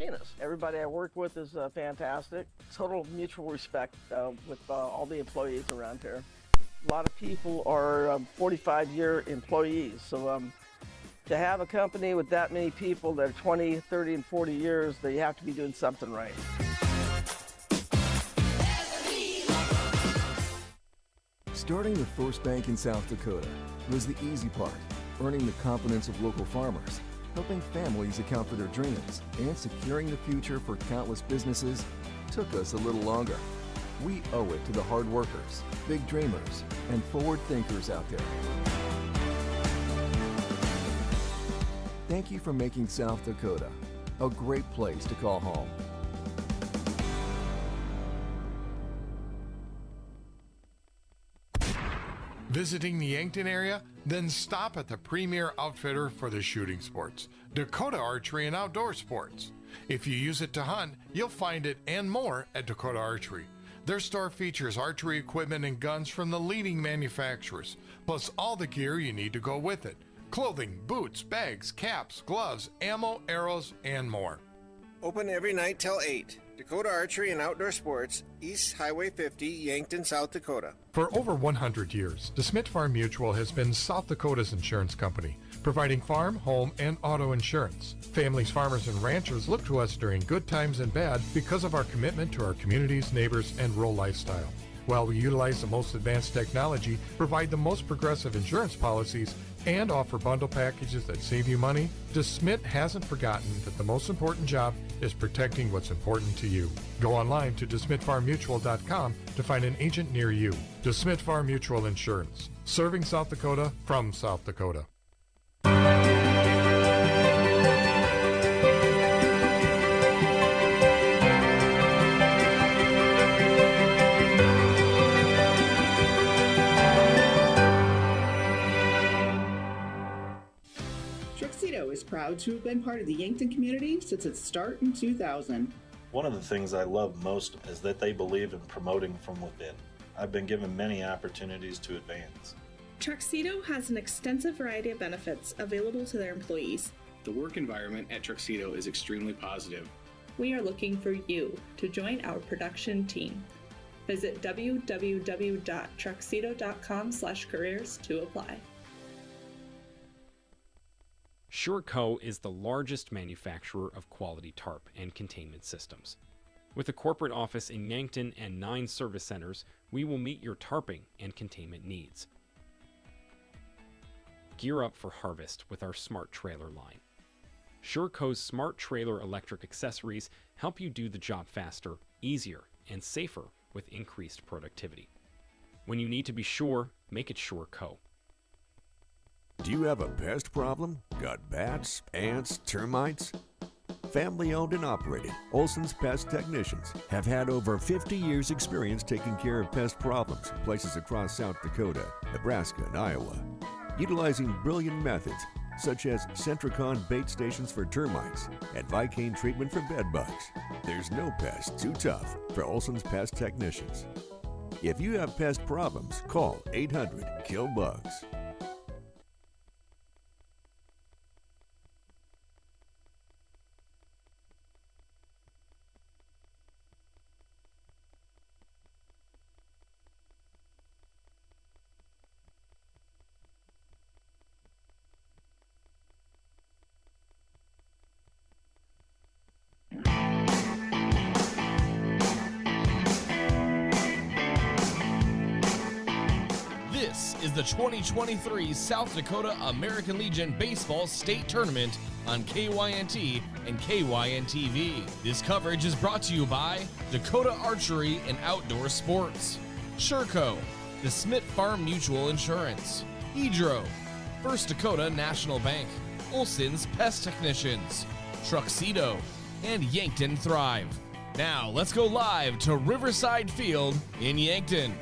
machinist. Everybody I work with is fantastic. Total mutual respect with all the employees around here. A lot of people are 45-year employees, so to have a company with that many people that are 20, 30, and 40 years, they have to be doing something right. Starting the first bank in South Dakota was the easy part, earning the confidence of local farmers, helping families account for their dreams, and securing the future for countless businesses took us a little longer. We owe it to the hard workers, big dreamers, and forward thinkers out there. Thank you for making South Dakota a great place to call home. Visiting the Yankton area? Then stop at the premier outfitter for the shooting sports, Dakota Archery and Outdoor Sports. If you use it to hunt, you'll find it and more at Dakota Archery. Their store features archery equipment and guns from the leading manufacturers, plus all the gear you need to go with it. Clothing, boots, bags, caps, gloves, ammo, arrows, and more. Open every night till 8. Dakota Archery and Outdoor Sports, East Highway 50, Yankton, South Dakota. For over 100 years, DeSmit Farm Mutual has been South Dakota's insurance company, providing farm, home, and auto insurance. Families, farmers, and ranchers look to us during good times and bad because of our commitment to our communities, neighbors, and rural lifestyle. While we utilize the most advanced technology, provide the most progressive insurance policies, and offer bundle packages that save you money, DeSmit hasn't forgotten that the most important job is protecting what's important to you. Go online to DeSmitFarmMutual.com to find an agent near you. DeSmit Farm Mutual Insurance, serving South Dakota from South Dakota. Is proud to have been part of the Yankton community since its start in 2000. One of the things I love most is that they believe in promoting from within. I've been given many opportunities to advance. Tuxedo has an extensive variety of benefits available to their employees. The work environment at Tuxedo is extremely positive. We are looking for you to join our production team. Visit www.tuxedo.com/careers to apply. SureCo is the largest manufacturer of quality tarp and containment systems. With a corporate office in Yankton and 9 service centers, we will meet your tarping and containment needs. Gear up for harvest with our smart trailer line. SureCo's smart trailer electric accessories help you do the job faster, easier, and safer with increased productivity. When you need to be sure, make it SureCo. Do you have a pest problem? Got bats, ants, termites? Family owned and operated, Olson's Pest Technicians have had over 50 years experience taking care of pest problems in places across South Dakota, Nebraska, and Iowa. Utilizing brilliant methods such as Centricon bait stations for termites and Vicane treatment for bed bugs. There's no pest too tough for Olson's Pest Technicians. If you have pest problems, call 800-KILL-BUGS. This is the 2023 South Dakota American Legion Baseball State Tournament on KYNT and KYN-TV. This coverage is brought to you by Dakota Archery and Outdoor Sports, SureCo, DeSmit Farm Mutual Insurance, Edro, First Dakota National Bank, Olson's Pest Technicians, Tuxedo, and Yankton Thrive. Now let's go live to Riverside Field in Yankton.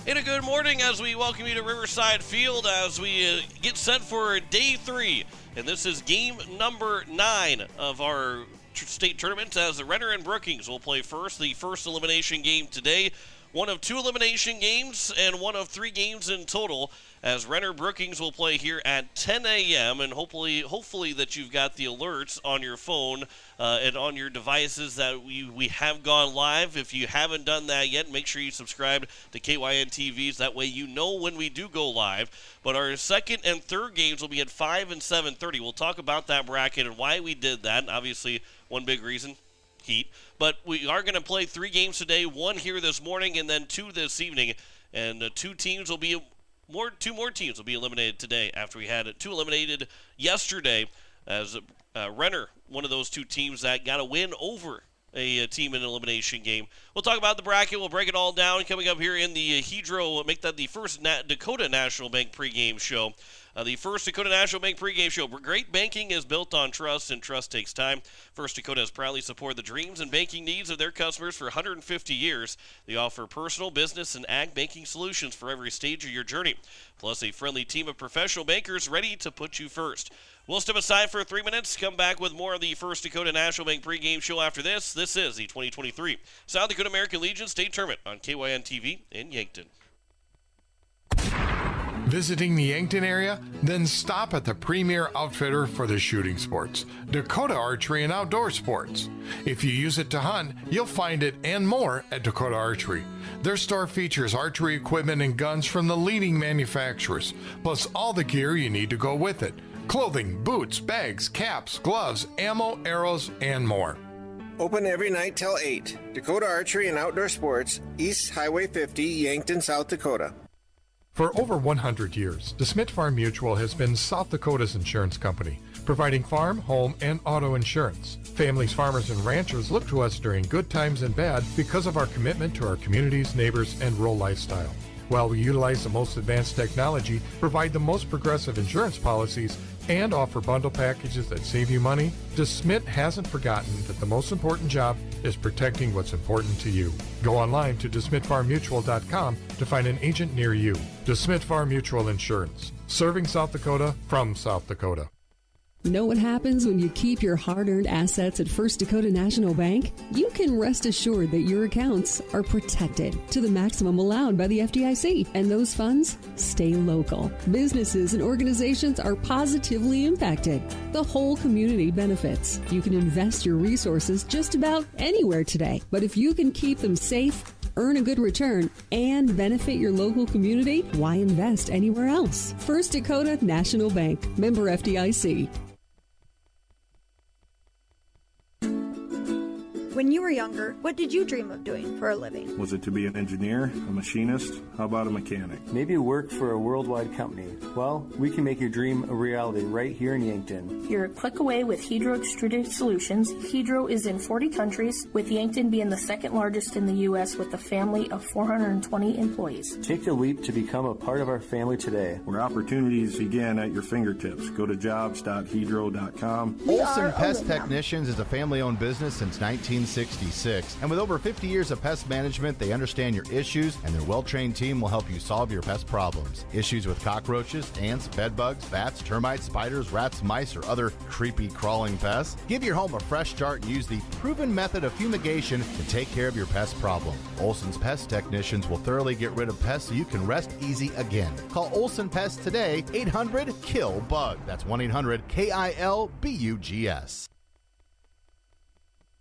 And a good morning as we welcome you to Riverside Field as we get set for day 3. And this is game number 9 of our state tournament as the Renner and Brookings will play first. The first elimination game today one of 2 elimination games and one of 3 games in total, as Renner Brookings will play here at 10 a.m. and hopefully that you've got the alerts on your phone and on your devices that we have gone live. If you haven't done that yet, make sure you subscribe to KYN TVs. That way you know when we do go live. But our second and third games will be at 5 and 7:30. We'll talk about that bracket and why we did that. And obviously, one big reason, heat. But we are going to play 3 games today, 1 here this morning and then 2 this evening. And 2 more teams will be eliminated today after we had 2 eliminated yesterday, as Renner, one of those 2 teams that got a win over a team in an elimination game. We'll talk about the bracket. We'll break it all down coming up here in the Hedro. Make that the first Dakota National Bank pregame show. The First Dakota National Bank pregame show. Great banking is built on trust, and trust takes time. First Dakota has proudly supported the dreams and banking needs of their customers for 150 years. They offer personal, business, and ag banking solutions for every stage of your journey, plus a friendly team of professional bankers ready to put you first. We'll step aside for 3 minutes, come back with more of the First Dakota National Bank pregame show after this. This is the 2023 South Dakota American Legion State Tournament on KYN TV in Yankton. Visiting the Yankton area? Then stop at the premier outfitter for the shooting sports, Dakota Archery and Outdoor Sports. If you use it to hunt, you'll find it and more at Dakota Archery. Their store features archery equipment and guns from the leading manufacturers, plus all the gear you need to go with it. Clothing, boots, bags, caps, gloves, ammo, arrows, and more. Open every night till 8. Dakota Archery and Outdoor Sports, East Highway 50, Yankton, South Dakota. For over 100 years, DeSmit Farm Mutual has been South Dakota's insurance company, providing farm, home, and auto insurance. Families, farmers, and ranchers look to us during good times and bad because of our commitment to our communities, neighbors, and rural lifestyle. While we utilize the most advanced technology, provide the most progressive insurance policies, and offer bundle packages that save you money, DeSmit hasn't forgotten that the most important job is protecting what's important to you. Go online to DeSmitFarmMutual.com to find an agent near you. DeSmit Farm Mutual Insurance, serving South Dakota from South Dakota. Know what happens when you keep your hard-earned assets at First Dakota National Bank? You can rest assured that your accounts are protected to the maximum allowed by the FDIC, and those funds stay local. Businesses and organizations are positively impacted. The whole community benefits. You can invest your resources just about anywhere today, but if you can keep them safe, earn a good return, and benefit your local community, why invest anywhere else? First Dakota National Bank, member FDIC. When you were younger, what did you dream of doing for a living? Was it to be an engineer, a machinist? How about a mechanic? Maybe work for a worldwide company. Well, we can make your dream a reality right here in Yankton. You're a click away with Hedro Extruded Solutions. Hedro is in 40 countries, with Yankton being the second largest in the U.S. with a family of 420 employees. Take the leap to become a part of our family today. Where opportunities begin at your fingertips. Go to jobs.hedro.com. Olson Pest Technicians is a family-owned business since 1966, and with over 50 years of pest management, they understand your issues, and their well-trained team will help you solve your pest problems. Issues with cockroaches, ants, bedbugs, bats, termites, spiders, rats, mice, or other creepy crawling pests? Give your home a fresh start and use the proven method of fumigation to take care of your pest problem. Olson's Pest Technicians will thoroughly get rid of pests so you can rest easy again. Call Olson Pest today, 800-KILL-BUG. That's 1-800-KILBUGS.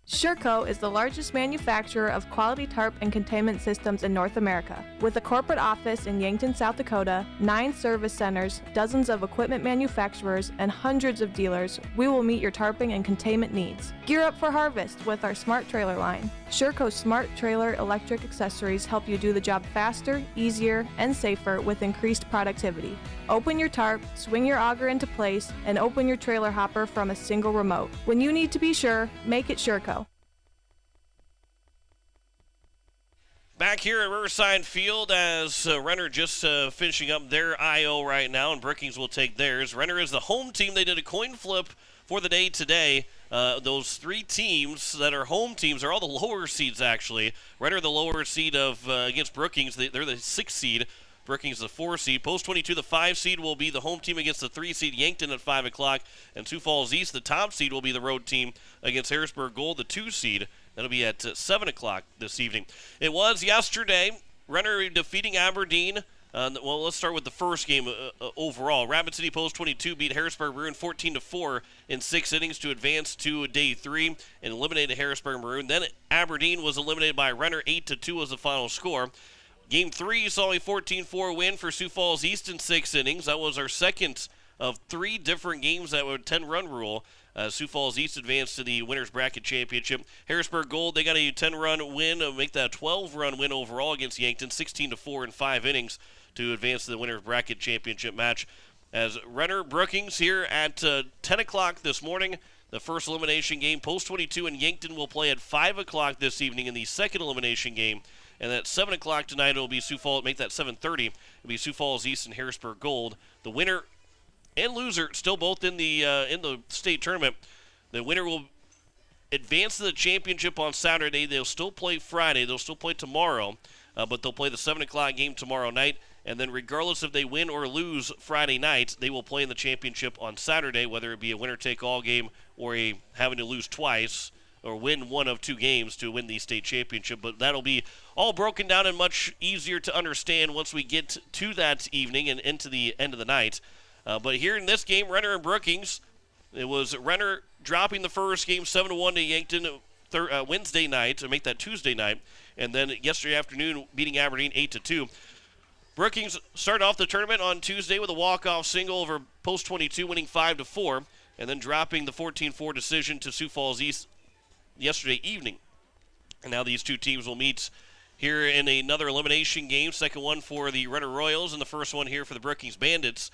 Sherco is the largest manufacturer of quality tarp and containment systems in North America. With a corporate office in Yankton, South Dakota, 9 service centers, dozens of equipment manufacturers, and hundreds of dealers, we will meet your tarping and containment needs. Gear up for harvest with our Smart Trailer line. Sherco's Smart Trailer electric accessories help you do the job faster, easier, and safer with increased productivity. Open your tarp, swing your auger into place, and open your trailer hopper from a single remote. When you need to be sure, make it Sherco. Back here at Riverside Field as Renner just finishing up their I.O. right now, and Brookings will take theirs. Renner is the home team. They did a coin flip for the day today. Those 3 teams that are home teams are all the lower seeds, actually. Renner, the lower seed of against Brookings. They're the 6th seed. Brookings, the 4 seed. Post 22, the 5 seed will be the home team against the 3 seed Yankton at 5 o'clock. And Sioux Falls East, the top seed, will be the road team against Harrisburg Gold, the 2 seed That'll be at 7 o'clock this evening. It was yesterday. Renner defeating Aberdeen. Well, let's start with the first game overall. Rapid City Post 22 beat Harrisburg Maroon 14-4 in 6 innings to advance to day 3 and eliminated Harrisburg Maroon. Then Aberdeen was eliminated by Renner 8-2 was the final score. Game 3 saw a 14-4 win for Sioux Falls East in 6 innings. That was our second of 3 different games that were 10-run rule. Sioux Falls East advanced to the Winners Bracket Championship. Harrisburg Gold, they got a 10-run win, make that a 12-run win overall against Yankton, 16-4 in 5 innings to advance to the Winners Bracket Championship match. As Renner Brookings here at 10 o'clock this morning, the first elimination game. Post 22 and Yankton will play at 5 o'clock this evening in the second elimination game. And at 7 o'clock tonight, it will be Sioux Falls, make that 7:30. It'll be Sioux Falls East and Harrisburg Gold. The winner and loser still both in the state tournament. The winner will advance to the championship on Saturday. They'll still play Friday. They'll still play tomorrow, but they'll play the 7 o'clock game tomorrow night. And then regardless if they win or lose Friday night, they will play in the championship on Saturday, whether it be a winner-take-all game or having to lose twice or win one of 2 games to win the state championship. But that'll be all broken down and much easier to understand once we get to that evening and into the end of the night. But here in this game, Renner and Brookings, it was Renner dropping the first game 7-1 to Yankton Wednesday night to make that Tuesday night, and then yesterday afternoon beating Aberdeen 8-2. Brookings started off the tournament on Tuesday with a walk-off single over Post 22, winning 5-4, and then dropping the 14-4 decision to Sioux Falls East yesterday evening. And now these two teams will meet here in another elimination game, second one for the Renner Royals and the first one here for the Brookings Bandits.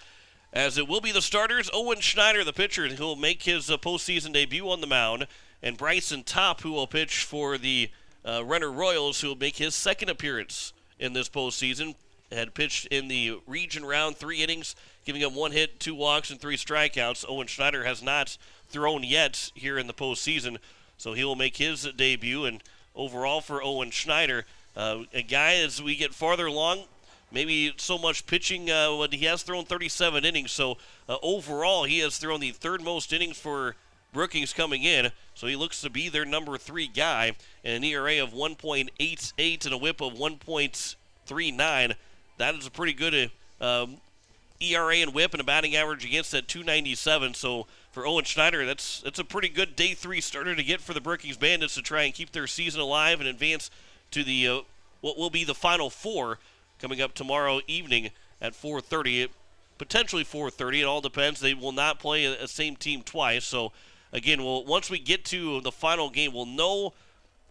As it will be the starters, Owen Schneider, the pitcher, who will make his postseason debut on the mound, and Bryson Topp, who will pitch for the Renner Royals, who will make his second appearance in this postseason. Had pitched in the region round 3 innings, giving up 1 hit, 2 walks, and 3 strikeouts. Owen Schneider has not thrown yet here in the postseason, so he will make his debut. And overall for Owen Schneider, a guy as we get farther along, maybe so much pitching, he has thrown 37 innings, so overall he has thrown the 3rd most innings for Brookings coming in, so he looks to be their number 3 guy, and an ERA of 1.88 and a whip of 1.39. That is a pretty good ERA and whip and a batting average against at 297, so for Owen Schneider, that's a pretty good day 3 starter to get for the Brookings Bandits to try and keep their season alive and advance to the what will be the Final 4 coming up tomorrow evening at 4:30, potentially 4:30. It all depends. They will not play a same team twice. So, again, once we get to the final game, we'll know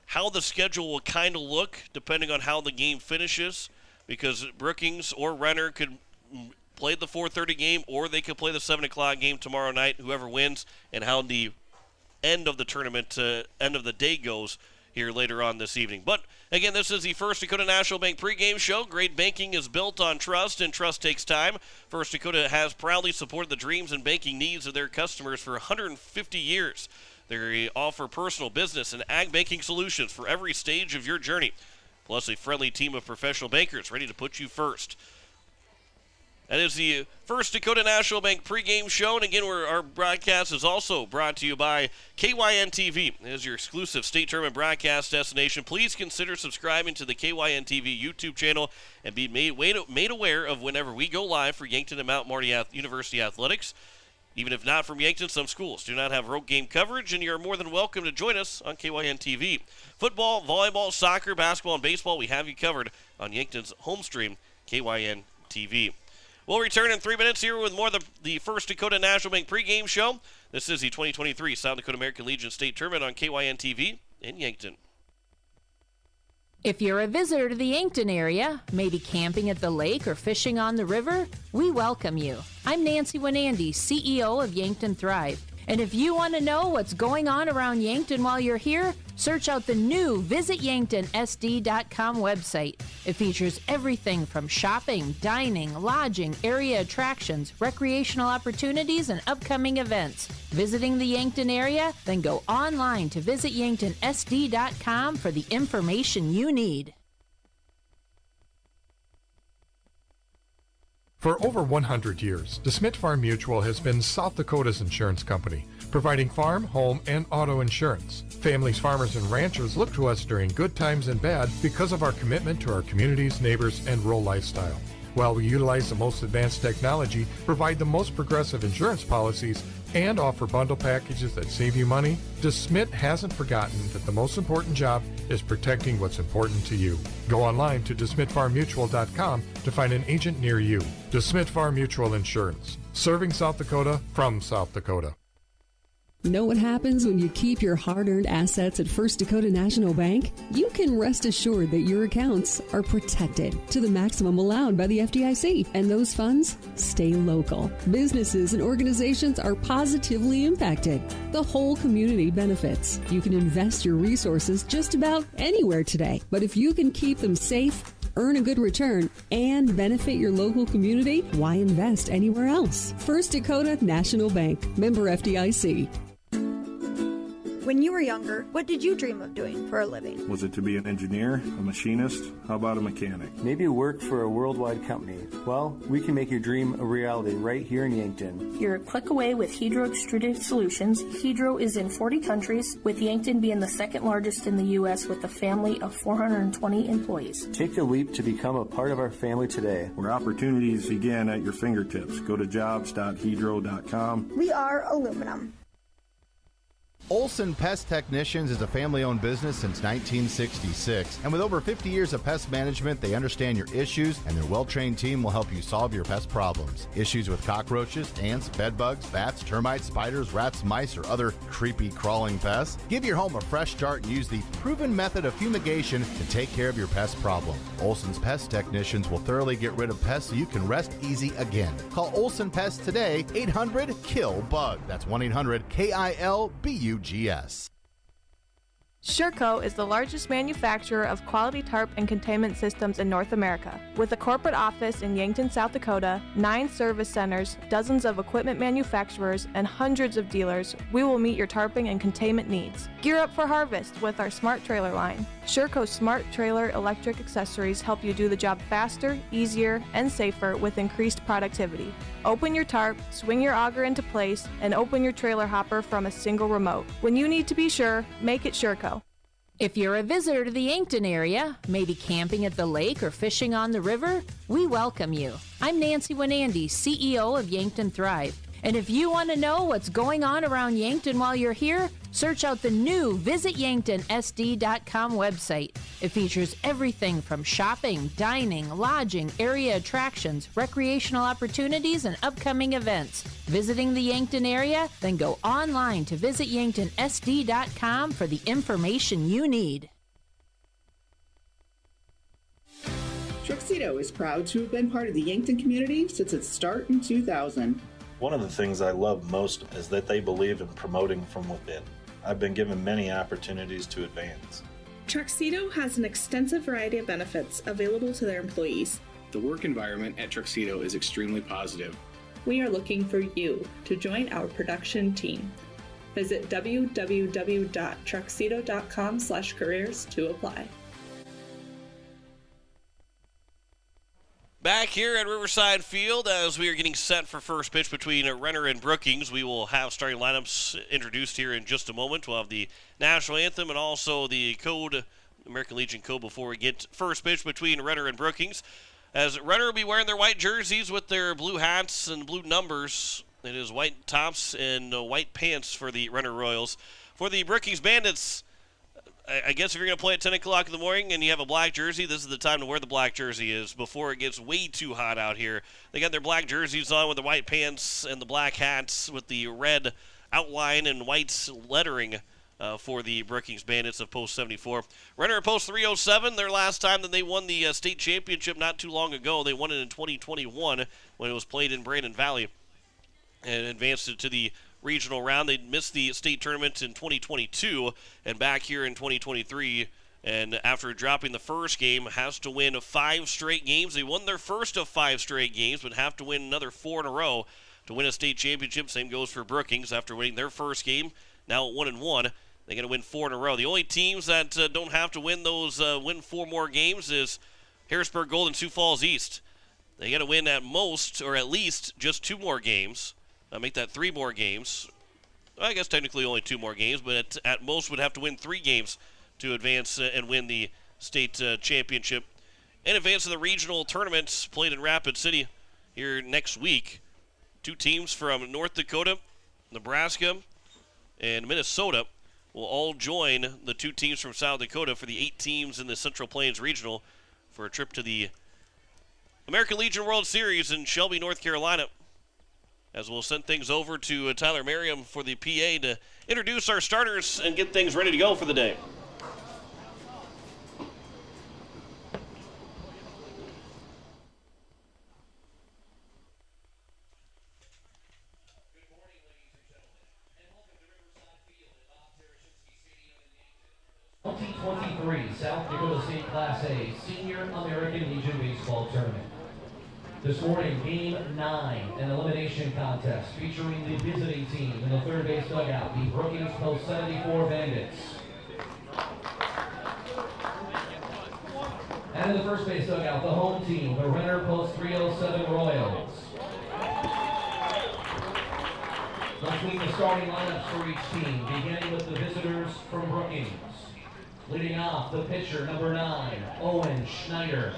how the schedule will kind of look depending on how the game finishes, because Brookings or Renner could play the 4:30 game, or they could play the 7 o'clock game tomorrow night, whoever wins, and how the end of the tournament, end of the day goes here later on this evening. But again, this is the First Dakota National Bank pregame show. Great banking is built on trust, and trust takes time. First Dakota has proudly supported the dreams and banking needs of their customers for 150 years. They offer personal, business, and ag banking solutions for every stage of your journey, plus a friendly team of professional bankers ready to put you first. That is the First Dakota National Bank pregame show. And again, our broadcast is also brought to you by KYN-TV. It is your exclusive state tournament broadcast destination. Please consider subscribing to the KYN-TV YouTube channel and be made aware of whenever we go live for Yankton and Mount Marty University Athletics. Even if not from Yankton, some schools do not have road game coverage, and you are more than welcome to join us on KYN-TV. Football, volleyball, soccer, basketball, and baseball, we have you covered on Yankton's home stream, KYN-TV. We'll return in 3 minutes here with more of the First Dakota National Bank pregame show. This is the 2023 South Dakota American Legion State Tournament on KYN-TV in Yankton. If you're a visitor to the Yankton area, maybe camping at the lake or fishing on the river, we welcome you. I'm Nancy Winandy, CEO of Yankton Thrive. And if you want to know what's going on around Yankton while you're here, search out the new visityanktonsd.com website. It features everything from shopping, dining, lodging, area attractions, recreational opportunities, and upcoming events. Visiting the Yankton area? Then go online to visityanktonsd.com for the information you need. For over 100 years, DeSmit Farm Mutual has been South Dakota's insurance company, providing farm, home, and auto insurance. Families, farmers, and ranchers look to us during good times and bad because of our commitment to our communities, neighbors, and rural lifestyle. While we utilize the most advanced technology, provide the most progressive insurance policies, and offer bundle packages that save you money, DeSmit hasn't forgotten that the most important job is protecting what's important to you. Go online to DeSmitFarmMutual.com to find an agent near you. DeSmit Farm Mutual Insurance, serving South Dakota from South Dakota. Know what happens when you keep your hard-earned assets at First Dakota National Bank? You can rest assured that your accounts are protected to the maximum allowed by the FDIC, and those funds stay local. Businesses and organizations are positively impacted. The whole community benefits. You can invest your resources just about anywhere today, but if you can keep them safe, earn a good return, and benefit your local community, why invest anywhere else? First Dakota National Bank, member FDIC. When you were younger, what did you dream of doing for a living? Was it to be an engineer, a machinist? How about a mechanic? Maybe work for a worldwide company. Well, we can make your dream a reality right here in Yankton. You're a click away with Hydro Extruded Solutions. Hydro is in 40 countries, with Yankton being the second largest in the U.S. with a family of 420 employees. Take the leap to become a part of our family today. Where opportunities begin at your fingertips. Go to jobs.hydro.com. We are aluminum. Olson Pest Technicians is a family-owned business since 1966, and with over 50 years of pest management, they understand your issues, and their well-trained team will help you solve your pest problems. Issues with cockroaches, ants, bedbugs, bats, termites, spiders, rats, mice, or other creepy crawling pests? Give your home a fresh start and use the proven method of fumigation to take care of your pest problem. Olson's Pest Technicians will thoroughly get rid of pests so you can rest easy again. Call Olson Pest today, 800-KILL-BUG. That's 1-800-KILBUGS. Sherco is the largest manufacturer of quality tarp and containment systems in North America. With a corporate office in Yankton, South Dakota, 9 service centers, dozens of equipment manufacturers, and hundreds of dealers, we will meet your tarping and containment needs. Gear up for harvest with our Smart Trailer line. Sherco's Smart Trailer electric accessories help you do the job faster, easier, and safer with increased productivity. Open your tarp, swing your auger into place, and open your trailer hopper from a single remote. When you need to be sure, make it Sherco. If you're a visitor to the Yankton area, maybe camping at the lake or fishing on the river, we welcome you. I'm Nancy Winandy, CEO of Yankton Thrive. And if you want to know what's going on around Yankton while you're here, search out the new VisitYanktonSD.com website. It features everything from shopping, dining, lodging, area attractions, recreational opportunities, and upcoming events. Visiting the Yankton area? Then go online to VisitYanktonSD.com for the information you need. Truxedo is proud to have been part of the Yankton community since its start in 2000. One of the things I love most is that they believe in promoting from within. I've been given many opportunities to advance. Truxedo has an extensive variety of benefits available to their employees. The work environment at Truxedo is extremely positive. We are looking for you to join our production team. Visit www.truxedo.com/careers to apply. Back here at Riverside Field, as we are getting set for first pitch between Renner and Brookings, we will have starting lineups introduced here in just a moment. We'll have the national anthem and also the code, American Legion code, before we get first pitch between Renner and Brookings. As Renner will be wearing their white jerseys with their blue hats and blue numbers. It is white tops and white pants for the Renner Royals. For the Brookings Bandits, I guess if you're going to play at 10 o'clock in the morning and you have a black jersey, this is the time to wear the black jersey is before it gets way too hot out here. They got their black jerseys on with the white pants and the black hats with the red outline and white lettering for the Brookings Bandits of Post 74. Renner at Post 307, their last time that they won the state championship not too long ago. They won it in 2021 when it was played in Brandon Valley and advanced it to the regional round. They missed the state tournament in 2022 and back here in 2023, and after dropping the first game has to win 5 straight games. They won their first of 5 straight games but have to win another 4 in a row to win a state championship. Same goes for Brookings. After winning their first game, now at 1-1, they're going to win 4 in a row. The only teams that don't have to win those win 4 more games is Harrisburg Gold and Sioux Falls East. They got to win at most or at least just 2 more games. Make that 3 more games, I guess technically only 2 more games, but at most would have to win 3 games to advance and win the state championship. In advance of the regional tournaments played in Rapid City here next week, 2 teams from North Dakota, Nebraska, and Minnesota will all join the 2 teams from South Dakota for the 8 teams in the Central Plains Regional for a trip to the American Legion World Series in Shelby, North Carolina. As we'll send things over to Tyler Merriam for the PA to introduce our starters and get things ready to go for the day. South Dakota State Class A Senior American Legion Baseball Tournament. This morning, Game 9, an elimination contest featuring the visiting team in the third base dugout, the Brookings Post 74 Bandits. And in the first base dugout, the home team, the Renner Post 307 Royals. Let's meet the starting lineups for each team, beginning with the visitors from Brookings. Leading off, the pitcher, number 9, Owen Schneider.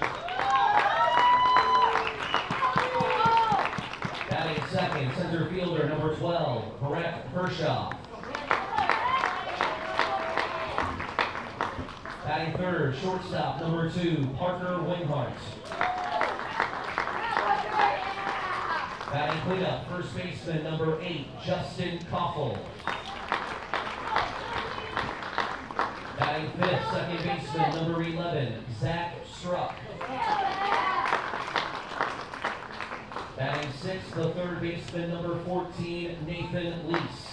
Batting second, center fielder, number 12, Brett Kershaw. Batting third, shortstop, number 2, Parker Winghart. Batting cleanup, first baseman, number 8, Justin Koffel. Batting fifth, second baseman, number 11, Zach Struck. Batting sixth, the third baseman, number 14, Nathan Lease.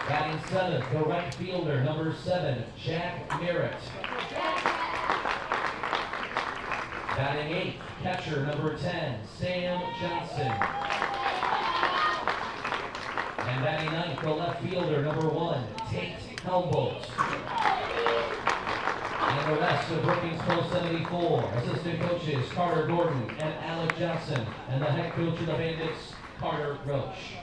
Batting seventh, the right fielder, number 7, Jack Merritt. Batting eighth, catcher, number 10, Sam Johnson. And batting ninth, the left fielder, number 1, Tate Helmbolt. And the rest of Brookings Post 74, assistant coaches Carter Gordon and Alec Johnson, and the head coach of the Bandits, Carter Roach.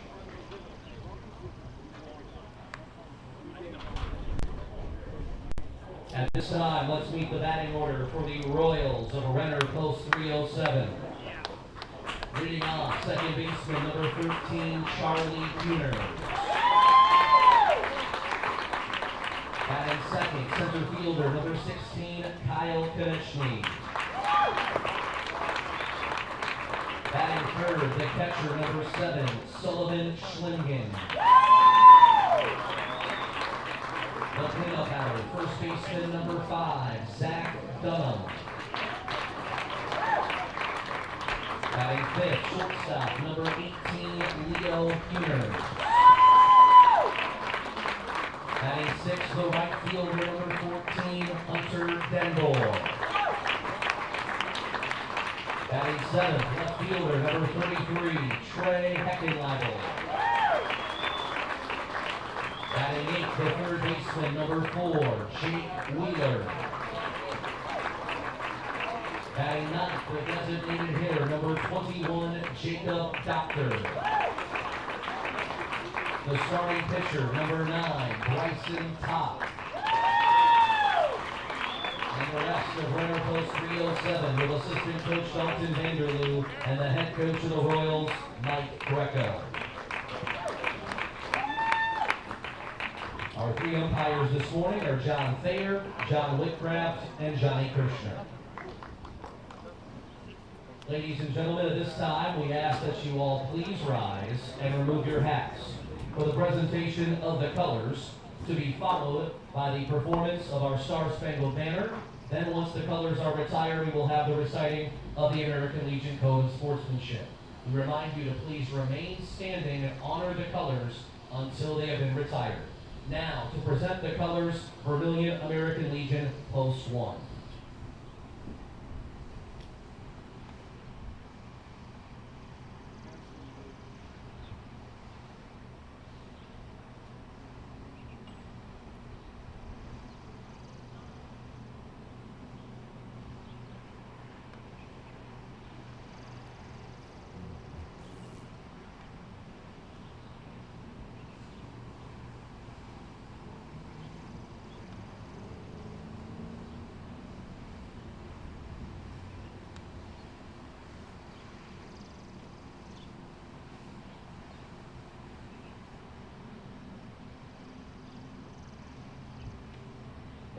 At this time, let's meet the batting order for the Royals of Renner Post 307. Leading off, second baseman, number 13, Charlie Kuhner. Batting second, center fielder, number 16, Kyle Konechny. Batting third, the catcher, number 7, Sullivan Schlingen. The cleanup batter, first baseman, number 5, Zach Dunham. Batting fifth, shortstop, number 18, Leo Kuhner. Batting sixth, the right fielder, number 14, Hunter Denbor. Batting seventh, left fielder, number 33, Trey Heckenleibel. Batting eighth, the third baseman, number 4, Jake Wheeler. Batting ninth, the designated hitter, number 21, Jacob Doctor. The starting pitcher, number 9, Bryson Topp. And the rest of Renner Post 307 with assistant coach Dalton Vanderloo and the head coach of the Royals, Mike Greco. Our 3 umpires this morning are John Thayer, John Whitcraft, and Johnny Kirshner. Ladies and gentlemen, at this time, we ask that you all please rise and remove your hats for the presentation of the colors, to be followed by the performance of our Star-Spangled Banner. Then once the colors are retired, we will have the reciting of the American Legion Code of Sportsmanship. We remind you to please remain standing and honor the colors until they have been retired. Now, to present the colors, Vermilion American Legion, Post 1.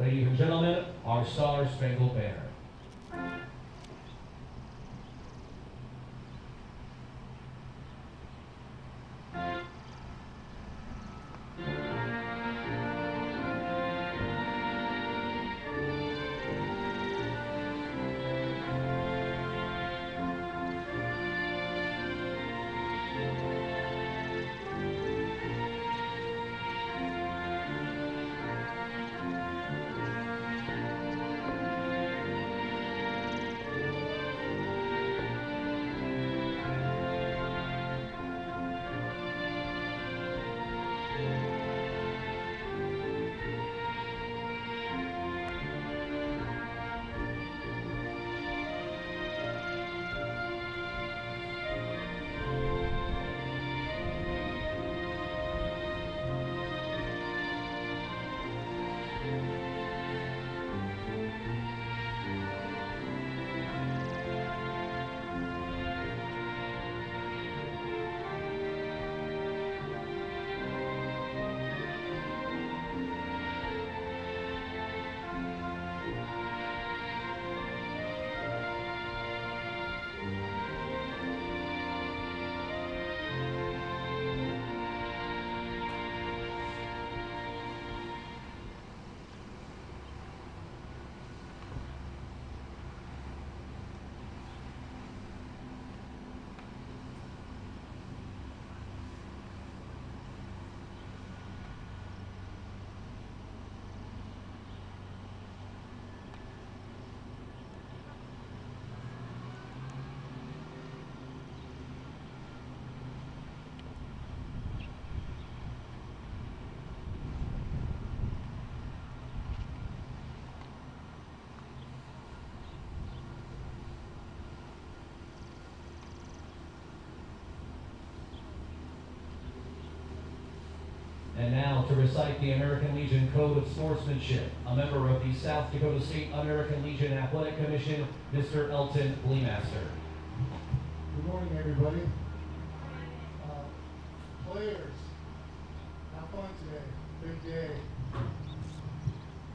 Ladies and gentlemen, our Star-Spangled Banner. And now to recite the American Legion Code of Sportsmanship, a member of the South Dakota State American Legion Athletic Commission, Mr. Elton Leemaster. Good morning, everybody. Players, have fun today. Big day.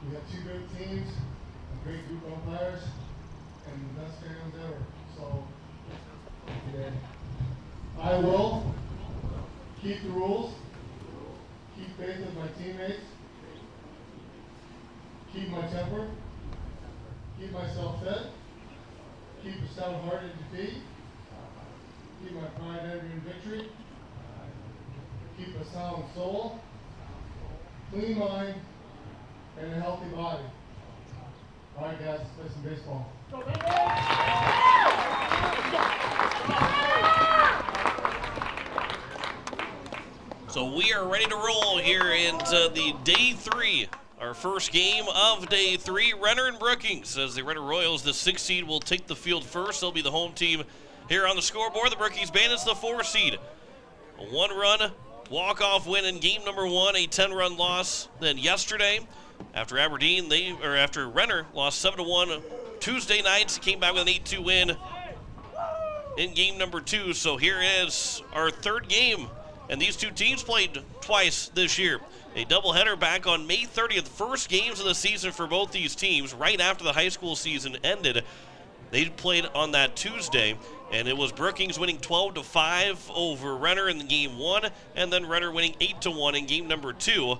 We got two great teams, a great group of umpires, and the best fans ever. So, today, I will keep the rules. Keep faith with my teammates, keep my temper, keep myself fed, keep a stout heart in defeat, keep my pride ever in victory, keep a sound soul, clean mind, and a healthy body. All right, guys, let's play some baseball. So we are ready to roll here into the day 3, our first game of day 3. Renner and Brookings, as the Renner Royals, the 6 seed, will take the field first. They'll be the home team here on the scoreboard. The Brookings Bandits, the 4 seed. A 1-run walk-off win in game number 1, a 10-run loss. Then yesterday, after after Renner lost 7-1 Tuesday night, came back with an 8-2 win in game number 2. So here is our third game. And these two teams played twice this year. A doubleheader back on May 30th. First games of the season for both these teams right after the high school season ended. They played on that Tuesday, and it was Brookings winning 12-5 over Renner in game 1, and then Renner winning 8-1 in game number 2.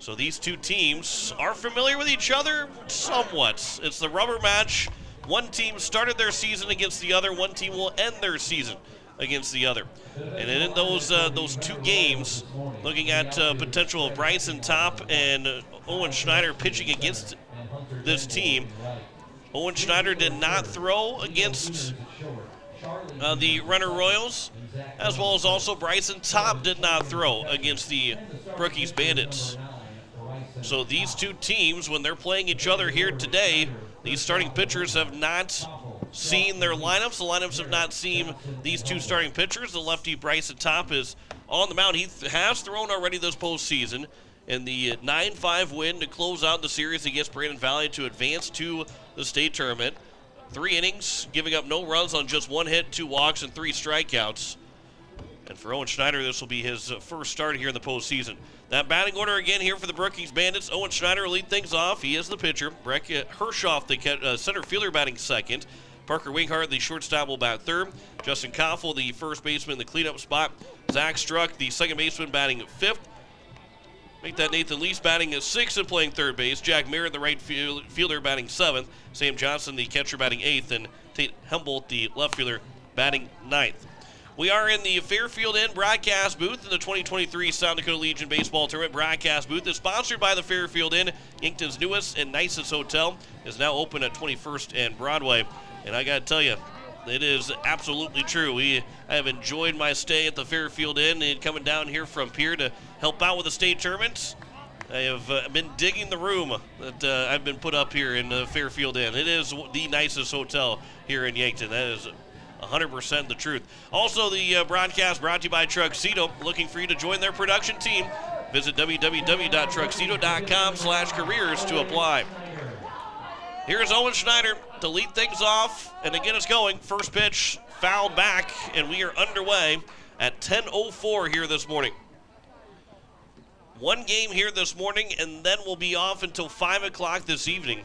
So these two teams are familiar with each other somewhat. It's the rubber match. One team started their season against the other. One team will end their season against the other. And in those two games, looking at potential of Bryson Top and Owen Schneider pitching against this team, Owen Schneider did not throw against the Renner Royals, as well as also Bryson Top did not throw against the Brookings Bandits. So these two teams, when they're playing each other here today, these starting pitchers have not seen their lineups. The lineups have not seen these two starting pitchers. The lefty Bryson Top is on the mound. He has thrown already this postseason in the 9-5 win to close out the series against Brandon Valley to advance to the state tournament. 3 innings, giving up no runs on just 1 hit, 2 walks, and 3 strikeouts. And for Owen Schneider, this will be his first start here in the postseason. That batting order again here for the Brookings Bandits. Owen Schneider will lead things off. He is the pitcher. Breck Hirschoff, the center fielder, batting second. Parker Winghart, the shortstop, will bat third. Justin Koffel, the first baseman, in the cleanup spot. Zach Struck, the second baseman, batting fifth. Make that Nathan Lease batting at sixth and playing third base. Jack Merritt, the right fielder, batting seventh. Sam Johnson, the catcher, batting eighth. And Tate Humboldt, the left fielder, batting ninth. We are in the Fairfield Inn broadcast booth in the 2023 South Dakota Legion Baseball Tournament broadcast booth. Is sponsored by the Fairfield Inn. Yankton's newest and nicest hotel is now open at 21st and Broadway. And I got to tell you, it is absolutely true. I have enjoyed my stay at the Fairfield Inn and coming down here from Pierre to help out with the state tournaments. I have been digging the room that I've been put up here in the Fairfield Inn. It is the nicest hotel here in Yankton. That is 100% the truth. Also, the broadcast brought to you by Truxedo. Looking for you to join their production team. Visit www.truxedo.com/careers to apply. Here's Owen Schneider to lead things off, and again it's going. First pitch fouled back, and we are underway at 10:04 here this morning. One game here this morning, and then we'll be off until 5 o'clock this evening.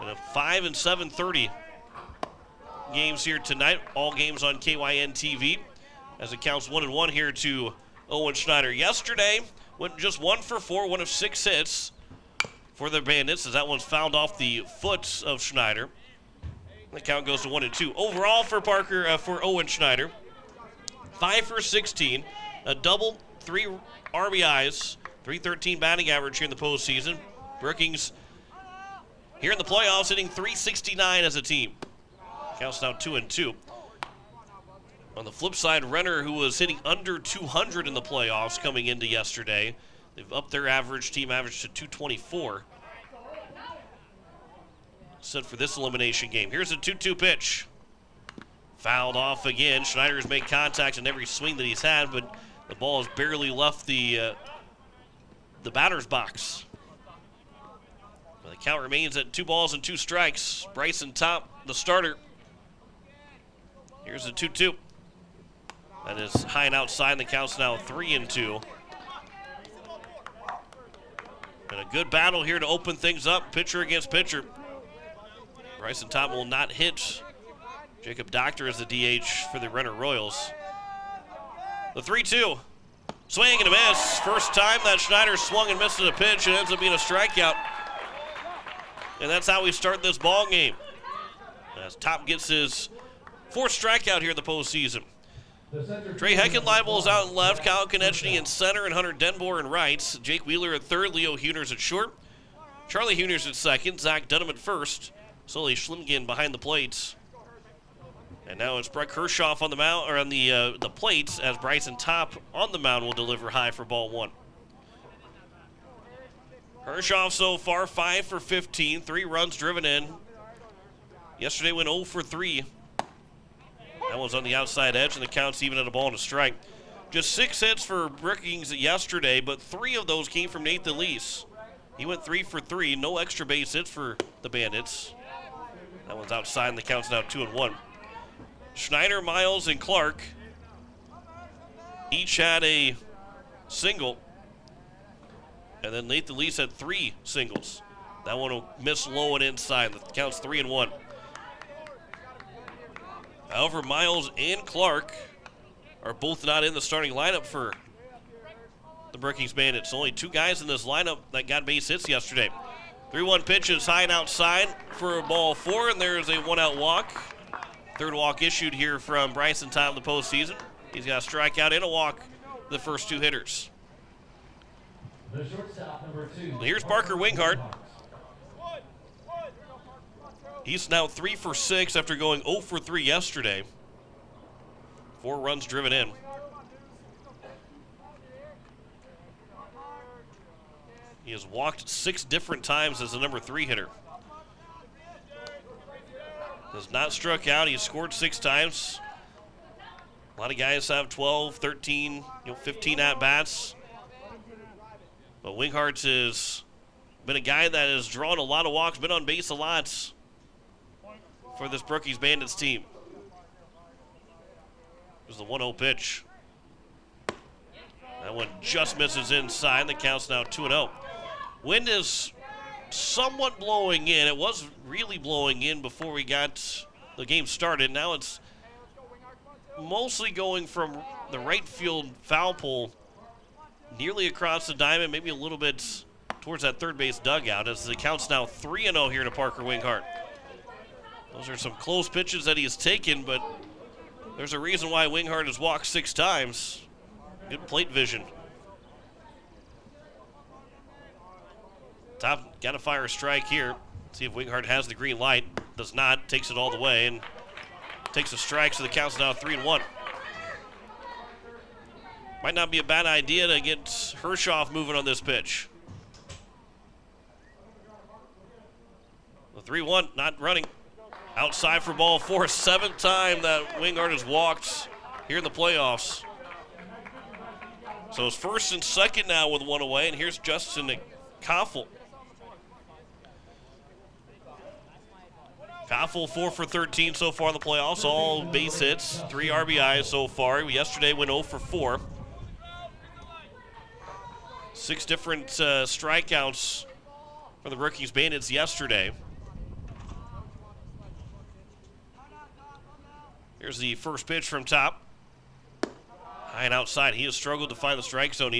And a 5 and 7:30 games here tonight. All games on KYN TV as it counts 1-1 here to Owen Schneider. Yesterday went just 1 for 4, 1 of 6 hits for the Bandits as that one's fouled off the foot of Schneider. The count goes to 1-2. Overall for for Owen Schneider, 5 for 16, a double, 3 RBIs, 313 batting average here in the postseason. Brookings here in the playoffs hitting 369 as a team. Counts now 2-2. On the flip side, Renner, who was hitting under 200 in the playoffs coming into yesterday, they've upped their team average to 224. Set for this elimination game. Here's a 2-2 pitch. Fouled off again. Schneider's made contact in every swing that he's had, but the ball has barely left the batter's box. But the count remains at 2 balls and 2 strikes. Bryson Top, the starter. Here's a 2-2. That is high and outside. The count's now 3-2. And a good battle here to open things up, pitcher against pitcher. Bryson Top will not hit. Jacob Doctor is the DH for the Renner Royals. The 3-2. Swing and a miss. First time that Schneider swung and missed at a pitch. It ends up being a strikeout. And that's how we start this ball game. As Top gets his 4th strikeout here in the postseason. Trey Heckenleibel is out in left, Kyle Konechny in center, and Hunter Denbor in right. Jake Wheeler at third, Leo Huners at short. Charlie Huners at second, Zach Dunham at first. Sully Schlimgin behind the plates. And now it's Breck Hirschoff on the mound, or on the plates, as Bryson Top on the mound will deliver high for ball 1. Hirschoff so far 5 for 15, 3 runs driven in. Yesterday went 0 for 3. That one's on the outside edge, and the count's even at a ball and a strike. Just 6 hits for Brookings yesterday, but 3 of those came from Nathan Lease. He went 3 for 3, no extra base hits for the Bandits. That one's outside, and the count's now 2-1. Schneider, Miles, and Clark each had a single. And then Nathan Lease had 3 singles. That one will miss low and inside. The count's 3-1. However, Miles and Clark are both not in the starting lineup for the Brookings Bandits. Only 2 guys in this lineup that got base hits yesterday. 3-1 pitch is high and outside for ball 4, and there's a 1-out walk. 3rd walk issued here from Bryson Top in the postseason. He's got a strikeout and a walk the first 2 hitters. The shortstop, number 2. Here's Parker Winghart. He's now 3 for 6 after going 0 for 3 yesterday. 4 runs driven in. He has walked 6 different times as the number 3 hitter. Has not struck out. He's scored 6 times. A lot of guys have 12, 13, 15 at-bats. But Winghart has been a guy that has drawn a lot of walks, been on base a lot for this Brookings Bandits team. There's the 1-0 pitch. That one just misses inside. The count's now 2-0. Wind is somewhat blowing in. It was really blowing in before we got the game started. Now it's mostly going from the right field foul pole nearly across the diamond, maybe a little bit towards that third base dugout, as the count's now 3-0 here to Parker Winghart. Those are some close pitches that he has taken, but there's a reason why Winghart has walked 6 times. Good plate vision. Top, got to fire a strike here. See if Winghart has the green light. Does not. Takes it all the way and takes a strike, so the count's now 3-1. Might not be a bad idea to get Hershoff moving on this pitch. The 3-1 not running. Outside for ball 4. 7th time that Winghart has walked here in the playoffs. So it's first and second now with 1 away, and here's Justin Koffel. Koffel 4 for 13 so far in the playoffs, all base hits, 3 RBIs so far. Yesterday went 0 for 4. 6 different strikeouts for the Brookings Bandits yesterday. Here's the first pitch from top. High and outside. He has struggled to find the strike zone.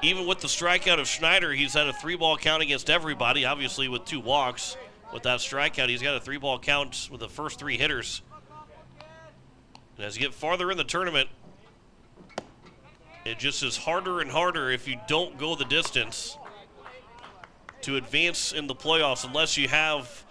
Even with the strikeout of Schneider, he's had a 3-ball count against everybody, obviously with 2 walks. With that strikeout, he's got a 3-ball count with the first 3 hitters. And as you get farther in the tournament, it just is harder and harder if you don't go the distance to advance in the playoffs unless you have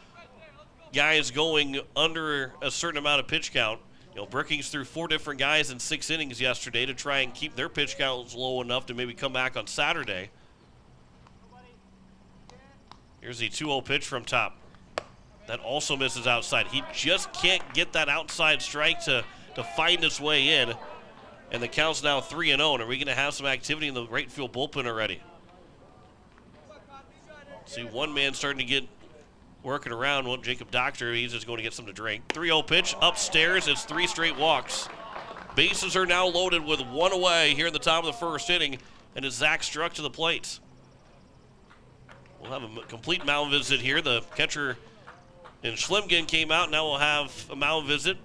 guys going under a certain amount of pitch count. You know, Brookings threw 4 different guys in 6 innings yesterday to try and keep their pitch counts low enough to maybe come back on Saturday. Here's the 2-0 pitch from top. That also misses outside. He just can't get that outside strike to find its way in. And the count's now 3-0. And are we going to have some activity in the right field bullpen already? See one man starting to get working around. Well, Jacob Doctor, he's just going to get something to drink. 3-0 pitch upstairs. It's 3 straight walks. Bases are now loaded with 1 away here in the top of the first inning. And it's Zach Struck to the plate. We'll have a complete mound visit here. The catcher in Schlimgen came out. Now we'll have a mound visit.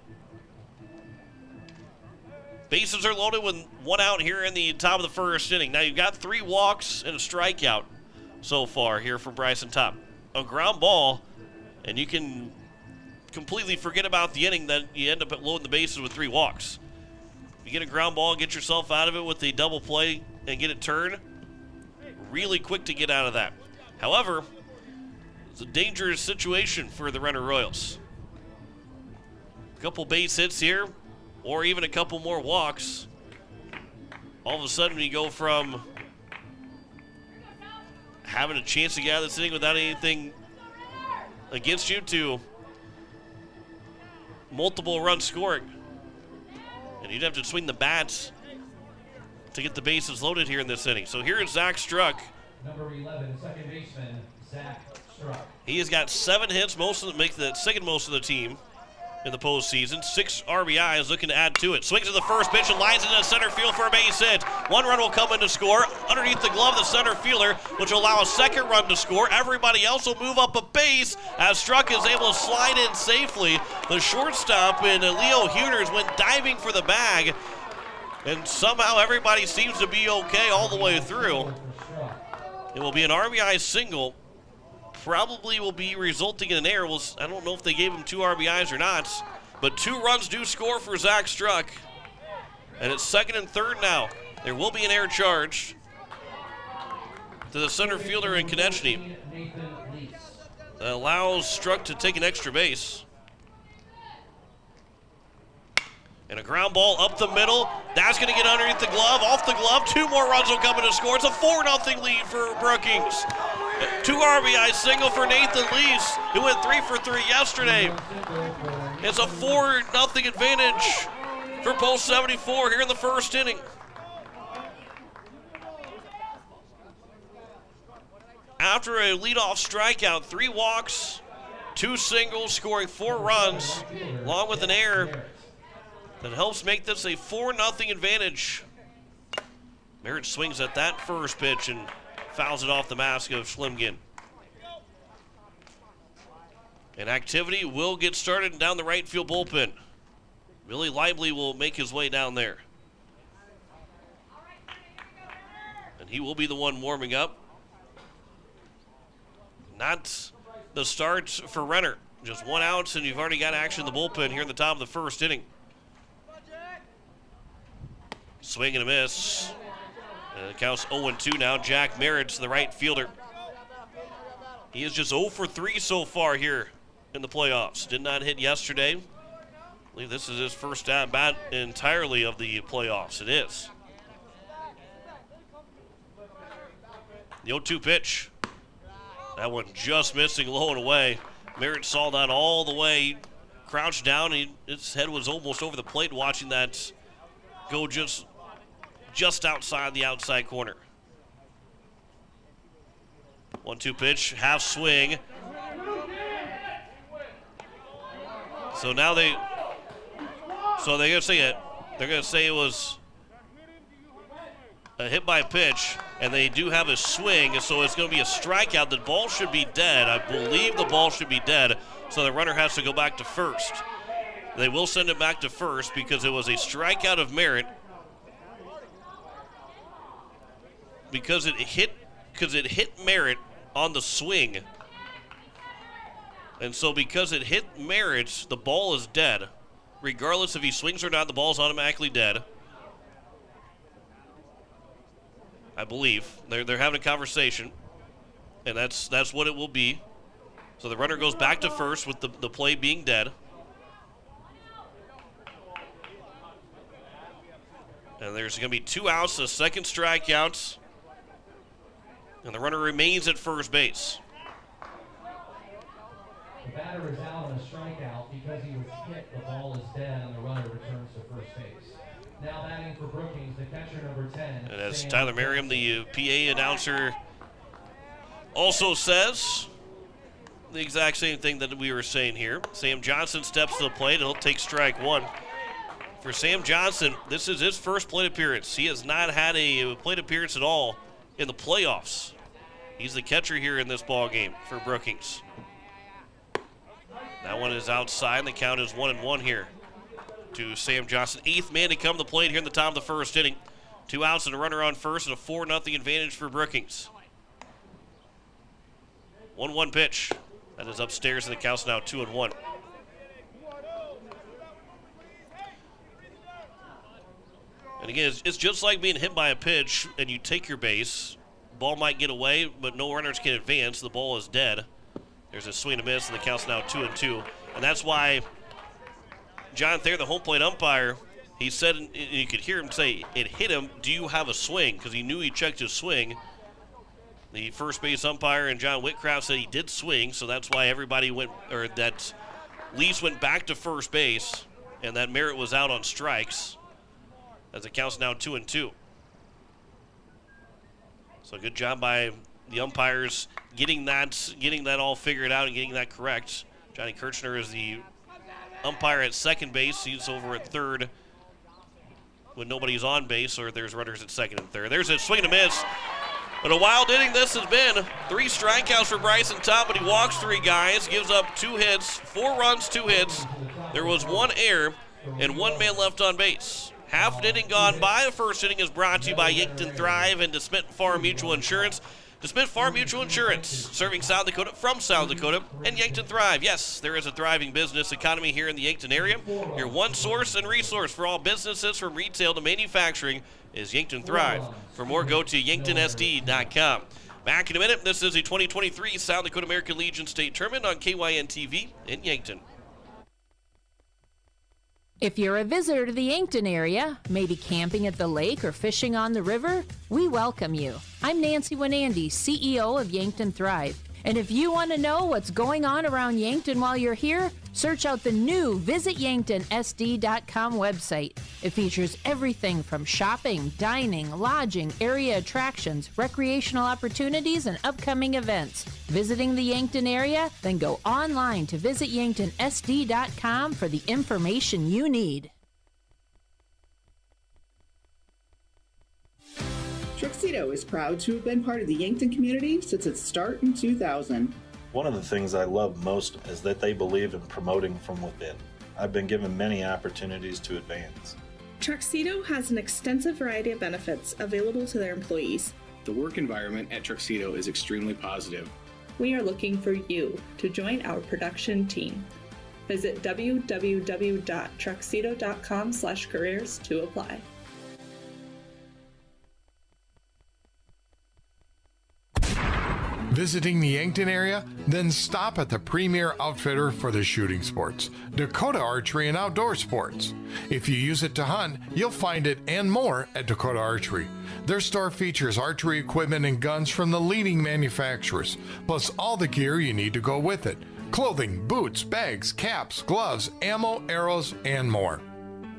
Bases are loaded with 1 out here in the top of the first inning. Now you've got 3 walks and a strikeout so far here from Bryson Top. A ground ball, and you can completely forget about the inning. Then you end up loading the bases with 3 walks. You get a ground ball, get yourself out of it with the double play and get it turned. Really quick to get out of that. However, it's a dangerous situation for the Renner Royals. A couple base hits here, or even a couple more walks. All of a sudden, you go from having a chance to get out of this inning without anything against you to multiple runs scoring. And you'd have to swing the bats to get the bases loaded here in this inning. So here is Zach Struck. Number 11, second baseman, Zach Struck. He has got 7 hits, make the second most of the team in the postseason. 6 RBIs, looking to add to it. Swings to the first pitch and lines it into center field for a base hit. 1 run will come in to score. Underneath the glove, the center fielder, which will allow a second run to score. Everybody else will move up a base as Struck is able to slide in safely. The shortstop in Leo Huners went diving for the bag, and somehow everybody seems to be okay all the way through. It will be an RBI single. Probably will be resulting in an error. I don't know if they gave him 2 RBIs or not, but 2 runs do score for Zach Struck. And it's second and third now. There will be an error charged to the center fielder in Konechny. That allows Struck to take an extra base. And a ground ball up the middle. That's going to get underneath the glove, off the glove. 2 more runs will come in to score. It's a 4-0 lead for Brookings. 2 RBI single for Nathan Lees, who went 3 for 3 yesterday. It's a 4-0 advantage for Post 74 here in the first inning. After a leadoff strikeout, 3 walks, 2 singles, scoring 4 runs, along with an error. that helps make this a 4-0 advantage. Merritt swings at that first pitch and fouls it off the mask of Schlimgen. And activity will get started down the right field bullpen. Billy Lively will make his way down there. And he will be the one warming up. Not the start for Renner. Just 1 out, and you've already got action in the bullpen here in the top of the first inning. Swing and a miss. And it counts 0-2 now. Jack Merritt, the right fielder. He is just 0 for 3 so far here in the playoffs. Did not hit yesterday. I believe this is his first at-bat entirely of the playoffs. It is. The 0-2 pitch. That one just missing low and away. Merritt saw that all the way. He crouched down. His head was almost over the plate watching that go just outside the outside corner. 1-2 pitch, half swing. So now they're gonna say it. They're gonna say it was a hit by pitch, and they do have a swing, so it's gonna be a strikeout. The ball should be dead. I believe the ball should be dead, so the runner has to go back to first. They will send it back to first because it was a strikeout of Merritt. Because it hit Merritt on the swing. And so because it hit Merritt, the ball is dead. Regardless if he swings or not, the ball is automatically dead. I believe. They're having a conversation. And that's what it will be. So the runner goes back to first with the play being dead. And there's going to be 2 outs, a second strikeout. And the runner remains at first base. The batter is out on a strikeout because he was hit. The ball is dead, and the runner returns to first base. Now batting for Brookings, the catcher number 10. And as Tyler Merriam, the PA announcer, also says the exact same thing that we were saying here. Sam Johnson steps to the plate, and he'll take strike 1. For Sam Johnson, this is his first plate appearance. He has not had a plate appearance at all in the playoffs. He's the catcher here in this ball game for Brookings. That one is outside, and the count is 1-1 here to Sam Johnson. 8th man to come to the plate here in the top of the first inning. 2 outs and a runner on first, and a 4-0 advantage for Brookings. 1-1 pitch. That is upstairs, and the count's now 2-1. And again, it's just like being hit by a pitch and you take your base. Ball might get away, but no runners can advance. The ball is dead. There's a swing and a miss, and the count's now 2-2. And that's why John Thayer, the home plate umpire, he said, and you could hear him say, it hit him, do you have a swing? Because he knew he checked his swing. The first base umpire and John Whitcraft said he did swing, so that's why everybody went, or that Leafs went back to first base, and that Merritt was out on strikes. As it counts now 2-2. So good job by the umpires getting that all figured out and getting that correct. Johnny Kirchner is the umpire at second base. He's over at third when nobody's on base or there's runners at second and third. There's a swing and a miss. But a wild inning this has been. 3 strikeouts for Bryson Top, but he walks 3 guys, gives up 2 hits, 4 runs, 2 hits. There was 1 error and 1 man left on base. Half an inning gone by. The first inning is brought to you by Yankton Thrive and DeSmit Farm Mutual Insurance. DeSmit Farm Mutual Insurance, serving South Dakota from South Dakota, and Yankton Thrive. Yes, there is a thriving business economy here in the Yankton area. Your one source and resource for all businesses from retail to manufacturing is Yankton Thrive. For more, go to yanktonsd.com. Back in a minute. This is the 2023 South Dakota American Legion State Tournament on KYN-TV in Yankton. If you're a visitor to the Yankton area, maybe camping at the lake or fishing on the river, we welcome you. I'm Nancy Winandy, CEO of Yankton Thrive. And if you want to know what's going on around Yankton while you're here, search out the new visityanktonsd.com website. It features everything from shopping, dining, lodging, area attractions, recreational opportunities, and upcoming events. Visiting the Yankton area? Then go online to visityanktonsd.com for the information you need. Tuxedo is proud to have been part of the Yankton community since its start in 2000. One of the things I love most is that they believe in promoting from within. I've been given many opportunities to advance. Tuxedo has an extensive variety of benefits available to their employees. The work environment at Tuxedo is extremely positive. We are looking for you to join our production team. Visit www.truxedo.com/careers to apply. Visiting the Yankton area? Then stop at the premier outfitter for the shooting sports, Dakota Archery and Outdoor Sports. If you use it to hunt, you'll find it and more at Dakota Archery. Their store features archery equipment and guns from the leading manufacturers, plus all the gear you need to go with it. Clothing, boots, bags, caps, gloves, ammo, arrows, and more.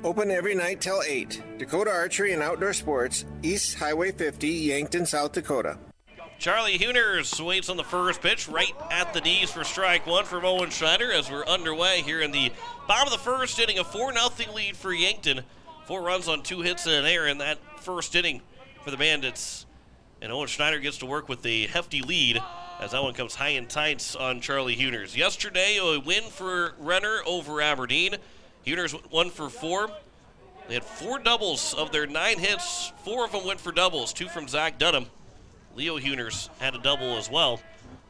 Open every night till 8. Dakota Archery and Outdoor Sports, East Highway 50, Yankton, South Dakota. Charlie Hooners waits on the first pitch right at the knees for strike one from Owen Schneider as we're underway here in the bottom of the first inning. A 4-0 lead for Yankton. 4 runs on 2 hits and an error in that first inning for the Bandits. And Owen Schneider gets to work with a hefty lead as that one comes high and tight on Charlie Hooners. Yesterday, a win for Renner over Aberdeen. Hooners 1 for 4. They had 4 doubles of their 9 hits. 4 of them went for doubles, 2 from Zach Dunham. Leo Hooners had a double as well.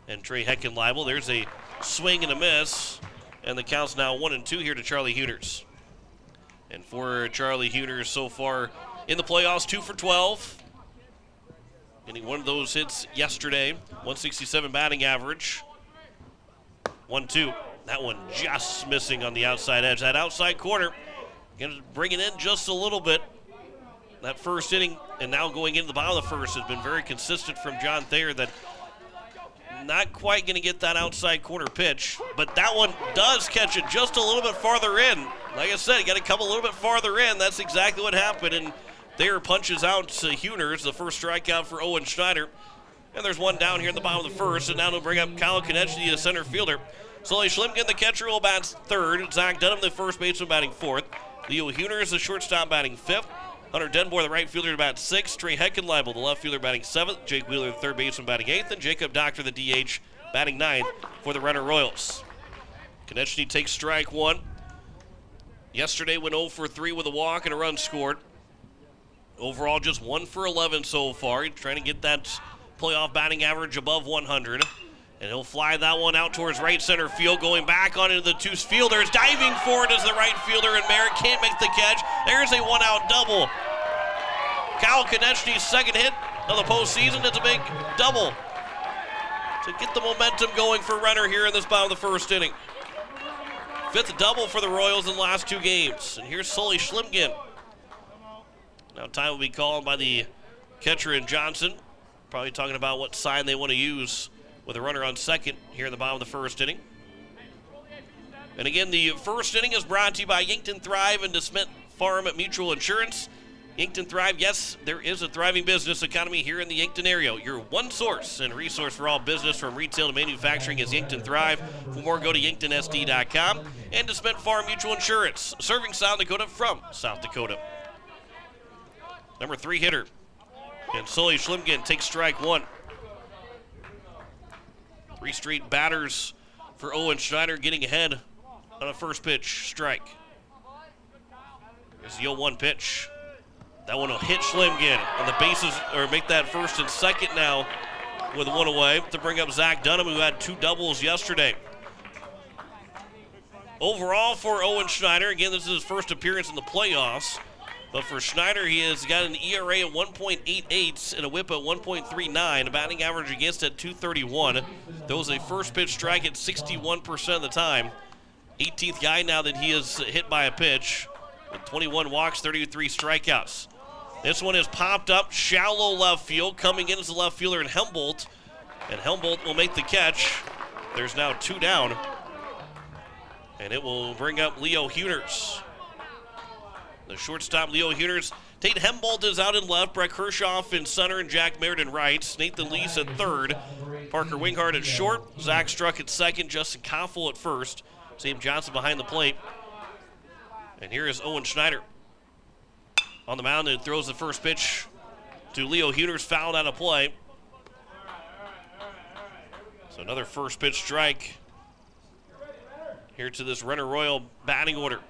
And Trey Heckenleibel, there's a swing and a miss. And the count's now 1-2 here to Charlie Hooners. And for Charlie Hooners so far in the playoffs, 2 for 12. Getting one of those hits yesterday. 167 batting average. 1-2. That one just missing on the outside edge. That outside corner, going to bring it in just a little bit. That first inning, and now going into the bottom of the first, has been very consistent from John Thayer that not quite going to get that outside corner pitch, but that one does catch it just a little bit farther in. Like I said, you got to come a little bit farther in. That's exactly what happened, and Thayer punches out Hooners, the first strikeout for Owen Schneider. And there's one down here in the bottom of the first, and now they'll bring up Kyle Konechny, the center fielder. Sully Schlimkin, the catcher, will bat third. Zach Dunham, the first baseman, batting fourth. Leo Hooners, the shortstop, batting fifth. Hunter Denboer, the right fielder, to bat sixth. Trey Heckenleibel, the left fielder, batting seventh. Jake Wheeler, the third baseman, batting eighth. And Jacob Doctor, the DH, batting ninth for the Renner Royals. Konechny takes strike one. Yesterday went 0 for 3 with a walk and a run scored. Overall, just 1 for 11 so far. He's trying to get that playoff batting average above 100. And he'll fly that one out towards right center field, going back on into the 2 fielders. Diving for it as the right fielder, and Merritt can't make the catch. There's a 1-out double. Kyle Konechny's second hit of the postseason. It's a big double to get the momentum going for Renner here in this bottom of the first inning. 5th double for the Royals in the last 2 games. And here's Sully Schlimkin. Now time will be called by the catcher and Johnson. Probably talking about what sign they want to use with a runner on second here in the bottom of the first inning. And again, the first inning is brought to you by Yankton Thrive and DeSmit Farm Mutual Insurance. Yankton Thrive, yes, there is a thriving business economy here in the Yankton area. Your one source and resource for all business from retail to manufacturing is Yankton Thrive. For more, go to yanktonsd.com. And DeSmit Farm Mutual Insurance, serving South Dakota from South Dakota. Number 3 hitter. And Sully Schlimkin takes strike one. 3 straight batters for Owen Schneider getting ahead on a first pitch strike. Here's the 0-1 pitch. That one will hit Schlimkin on the bases, or make that first and second now with 1 away to bring up Zach Dunham, who had 2 doubles yesterday. Overall for Owen Schneider, again, this is his first appearance in the playoffs. But for Schneider, he has got an ERA of 1.88 and a whip at 1.39, a batting average against at 231. That was a first pitch strike at 61% of the time. 18th guy now that he is hit by a pitch. With 21 walks, 33 strikeouts. This one is popped up, shallow left field. Coming in as the left fielder in Helmbolt. And Helmbolt will make the catch. There's now 2 down. And it will bring up Leo Hooners. The shortstop, Leo Hooners. Tate Hembolt is out in left. Breck Hirschoff in center and Jack Merritt in right. Nathan Lees at third. Parker Winghart at short. Zach Struck at second. Justin Koffel at first. Sam Johnson behind the plate. And here is Owen Schneider on the mound and throws the first pitch to Leo Huner's fouled out of play. So another first pitch strike here to this Renner Royal batting order.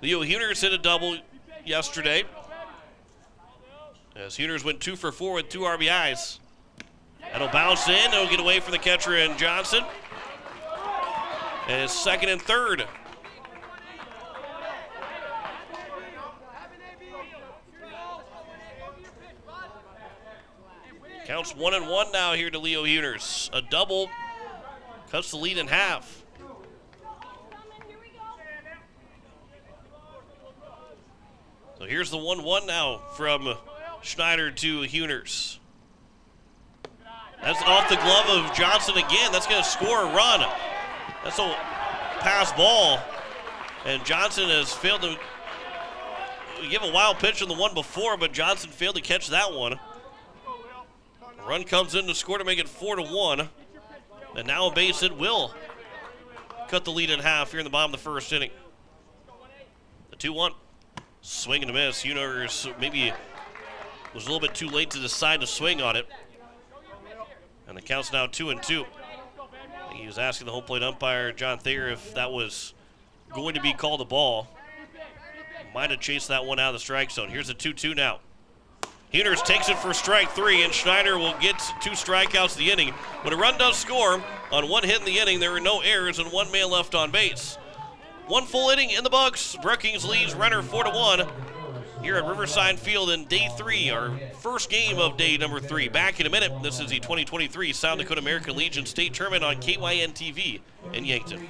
Leo Huner's hit a double yesterday, as Huner's went 2 for 4 with 2 RBIs. That'll bounce in. It'll get away from the catcher and Johnson. And it's second and third. Counts 1-1 now here to Leo Huner's. A double cuts the lead in half. So here's the 1-1 now from Schneider to Huner's. That's off the glove of Johnson again. That's going to score a run. That's a pass ball. And Johnson has failed to give a wild pitch on the one before, but Johnson failed to catch that one. Run comes in to score to make it 4-1. And now a base hit will cut the lead in half here in the bottom of the first inning. The 2-1. Swing and a miss. Huner's maybe was a little bit too late to decide to swing on it. And the count's now 2-2. He was asking the home plate umpire, John Thayer, if that was going to be called a ball. Might have chased that one out of the strike zone. Here's a 2-2 now. Huner's takes it for strike 3, and Schneider will get 2 strikeouts the inning. When a run does score on 1 hit in the inning, there are no errors and 1 man left on base. 1 full inning in the books. Brookings leads Renner 4-1 here at Riverside Field in day 3, our first game of day number 3. Back in a minute. This is the 2023 South Dakota American Legion State Tournament on KYN TV in Yankton.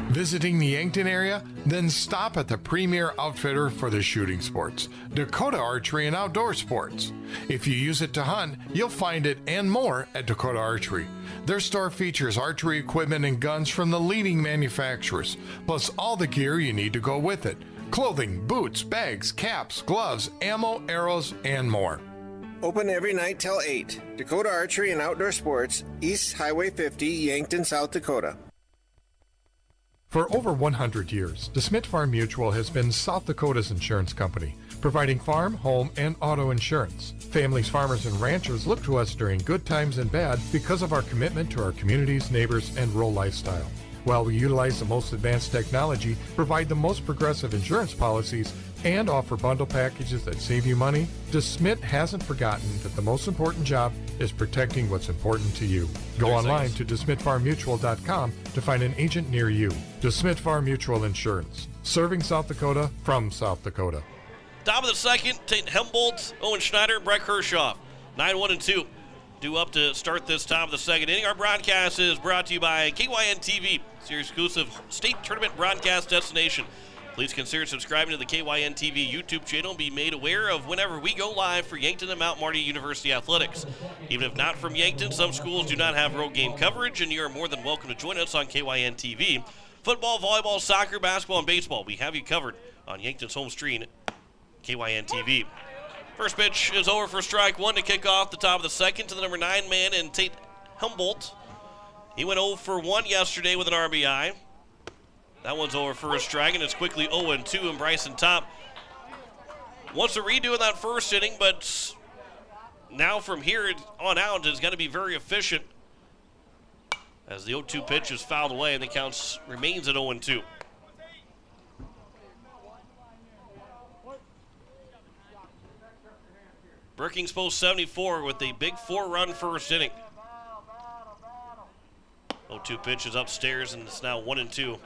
Visiting the Yankton area? Then stop at the premier outfitter for the shooting sports, Dakota Archery and Outdoor Sports. If you use it to hunt, you'll find it and more at Dakota Archery. Their store features archery equipment and guns from the leading manufacturers, plus all the gear you need to go with it. Clothing, boots, bags, caps, gloves, ammo, arrows, and more. Open every night till 8. Dakota Archery and Outdoor Sports, East Highway 50, Yankton, South Dakota. For over 100 years, DeSmit Farm Mutual has been South Dakota's insurance company, providing farm, home, and auto insurance. Families, farmers, and ranchers look to us during good times and bad because of our commitment to our communities, neighbors, and rural lifestyle. While we utilize the most advanced technology, provide the most progressive insurance policies, and offer bundle packages that save you money, DeSmit hasn't forgotten that the most important job is protecting what's important to you. Go online to DeSmitFarmMutual.com to find an agent near you. DeSmit Farm Mutual Insurance, serving South Dakota from South Dakota. Top of the second, Tate Hembolt, Owen Schneider, Breck Hershoff. 9-1-2. Due up to start this top of the second inning. Our broadcast is brought to you by KYN TV, your exclusive state tournament broadcast destination. Please consider subscribing to the KYN TV YouTube channel and be made aware of whenever we go live for Yankton and Mount Marty University Athletics. Even if not from Yankton, some schools do not have road game coverage, and you are more than welcome to join us on KYN TV. Football, volleyball, soccer, basketball, and baseball, we have you covered on Yankton's home screen, KYN TV. First pitch is over for strike 1 to kick off the top of the second to the number 9 man and Tate Humboldt. He went 0 for 1 yesterday with an RBI. That one's over for a strike, and it's quickly 0-2, and Bryson Top wants to redo in that first inning, but now from here on out is going to be very efficient as the 0-2 pitch is fouled away, and the count remains at 0-2. Brookings post 74 with a big 4-run first inning. 0-2 pitch is upstairs, and it's now 1-2.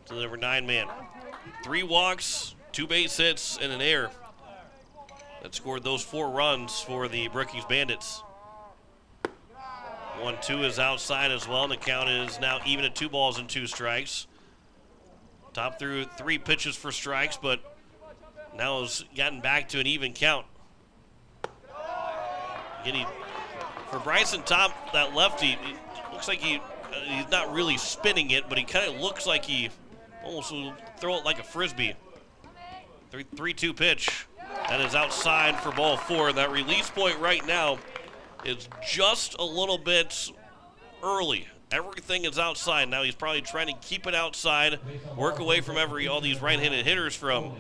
To the number 9 man. 3 walks, 2 base hits, and an error that scored those 4 runs for the Brookings Bandits. 1-2 is outside as well, and the count is now even at 2 balls and 2 strikes. Top through 3 pitches for strikes, but now has gotten back to an even count. Again, for Bryson Top, that lefty, it looks like he's not really spinning it, but he kind of looks like he almost will throw it like a frisbee. 3-2 pitch. That is outside for ball 4. That release point right now is just a little bit early. Everything is outside. Now he's probably trying to keep it outside, work away from all these right-handed hitters from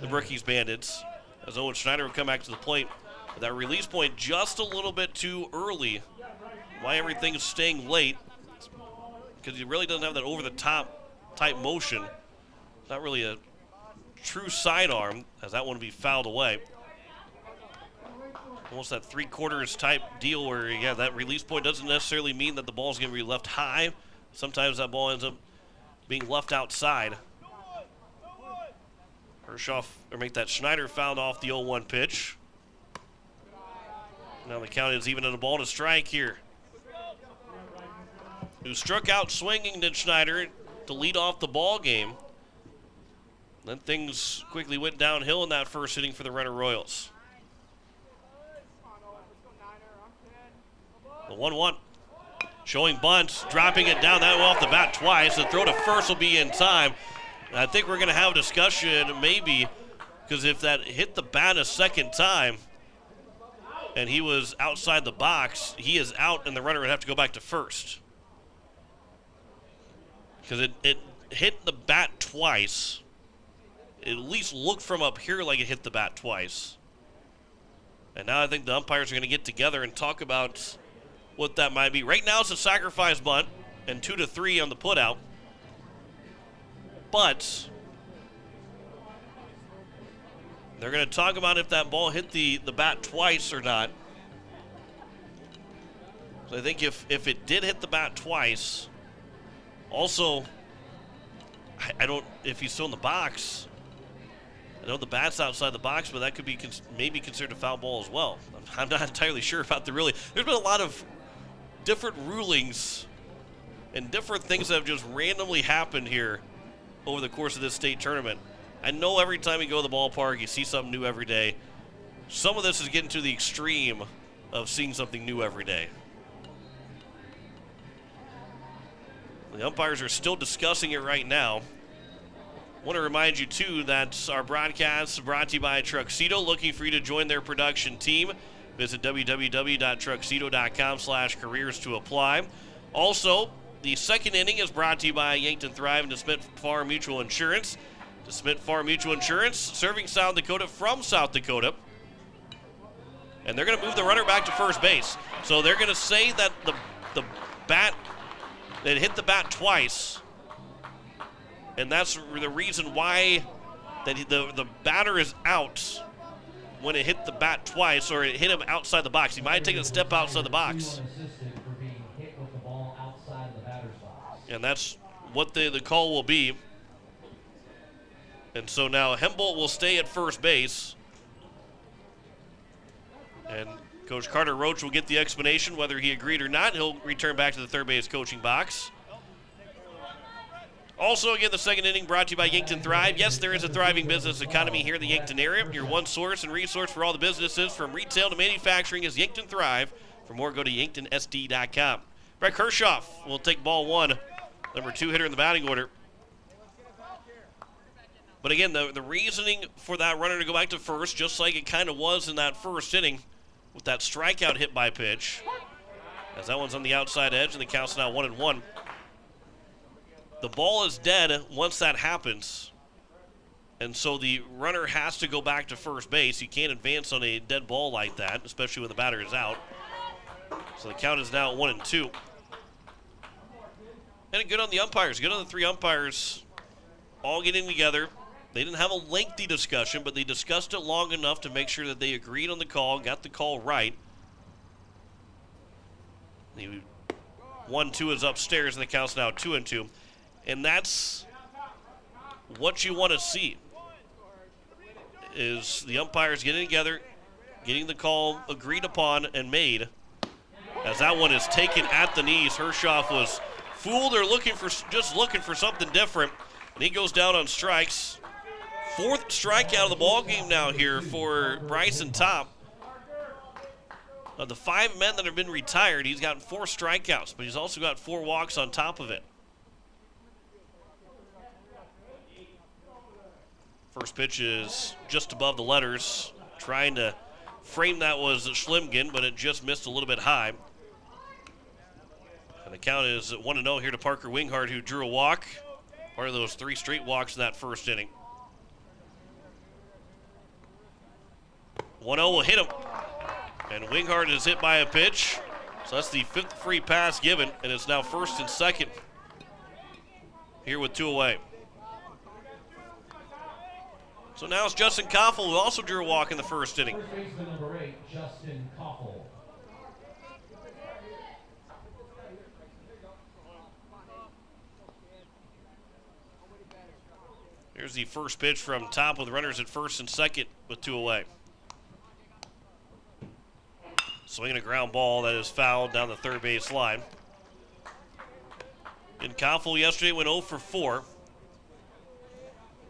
the Brookings Bandits, as Owen Schneider will come back to the plate. But that release point just a little bit too early. Why everything's staying late, because he really doesn't have that over-the-top type motion. Not really a true sidearm, as that one would be fouled away. Almost that three-quarters type deal where, yeah, that release point doesn't necessarily mean that the ball's going to be left high. Sometimes that ball ends up being left outside. Hirschoff, or make that Schneider fouled off the 0-1 pitch. Now the count is even at a ball to strike here. Who struck out swinging to Schneider to lead off the ball game. Then things quickly went downhill in that first inning for the Renner Royals. The 1-1. Showing bunt, dropping it down that way off the bat twice. The throw to first will be in time. And I think we're going to have a discussion maybe, because if that hit the bat a second time and he was outside the box, he is out and the runner would have to go back to first. Because it hit the bat twice. It at least looked from up here like it hit the bat twice. And now I think the umpires are going to get together and talk about what that might be. Right now it's a sacrifice bunt and 2-3 on the putout. But they're going to talk about if that ball hit the bat twice or not. So I think if it did hit the bat twice, also, I don't, if he's still in the box, I know the bat's outside the box, but that could be maybe considered a foul ball as well. I'm not entirely sure about there's been a lot of different rulings and different things that have just randomly happened here over the course of this state tournament. I know every time you go to the ballpark, you see something new every day. Some of this is getting to the extreme of seeing something new every day. The umpires are still discussing it right now. I want to remind you, too, that our broadcast is brought to you by Truxedo, looking for you to join their production team. Visit www.truxedo.com/careers to apply. Also, the second inning is brought to you by Yankton Thrive and DeSmit Farm Mutual Insurance. DeSmit Farm Mutual Insurance, serving South Dakota from South Dakota. And they're going to move the runner back to first base. So they're going to say that the bat, that hit the bat twice. And that's the reason why that the batter is out when it hit the bat twice, or it hit him outside the box. He might have taken a step outside the box. And that's what the call will be. And so now Hembolt will stay at first base. And Coach Carter Roach will get the explanation whether he agreed or not. He'll return back to the third base coaching box. Also, again, the second inning brought to you by Yankton Thrive. Yes, there is a thriving business economy here in the Yankton area. Your one source and resource for all the businesses from retail to manufacturing is Yankton Thrive. For more, go to yanktonsd.com. Brett Hirschoff will take ball one, number 2 hitter in the batting order. But again, the reasoning for that runner to go back to first, just like it kind of was in that first inning with that strikeout hit by pitch, as that one's on the outside edge and the count's now 1-1. The ball is dead once that happens, and so the runner has to go back to first base. You can't advance on a dead ball like that, especially when the batter is out. So the count is now 1-2. And good on the umpires. Good on the 3 umpires all getting together. They didn't have a lengthy discussion, but they discussed it long enough to make sure that they agreed on the call, got the call right. The 1-2 is upstairs, and the count's now 2-2. And that's what you want to see, is the umpires getting together, getting the call agreed upon and made. As that one is taken at the knees, Hirschoff was fooled or looking for something different, and he goes down on strikes. 4th strikeout of the ball game now here for Bryson Top. Of the 5 men that have been retired, he's gotten 4 strikeouts, but he's also got 4 walks on top of it. First pitch is just above the letters. Trying to frame that was Schlimgen, but it just missed a little bit high. And the count is 1-0 here to Parker Winghart, who drew a walk. Part of those 3 straight walks in that first inning. 1-0 will hit him. And Winghard is hit by a pitch. So that's the 5th free pass given, and it's now 1st and 2nd. Here with 2 away. So now it's Justin Koffel, who also drew a walk in the 1st inning. First baseman number 8, Justin Koffel. Here's the first pitch from top with runners at 1st and 2nd with 2 away. Swinging a ground ball that is fouled down the third base line. And Koffel yesterday went 0 for 4.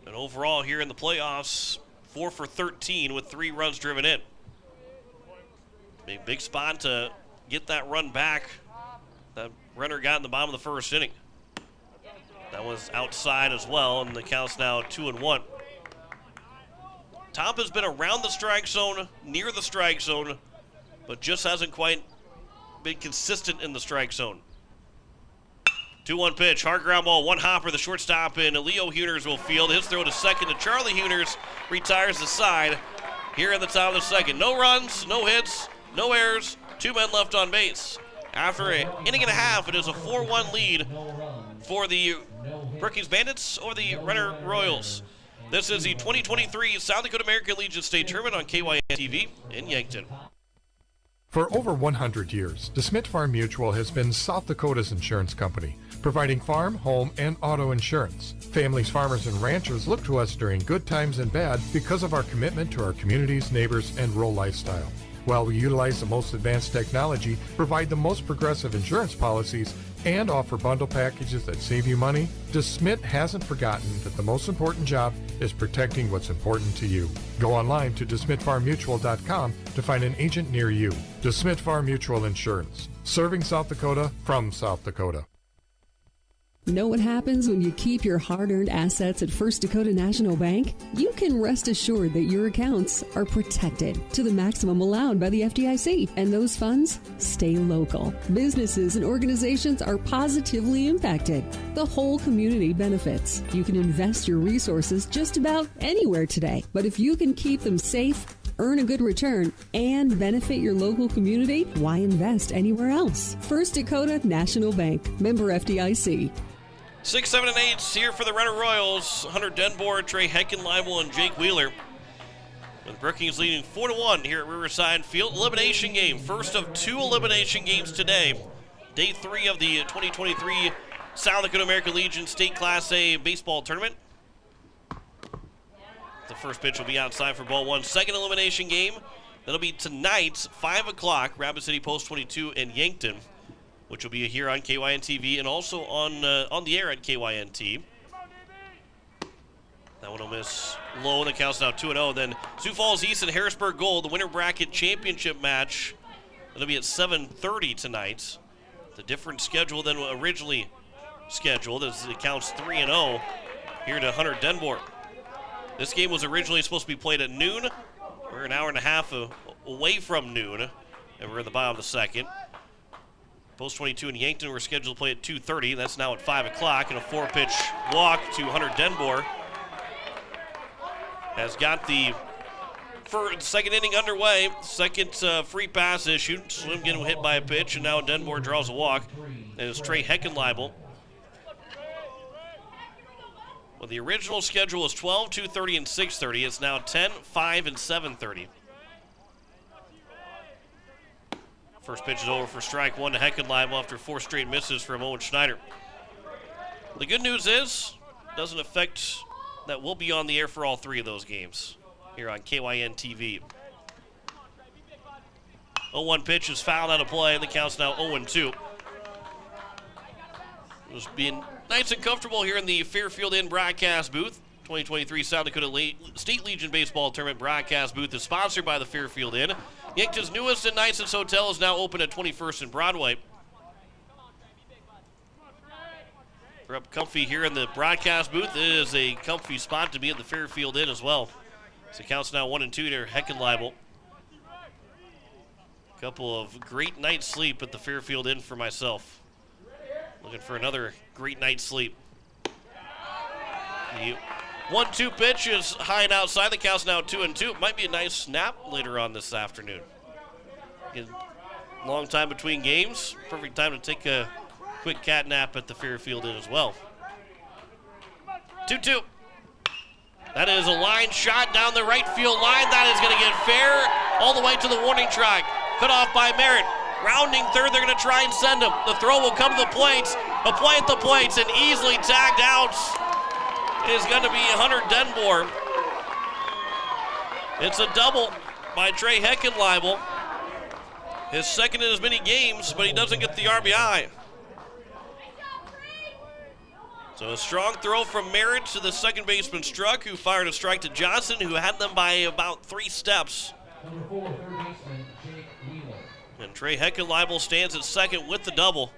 And overall here in the playoffs, 4 for 13 with 3 runs driven in. Big spot to get that run back that Renner got in the bottom of the 1st inning. That was outside as well, and the count's now 2-1. Top has been around the strike zone, near the strike zone, but just hasn't quite been consistent in the strike zone. 2-1 pitch, hard ground ball, 1 hopper, the shortstop, and Leo Huners will field. His throw to second to Charlie Huners, retires the side here at the top of the 2nd. No runs, no hits, no errors, 2 men left on base. After an inning and a half, it is a 4-1 lead for the Brookings Bandits over the Renner Royals. This is the 2023 South Dakota American Legion State Tournament on KYN-TV in Yankton. For over 100 years, DeSmit Farm Mutual has been South Dakota's insurance company, providing farm, home, and auto insurance. Families, farmers, and ranchers look to us during good times and bad because of our commitment to our communities, neighbors, and rural lifestyle. While we utilize the most advanced technology, provide the most progressive insurance policies, and offer bundle packages that save you money, DeSmit hasn't forgotten that the most important job is protecting what's important to you. Go online to DeSmitFarmMutual.com to find an agent near you. DeSmit Farm Mutual Insurance, serving South Dakota from South Dakota. Know what happens when you keep your hard-earned assets at First Dakota National Bank? You can rest assured that your accounts are protected to the maximum allowed by the FDIC, and those funds stay local. Businesses and organizations are positively impacted. The whole community benefits. You can invest your resources just about anywhere today, but if you can keep them safe, earn a good return, and benefit your local community, why invest anywhere else? First Dakota National Bank, member FDIC. 6, 7, and 8 here for the Renner Royals. Hunter Denboer, Trey Heckenleibel, and Jake Wheeler. With Brookings leading 4-1 here at Riverside Field. Elimination game. First of 2 elimination games today. Day 3 of the 2023 South Dakota American Legion State Class A baseball tournament. The first pitch will be outside for ball 1. Second elimination game. That'll be tonight, 5 o'clock, Rapid City Post 22 in Yankton, which will be here on KYN-TV and also on the air at KYN-T. That one will miss low, and the count's now 2-0. Then Sioux Falls East and Harrisburg Gold, the winter bracket championship match. That'll be at 7:30 tonight. The different schedule than originally scheduled, as it counts 3-0 here to Hunter Denboer. This game was originally supposed to be played at noon. We're an hour and a half away from noon, and we're in the bottom of the 2nd. Post 22 in Yankton were scheduled to play at 2:30. That's now at 5 o'clock, and a 4-pitch walk to Hunter Denboer has got the second inning underway. Second free pass issued. Slim getting hit by a pitch, and now Denboer draws a walk. And it's Trey Heckenleibel. Well, the original schedule was 12, 2:30, and 6:30. It's now 10, 5, and 7:30. First pitch is over for strike 1 to Heckenleibel after 4 straight misses from Owen Schneider. The good news is, it doesn't affect that we'll be on the air for all 3 of those games here on KYN-TV. 0-1 pitch is fouled out of play, and the count's now 0-2. Just being nice and comfortable here in the Fairfield Inn broadcast booth. 2023 South Dakota State Legion Baseball Tournament broadcast booth is sponsored by the Fairfield Inn. Yankton's newest and nicest hotel is now open at 21st and Broadway. We're up comfy here in the broadcast booth. It is a comfy spot to be at the Fairfield Inn as well. So it counts now 1-2 to Heckenleibel. Couple of great night's sleep at the Fairfield Inn for myself. Looking for another great night's sleep. The 1-2 pitch is high and outside. The count's now 2-2. Might be a nice snap later on this afternoon. Long time between games. Perfect time to take a quick cat nap at the Fairfield Inn as well. 2-2. That is a line shot down the right field line. That is going to get fair all the way to the warning track. Cut off by Merritt. Rounding third, they're going to try and send him. The throw will come to the plates. A play at the plates, and easily tagged out is going to be Hunter Denbour. It's a double by Trey Heckenleibel. His second in as many games, but he doesn't get the RBI. So a strong throw from Merritt to the second baseman Struck, who fired a strike to Johnson, who had them by about 3 steps. Number 4, third baseman Jake Wheeler. And Trey Heckenleibel stands at second with the double.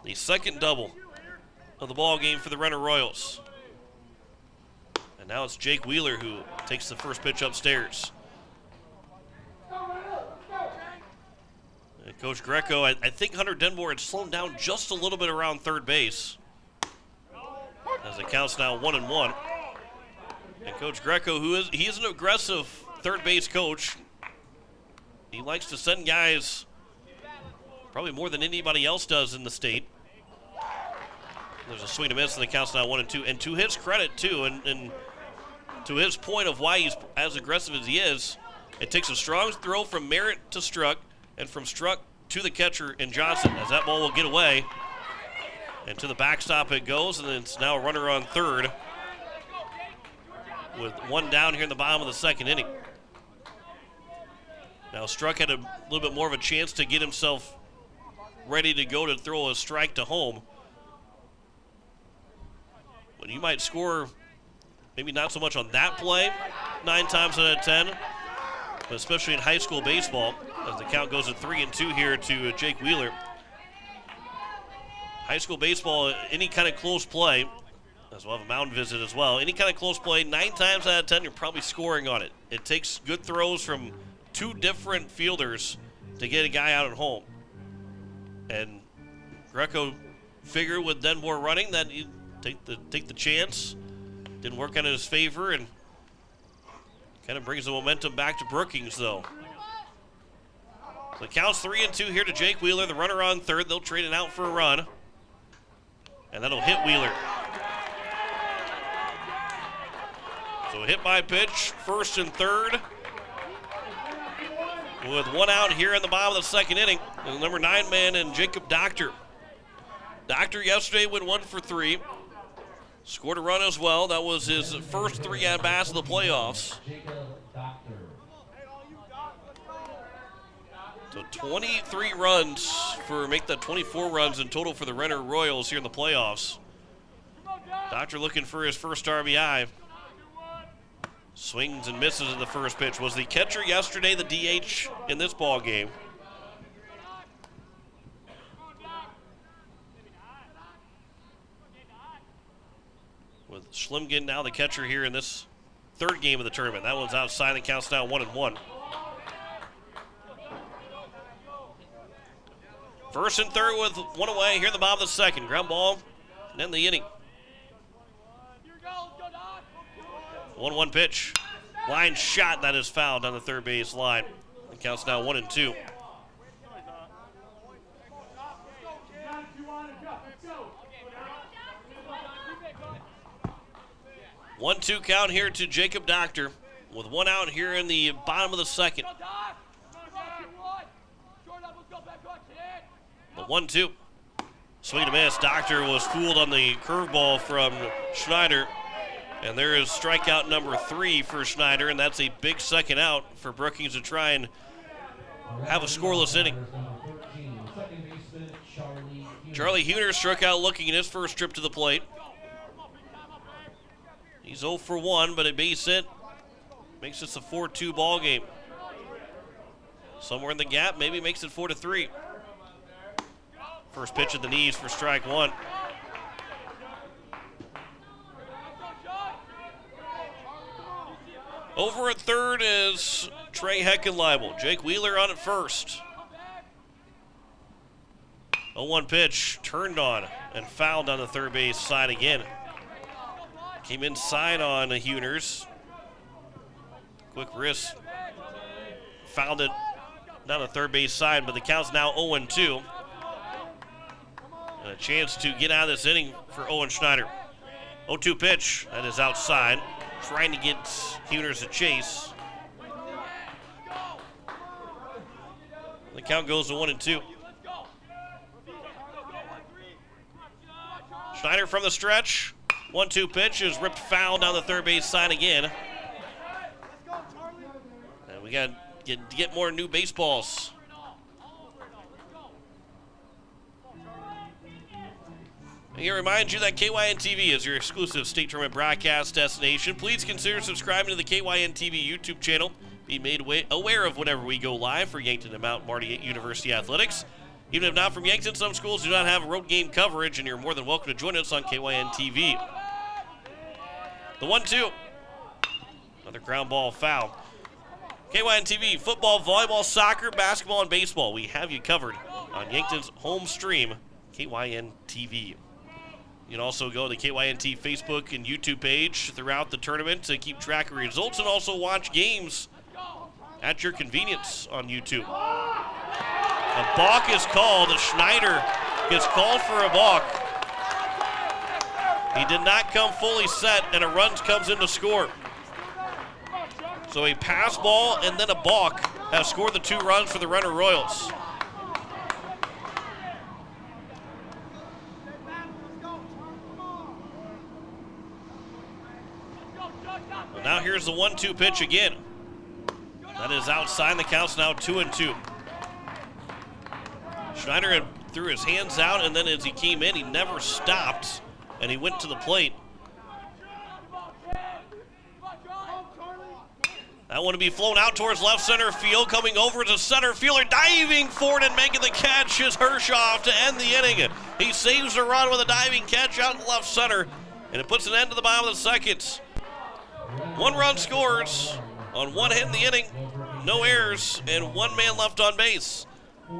The second double of the ball game for the Renner Royals. And now it's Jake Wheeler who takes the first pitch upstairs. And Coach Greco, I think Hunter Denbour had slowed down just a little bit around third base, as it counts now 1-1. And Coach Greco, he's an aggressive third base coach. He likes to send guys probably more than anybody else does in the state. There's a swing and miss, and the count's now 1-2. And to his credit, too, and to his point of why he's as aggressive as he is, it takes a strong throw from Merritt to Struck, and from Struck to the catcher in Johnson, as that ball will get away. And to the backstop it goes, and it's now a runner on third with one down here in the bottom of the second inning. Now Struck had a little bit more of a chance to get himself ready to go to throw a strike to home. But you might score maybe not so much on that play 9 times out of 10, but especially in high school baseball, as the count goes at 3-2 here to Jake Wheeler. High school baseball, any kind of close play, as we'll have a mound visit as well, any kind of close play, 9 times out of 10, you're probably scoring on it. It takes good throws from 2 different fielders to get a guy out at home. And Greco figured with Denbour running that he'd take the chance. Didn't work out in his favor, and kind of brings the momentum back to Brookings, though. So it counts 3-2 here to Jake Wheeler. The runner on third. They'll trade it out for a run. And that'll hit Wheeler. So hit by pitch, first and third. With one out here in the bottom of the second inning. The number 9 man and Jacob Doctor. Doctor yesterday went 1 for 3. Scored a run as well. That was his first 3 at-bats of the playoffs. So 23 runs make that 24 runs in total for the Renner Royals here in the playoffs. Doctor looking for his first RBI. Swings and misses in the first pitch. Was the catcher yesterday the DH in this ball game? With Schlimgen now the catcher here in this third game of the tournament. That one's outside and counts now 1-1. First and third with one away here in the bottom of the second. Ground ball and end the inning. 1-1 pitch. Line shot that is fouled on the third base line. It counts now 1-2. One-two count here to Jacob Doctor with one out here in the bottom of the second. The 1-2. Swing and a miss. Doctor was fooled on the curveball from Schneider. And there is strikeout number 3 for Schneider, and that's a big second out for Brookings to try and have a scoreless inning. Charlie Huner struck out looking at his first trip to the plate. He's 0 for 1, but a base hit makes this a 4-2 ball game. Somewhere in the gap, maybe makes it 4-3. First pitch at the knees for strike 1. Over at third is Trey Heckenleibel. Jake Wheeler on at first. 0-1 pitch, turned on and fouled on the third base side again. Came inside on the Huners. Quick wrist. Fouled it down the third base side, but the count's now 0-2. And a chance to get out of this inning for Owen Schneider. 0-2 pitch. That is outside. Trying to get Huners a chase. The count goes to 1-2. Schneider from the stretch. 1-2 pitch is ripped foul down the third base side again. And we got to get more new baseballs. I can remind you that KYN TV is your exclusive state tournament broadcast destination. Please consider subscribing to the KYN TV YouTube channel. Be made aware of whenever we go live for Yankton and Mount Marty University Athletics. Even if not from Yankton, some schools do not have road game coverage, and you're more than welcome to join us on KYN TV. The 1-2. Another ground ball foul. KYN TV, football, volleyball, soccer, basketball, and baseball. We have you covered on Yankton's home stream, KYN TV. You can also go to the KYNT Facebook and YouTube page throughout the tournament to keep track of results and also watch games at your convenience on YouTube. A balk is called. Schneider gets called for a balk. He did not come fully set, and a run comes in to score. So a pass ball and then a balk have scored the 2 runs for the Renner Royals. Well, now here's the 1-2 pitch again. That is outside. The count's now 2-2. Schneider had threw his hands out, and then as he came in, he never stopped, and he went to the plate. That one to be flown out towards left center field. Coming over to center fielder, diving forward and making the catch is Hershoff to end the inning. He saves the run with a diving catch out in left center, and it puts an end to the bottom of the second. 1 run scores on 1 hit in the inning, no errors, and 1 man left on base.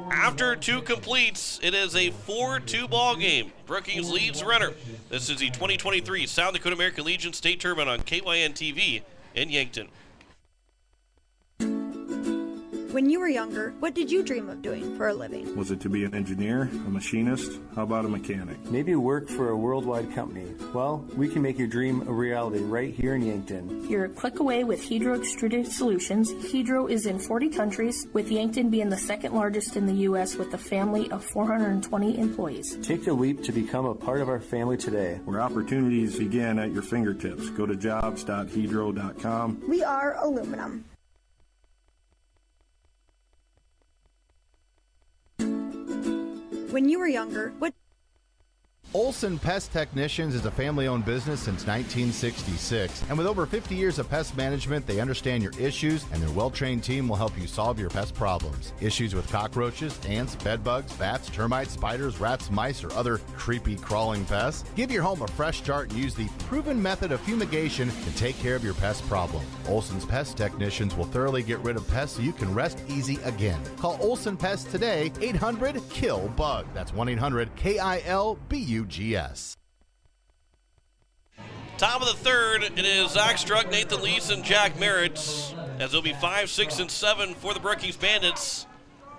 After 2 completes, it is a 4-2 ball game. Brookings leads Renner. This is the 2023 South Dakota American Legion State Tournament on KYN TV in Yankton. When you were younger, what did you dream of doing for a living? Was it to be an engineer, a machinist? How about a mechanic? Maybe work for a worldwide company. Well, we can make your dream a reality right here in Yankton. You're a click away with Hydro Extruded Solutions. Hydro is in 40 countries, with Yankton being the 2nd largest in the U.S. with a family of 420 employees. Take the leap to become a part of our family today. Where opportunities begin at your fingertips. Go to jobs.hydro.com. We are aluminum. When you were younger, what... Olson Pest Technicians is a family-owned business since 1966, and with over 50 years of pest management, they understand your issues, and their well-trained team will help you solve your pest problems. Issues with cockroaches, ants, bedbugs, bats, termites, spiders, rats, mice, or other creepy crawling pests? Give your home a fresh start and use the proven method of fumigation to take care of your pest problem. Olson's Pest Technicians will thoroughly get rid of pests so you can rest easy again. Call Olson Pest today, 800-KILL-BUG. That's 1-800-KILBUGS. Top of the third, it is Zach Struck, Nathan Lees, and Jack Merritt, as it'll be 5, 6, and 7 for the Brookings Bandits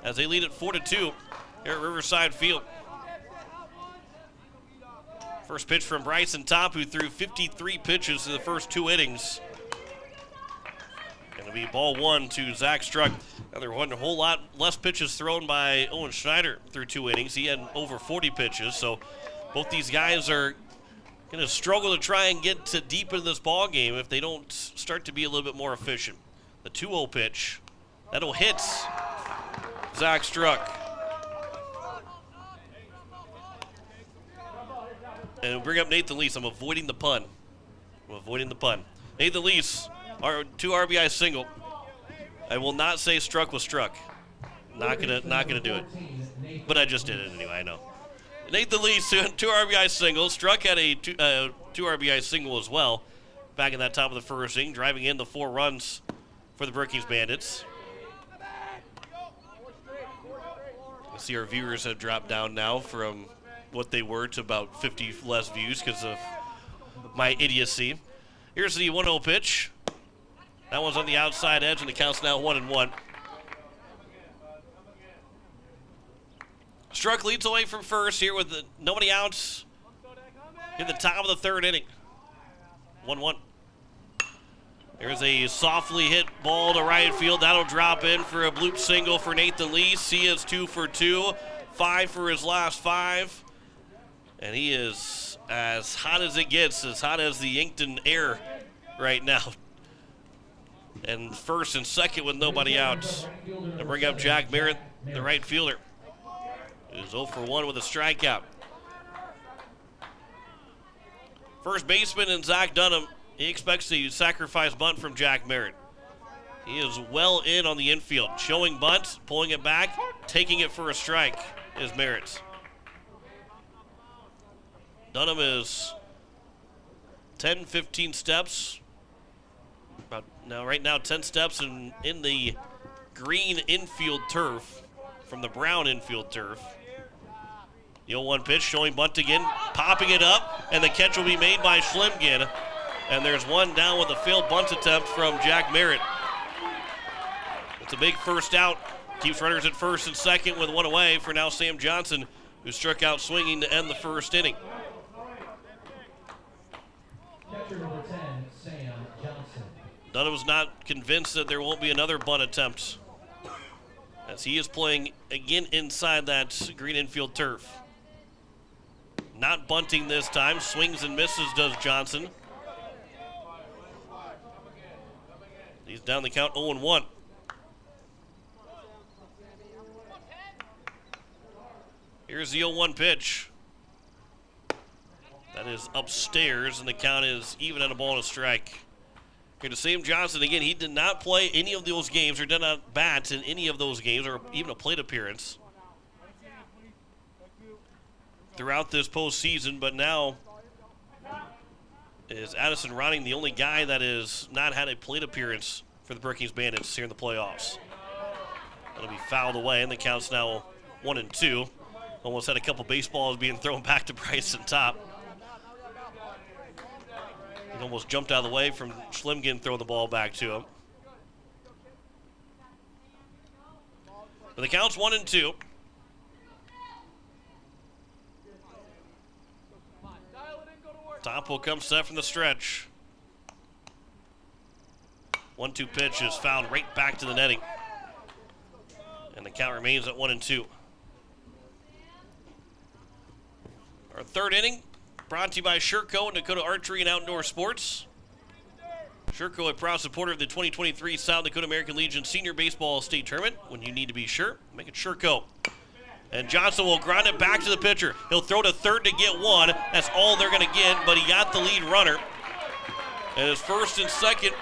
as they lead at 4-2 here at Riverside Field. First pitch from Bryson Top, who threw 53 pitches in the first 2 innings. Going to be ball 1 to Zach Struck. Another one, a whole lot less pitches thrown by Owen Schneider through 2 innings. He had over 40 pitches, so both these guys are going to struggle to try and get to deep into this ball game if they don't start to be a little bit more efficient. The 2-0 pitch, that'll hit Zach Struck. And we'll bring up Nathan Lees. I'm avoiding the pun. Nathan Lees, our 2 RBI single. I will not say Struck was struck. Not gonna do it. But I just did it anyway, I know. Nathan Lees, 2 RBI singles. Struck had a 2 RBI single as well back in that top of the first inning, driving in the 4 runs for the Brookings Bandits. I see our viewers have dropped down now from what they were to about 50 less views because of my idiocy. Here's the 1-0 pitch. That one's on the outside edge, and the count's now 1-1. Struck leads away from first here with nobody out in the top of the third inning. 1-1. There's a softly hit ball to right field. That'll drop in for a bloop single for Nathan Lease. He is 2 for 2. 5 for his last 5. And he is as hot as it gets, as hot as the Yankton air right now. And first and second with nobody out. And bring up Jack Merritt, the right fielder. He's 0 for 1 with a strikeout. First baseman and Zach Dunham. He expects the sacrifice bunt from Jack Merritt. He is well in on the infield. Showing bunt, pulling it back, taking it for a strike is Merritt. Dunham is 10, 15 steps. Right now 10 steps in the green infield turf from the brown infield turf. The 0-1 pitch, showing bunt again, popping it up, and the catch will be made by Schlimgin. And there's one down with a failed bunt attempt from Jack Merritt. It's a big first out. Keeps runners at first and second with one away for now Sam Johnson, who struck out swinging to end the first inning. Catcher number 10, Sam Johnson. Dunham's not convinced that there won't be another bunt attempt, as he is playing again inside that green infield turf. Not bunting this time. Swings and misses does Johnson. He's down the count 0-1. Here's the 0-1 pitch. That is upstairs, and the count is even at a ball and a strike. Here to Sam Johnson again. He did not play any of those games, or did not bat in any of those games, or even a plate appearance throughout this postseason, but now is Addison Ronning the only guy that has not had a plate appearance for the Brookings Bandits here in the playoffs. That'll be fouled away, and the count's now 1-2. Almost had a couple baseballs being thrown back to Bryson Top. He almost jumped out of the way from Schlimgin throwing the ball back to him. But the count's 1-2. Top will come set from the stretch. 1-2 pitch is fouled right back to the netting. And the count remains at 1-2. Our third inning brought to you by Sherco and Dakota Archery and Outdoor Sports. Sherco, a proud supporter of the 2023 South Dakota American Legion Senior Baseball State Tournament. When you need to be sure, make it Sherco. And Johnson will ground it back to the pitcher. He'll throw to third to get one. That's all they're going to get, but he got the lead runner. And his first and second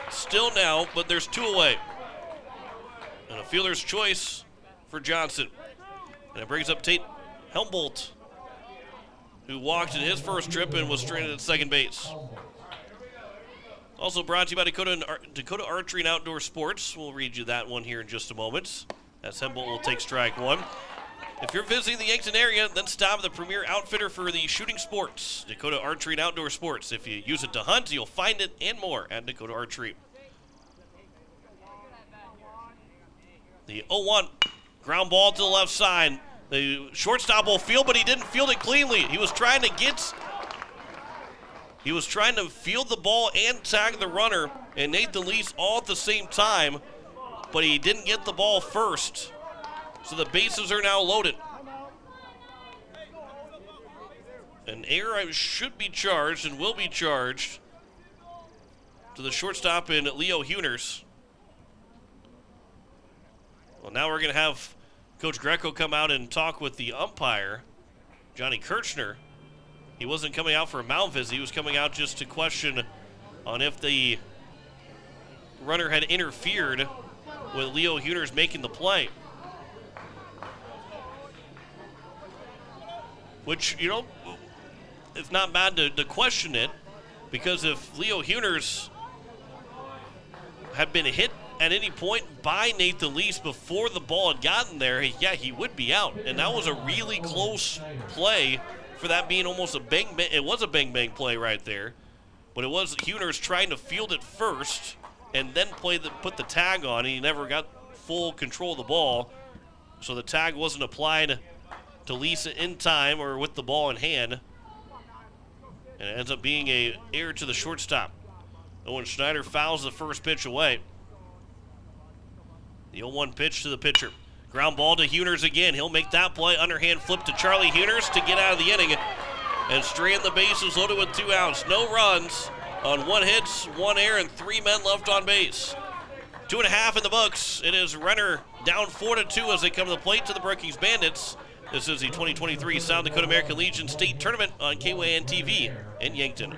still now, but there's 2 away. And a fielder's choice for Johnson. And it brings up Tate Helmbolt, who walked in his first trip and was stranded at second base. Also brought to you by Dakota Archery and Outdoor Sports. We'll read you that one here in just a moment, as Helmbolt will take strike one. If you're visiting the Yankton area, then stop at the premier outfitter for the shooting sports, Dakota Archery and Outdoor Sports. If you use it to hunt, you'll find it and more at Dakota Archery. The 0-1 ground ball to the left side. The shortstop will field, but he didn't field it cleanly. He was trying to field the ball and tag the runner and Nathan Lease all at the same time, but he didn't get the ball first. So the bases are now loaded. An error should be charged and will be charged to the shortstop in Leo Huners. Well, now we're going to have Coach Greco come out and talk with the umpire, Johnny Kirchner. He wasn't coming out for a mound visit. He was coming out just to question on if the runner had interfered with Leo Huners making the play. Which, you know, it's not bad to question it, because if Leo Huners had been hit at any point by Nathan Lease before the ball had gotten there, yeah, he would be out. And that was a really close play for that being almost a bang-bang. It was a bang-bang play right there. but it was Huners trying to field it first and then put the tag on. He never got full control of the ball, so the tag wasn't applied to Lisa in time or with the ball in hand, and it ends up being a error to the shortstop. Owen Schneider fouls the first pitch away. The 0-1 pitch to the pitcher. Ground ball to Huners again. He'll make that play. Underhand flip to Charlie Huners to get out of the inning and strand the bases loaded with 2 outs. No runs on 1 hit, 1 error, and 3 men left on base. 2.5 in the books. It is Renner down 4-2 as they come to the plate to the Brookings Bandits. This is the 2023 South Dakota American Legion State Tournament on KYN TV in Yankton.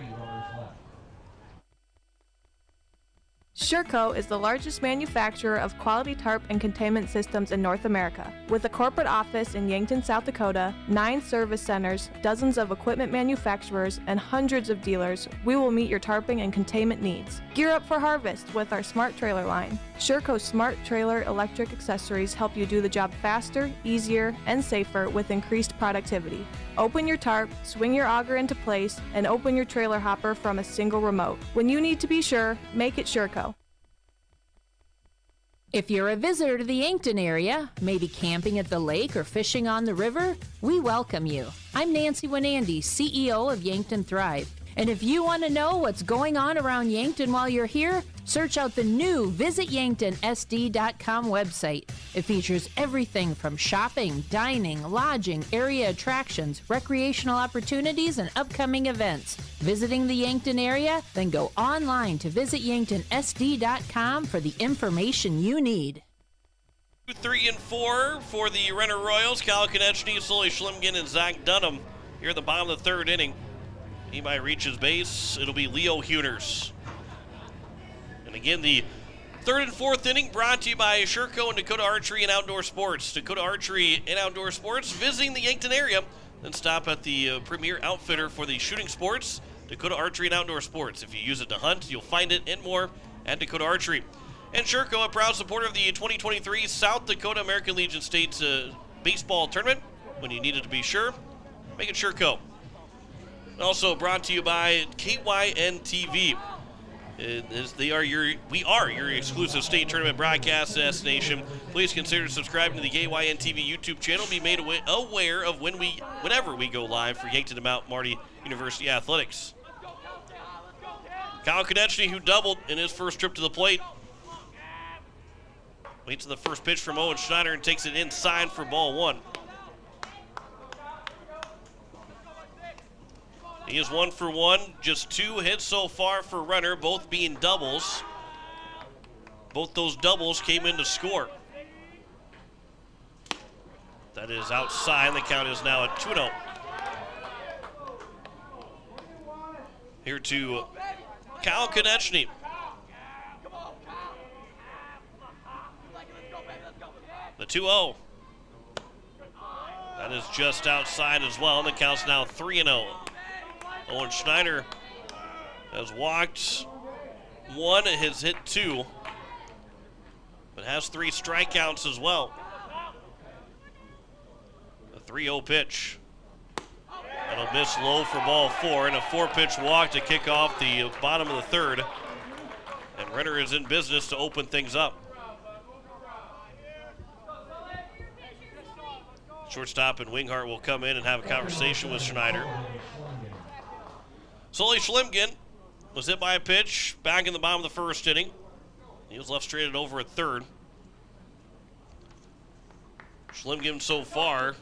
Sherco is the largest manufacturer of quality tarp and containment systems in North America. With a corporate office in Yankton, South Dakota, 9 service centers, dozens of equipment manufacturers, and hundreds of dealers, we will meet your tarping and containment needs. Gear up for harvest with our Smart Trailer line. Sherco's Smart Trailer electric accessories help you do the job faster, easier, and safer with increased productivity. Open your tarp, swing your auger into place, and open your trailer hopper from a single remote. When you need to be sure, make it Sherco. If you're a visitor to the Yankton area, maybe camping at the lake or fishing on the river, we welcome you. I'm Nancy Winandy, CEO of Yankton Thrive. And if you want to know what's going on around Yankton while you're here, search out the new visityanktonsd.com website. It features everything from shopping, dining, lodging, area attractions, recreational opportunities, and upcoming events. Visiting the Yankton area? Then go online to visityanktonsd.com for the information you need. 2, 3, and 4 for the Renner Royals. Kyle Konechny, Sully Schlimgen, and Zach Dunham here at the bottom of the 3rd inning. He might reach his base. It'll be Leo Huners. And again, the 3rd and 4th inning brought to you by Sherco and Dakota Archery and Outdoor Sports. Dakota Archery and Outdoor Sports, visiting the Yankton area. Then stop at the premier outfitter for the shooting sports, Dakota Archery and Outdoor Sports. If you use it to hunt, you'll find it and more at Dakota Archery. And Sherco, a proud supporter of the 2023 South Dakota American Legion State Baseball Tournament. When you need it to be sure, make it Sherco. Also brought to you by KYN TV. We are your exclusive state tournament broadcast destination. Please consider subscribing to the KYN TV YouTube channel. Be made aware of whenever we go live for Yankton and Mount Marty University Athletics. Kyle Konechny, who doubled in his first trip to the plate, waits to the first pitch from Owen Schneider and takes it inside for ball 1. He is 1 for 1, just 2 hits so far for Renner, both being doubles. Both those doubles came in to score. That is outside. The count is now at 2-0. Here to Kyle Konechny. The 2-0. That is just outside as well, and the count's now 3-0. Owen Schneider has walked 1, has hit 2, but has 3 strikeouts as well. A 3-0 pitch. That'll miss low for ball 4, and a 4-pitch walk to kick off the bottom of the 3rd. And Renner is in business to open things up. Shortstop and Winghart will come in and have a conversation with Schneider. Sully Schlimgen was hit by a pitch back in the bottom of the 1st inning. He was left stranded over at 3rd. Schlimgen so far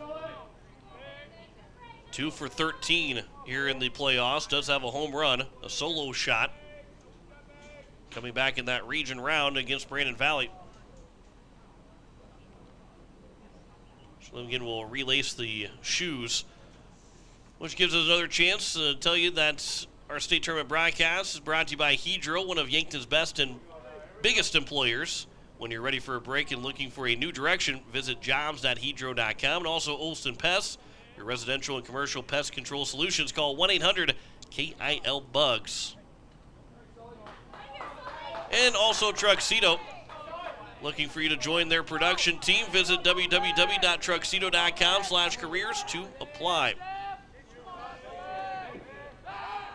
2 for 13 here in the playoffs. Does have a home run, a solo shot, coming back in that region round against Brandon Valley. Schlimgen will relace the shoes, which gives us another chance to tell you that our state tournament broadcast is brought to you by Hedro, one of Yankton's best and biggest employers. When you're ready for a break and looking for a new direction, visit jobs.hedro.com. And also Olson Pest, your residential and commercial pest control solutions. Call 1-800-KIL-BUGS. And also Truxedo, looking for you to join their production team. Visit www.truxedo.com/careers to apply.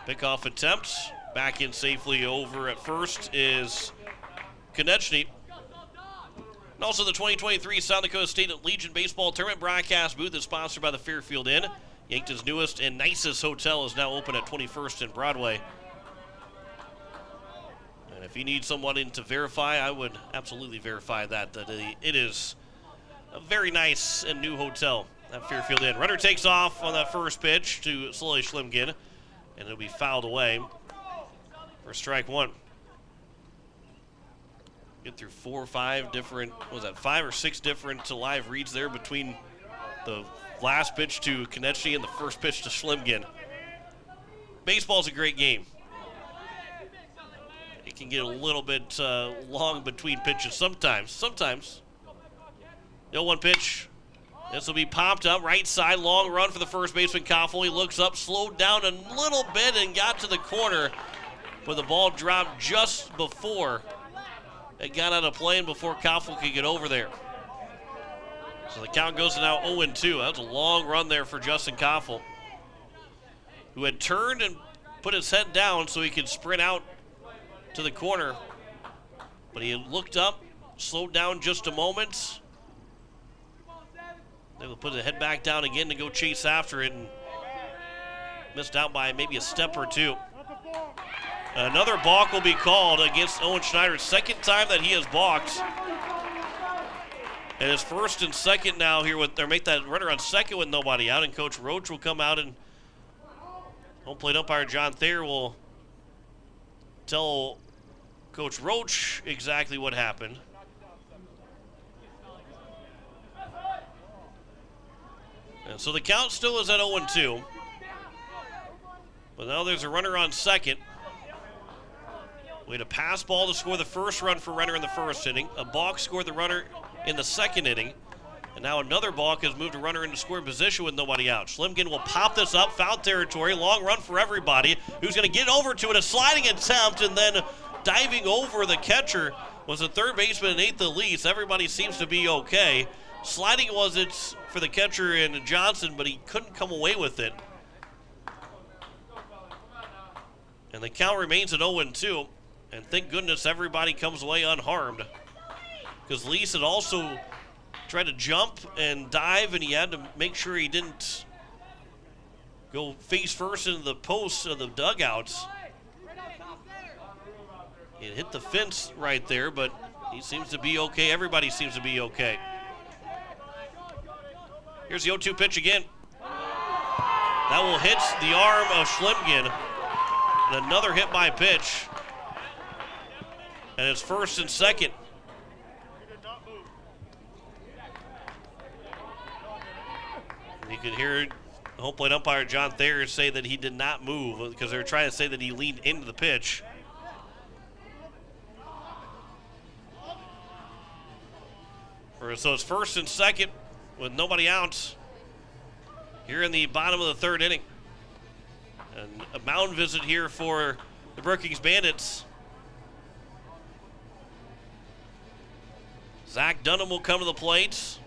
Pickoff attempt Back in safely over at first is Konechny. And also the 2023 South Dakota State Legion Baseball Tournament broadcast booth is sponsored by the Fairfield Inn. Yankton's newest and nicest hotel is now open at 21st and Broadway. And if you need someone in to verify, I would absolutely verify that it is a very nice and new hotel at Fairfield Inn. Runner takes off on that first pitch to Sully Schlimgin, and it'll be fouled away for strike one. Get through 4 or 5 different, what was that, 5 or 6 different live reads there between the last pitch to Konechny and the first pitch to Schlimgin. Baseball's a great game. It can get a little bit long between pitches sometimes. The 0-1 pitch. This will be popped up right side. Long run for the first baseman, Koffel. He looks up, slowed down a little bit, and got to the corner. But the ball dropped just before it got out of play and before Koffel could get over there. So the count goes to now 0-2. That was a long run there for Justin Koffel, who had turned and put his head down so he could sprint out to the corner. But he looked up, slowed down just a moment. They will put the head back down again to go chase after it, and missed out by maybe a step or two. Another balk will be called against Owen Schneider. Second time that he has balked. And it's first and second now here with, or make that runner on second with nobody out, and Coach Roach will come out, and home plate umpire John Thayer will tell Coach Roach exactly what happened. And so the count still is at 0-2. But now there's a runner on second. We had a pass ball to score the first run for Renner in the first inning. A balk scored the runner in the second inning. And now another balk has moved a runner into scoring position with nobody out. Schlimgin will pop this up, foul territory, long run for everybody. Who's going to get over to it? A sliding attempt, and then diving over the catcher was the third baseman and Nathan Lease. Everybody seems to be okay. Sliding was it for the catcher in Johnson, but he couldn't come away with it. And the count remains at 0-2. And thank goodness everybody comes away unharmed, because Lease had also tried to jump and dive, and he had to make sure he didn't go face first into the posts of the dugouts. It hit the fence right there, but he seems to be okay. Everybody seems to be okay. Here's the 0-2 pitch again. That will hit the arm of Schlimgin. And another hit by pitch. And it's first and second. You could hear the home plate umpire John Thayer say that he did not move, because they were trying to say that he leaned into the pitch. So it's first and second with nobody out here in the bottom of the third inning. And a mound visit here for the Brookings Bandits. Zach Dunham will come to the plate.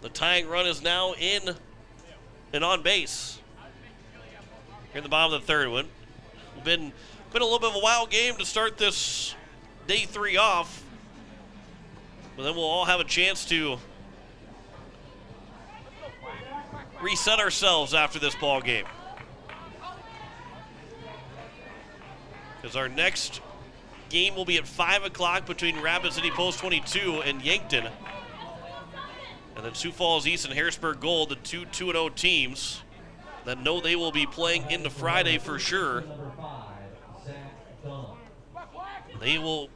The tying run is now in and on base. Here in the bottom of the third one. Been a little bit of a wild game to start this day 3 off. But then we'll all have a chance to reset ourselves after this ball game. Because our next game will be at 5 o'clock between Rapid City Post 22 and Yankton. And then Sioux Falls East and Harrisburg Gold, the two 2-0 teams that know they will be playing into Friday for sure. They will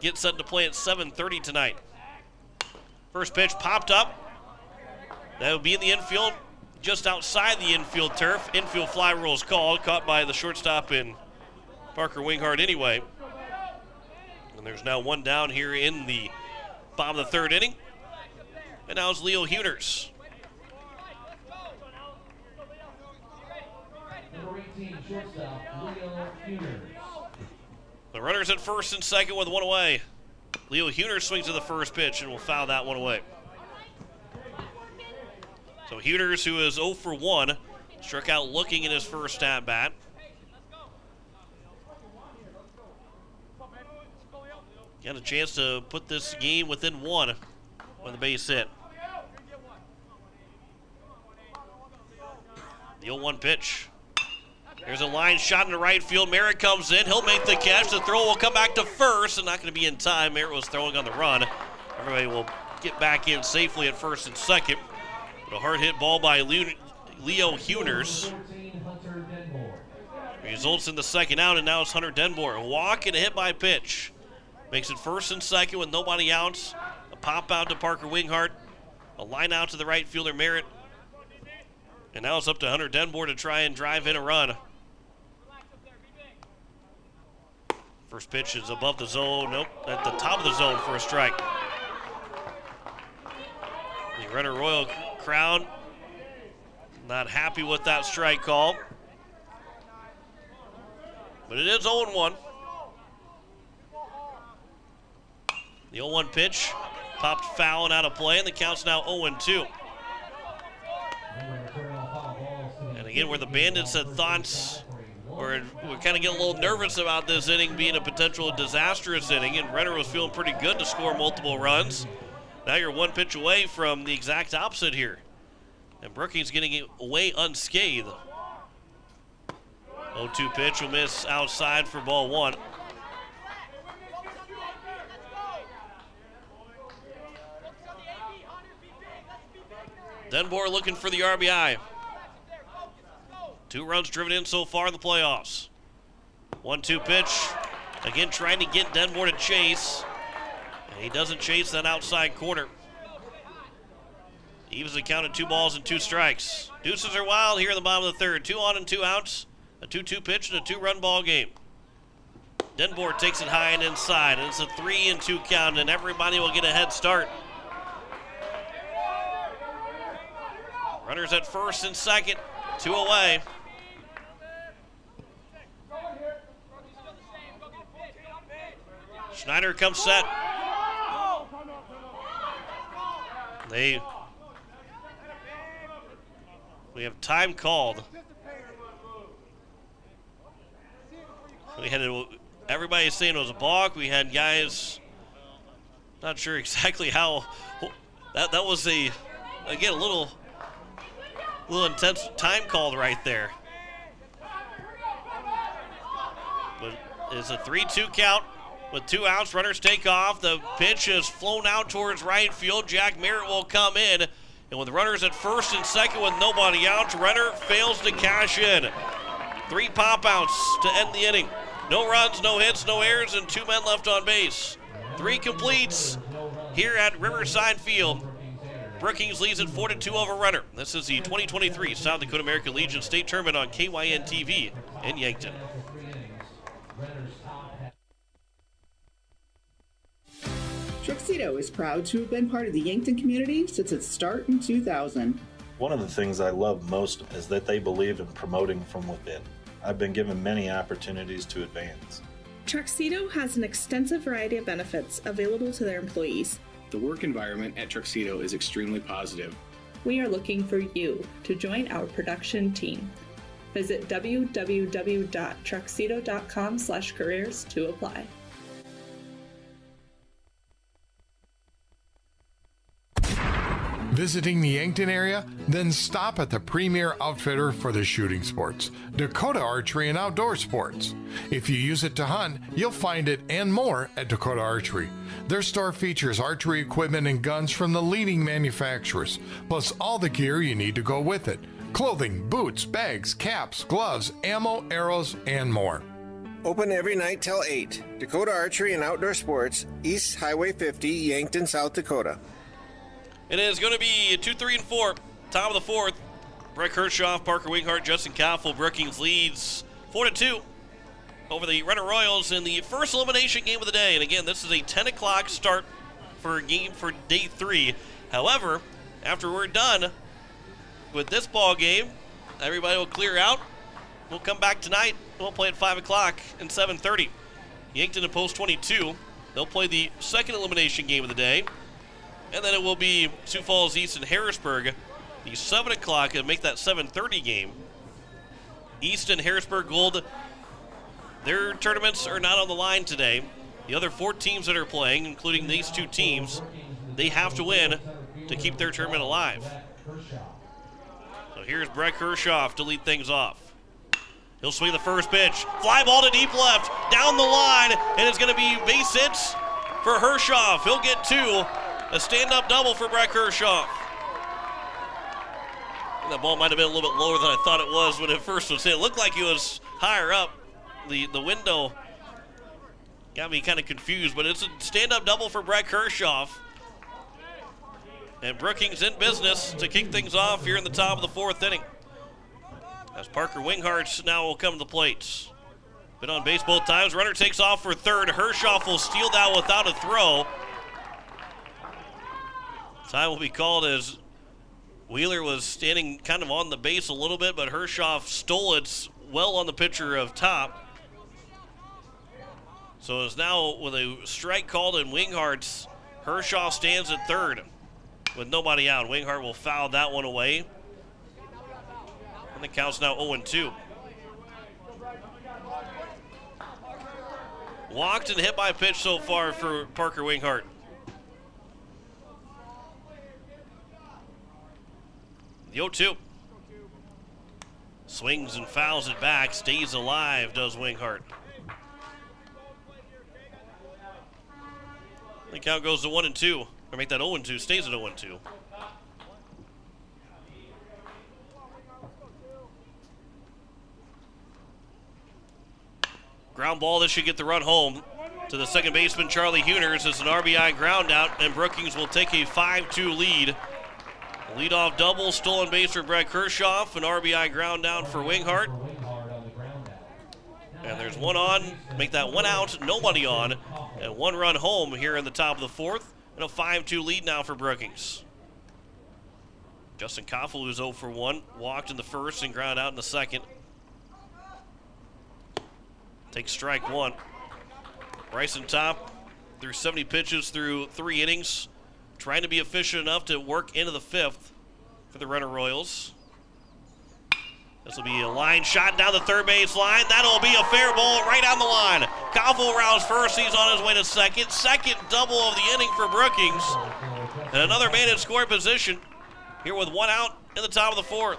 get set to play at 7:30 tonight. First pitch popped up. That will be in the infield, just outside the infield turf. Infield fly rule is called, caught by the shortstop in Parker Winghart anyway. And there's now one down here in the bottom of the third inning. And now it's Leo Huners. Number 18, shortstop, Leo Huners. The runner's at first and second with one away. Leo Huners swings to the first pitch and will foul that one away. So Huners, who is 0 for 1, struck out looking in his first at bat. got a chance to put this game within one when the base hit. The 0-1 pitch. There's a line shot into right field. Merritt comes in. He'll make the catch. The throw will come back to first and not going to be in time. Merritt was throwing on the run. Everybody will get back in safely at first and second. But a hard hit ball by Leo Huners results in the second out, and now it's Hunter Denboer. A walk and a hit by pitch. Makes it first and second with nobody out. A pop out to Parker Winghart. A line out to the right fielder Merritt. And now it's up to Hunter Denboer to try and drive in a run. First pitch is above the zone. Nope, at the top of the zone for a strike. The Renner Royal crowd not happy with that strike call. But it is 0-1. The 0-1 pitch popped foul and out of play, and the count's now 0-2. And again, where the Bandits had thoughts, we're kind of getting a little nervous about this inning being a potential disastrous inning, and Renner was feeling pretty good to score multiple runs. Now you're one pitch away from the exact opposite here. And Brookings getting it away unscathed. 0-2 pitch will miss outside for ball one. Denboer looking for the RBI. 2 runs driven in so far in the playoffs. 1-2 pitch. Again, trying to get Denboer to chase. And he doesn't chase that outside corner. Evens the count at 2 balls and 2 strikes. Deuces are wild here in the bottom of the third. 2 on and 2 outs. A 2-2 pitch and a 2-run ball game. Denboer takes it high and inside. And it's a 3-2 count, and everybody will get a head start. Runners at first and second. 2 away. Schneider comes set. We have time called. We had everybody saying it was a balk. We had guys not sure exactly how. That was again a little intense time called right there. But it's a 3-2 count with 2 outs. Runners take off. The pitch is flown out towards right field. Jack Merritt will come in. And with the runners at first and second with nobody out, Renner fails to cash in. 3 pop outs to end the inning. No runs, no hits, no errors, and 2 men left on base. 3 completes here at Riverside Field. Brookings leads at 4-2 over Renner. This is the 2023 South Dakota American Legion State Tournament on KYN-TV in Yankton. Truxedo is proud to have been part of the Yankton community since its start in 2000. One of the things I love most is that they believe in promoting from within. I've been given many opportunities to advance. Truxedo has an extensive variety of benefits available to their employees. The work environment at Truxedo is extremely positive. We are looking for you to join our production team. Visit www.truxedo.com/careers to apply. Visiting the Yankton area? Then stop at the premier outfitter for the shooting sports, Dakota Archery and Outdoor Sports. If you use it to hunt, you'll find it and more at Dakota Archery. Their store features archery equipment and guns from the leading manufacturers, plus all the gear you need to go with it. Clothing, boots, bags, caps, gloves, ammo, arrows, and more. Open every night till 8. Dakota Archery and Outdoor Sports, East Highway 50, Yankton, South Dakota. It is going to be 2, 3, and 4. Top of the 4th. Breck Hirschoff, Parker Winghart, Justin Koffel. Brookings leads 4-2 over the Renner Royals in the first elimination game of the day. And again, this is a 10 o'clock start for a game for day 3. However, after we're done with this ball game, everybody will clear out. We'll come back tonight. We'll play at 5 o'clock and 7:30. Yankton to post 22. They'll play the second elimination game of the day. And then it will be Sioux Falls East and Harrisburg, the 7 o'clock, and make that 7:30 game. East and Harrisburg Gold, their tournaments are not on the line today. The other 4 teams that are playing, including these 2 teams, they have to win to keep their tournament alive. So here's Brett Kershaw to lead things off. He'll swing the first pitch. Fly ball to deep left, down the line, and it's going to be base hits for Hershoff. He'll get 2. A stand-up double for Brett Kershaw. That ball might have been a little bit lower than I thought it was when it first was hit. It looked like it was higher up. The window got me kind of confused, but it's a stand-up double for Brett Kershaw. And Brookings in business to kick things off here in the top of the 4th inning. As Parker Winghardt now will come to the plate. Been on base both times. Runner takes off for third. Hershoff will steal that without a throw. Time will be called as Wheeler was standing kind of on the base a little bit, but Hershoff stole it well on the pitcher of top. So it's now with a strike called in Winghardt's. Hershoff stands at third with nobody out. Winghardt will foul that one away. And the count's now 0-2. Walked and hit by pitch so far for Parker Winghardt. The 0-2. Swings and fouls it back. Stays alive, does Winghardt. The count goes to 1-2. Or make that 0-2. Stays at 0-2. Ground ball, this should get the run home to the second baseman, Charlie Huners. It's an RBI ground out, and Brookings will take a 5-2 lead. Leadoff double, stolen base for Brett Kershaw, an RBI ground out for Winghardt. And there's one on, make that one out, nobody on, and 1 run home here in the top of the 4th, and a 5-2 lead now for Brookings. Justin Koffel, who's 0 for 1, walked in the first and ground out in the second. Takes strike 1. Bryson Top threw 70 pitches through 3 innings, trying to be efficient enough to work into the 5th for the Renner Royals. This will be a line shot down the third base line. That'll be a fair ball right down the line. Koffel rounds first. He's on his way to second. Second double of the inning for Brookings. And another man in scoring position here with 1 out in the top of the 4th.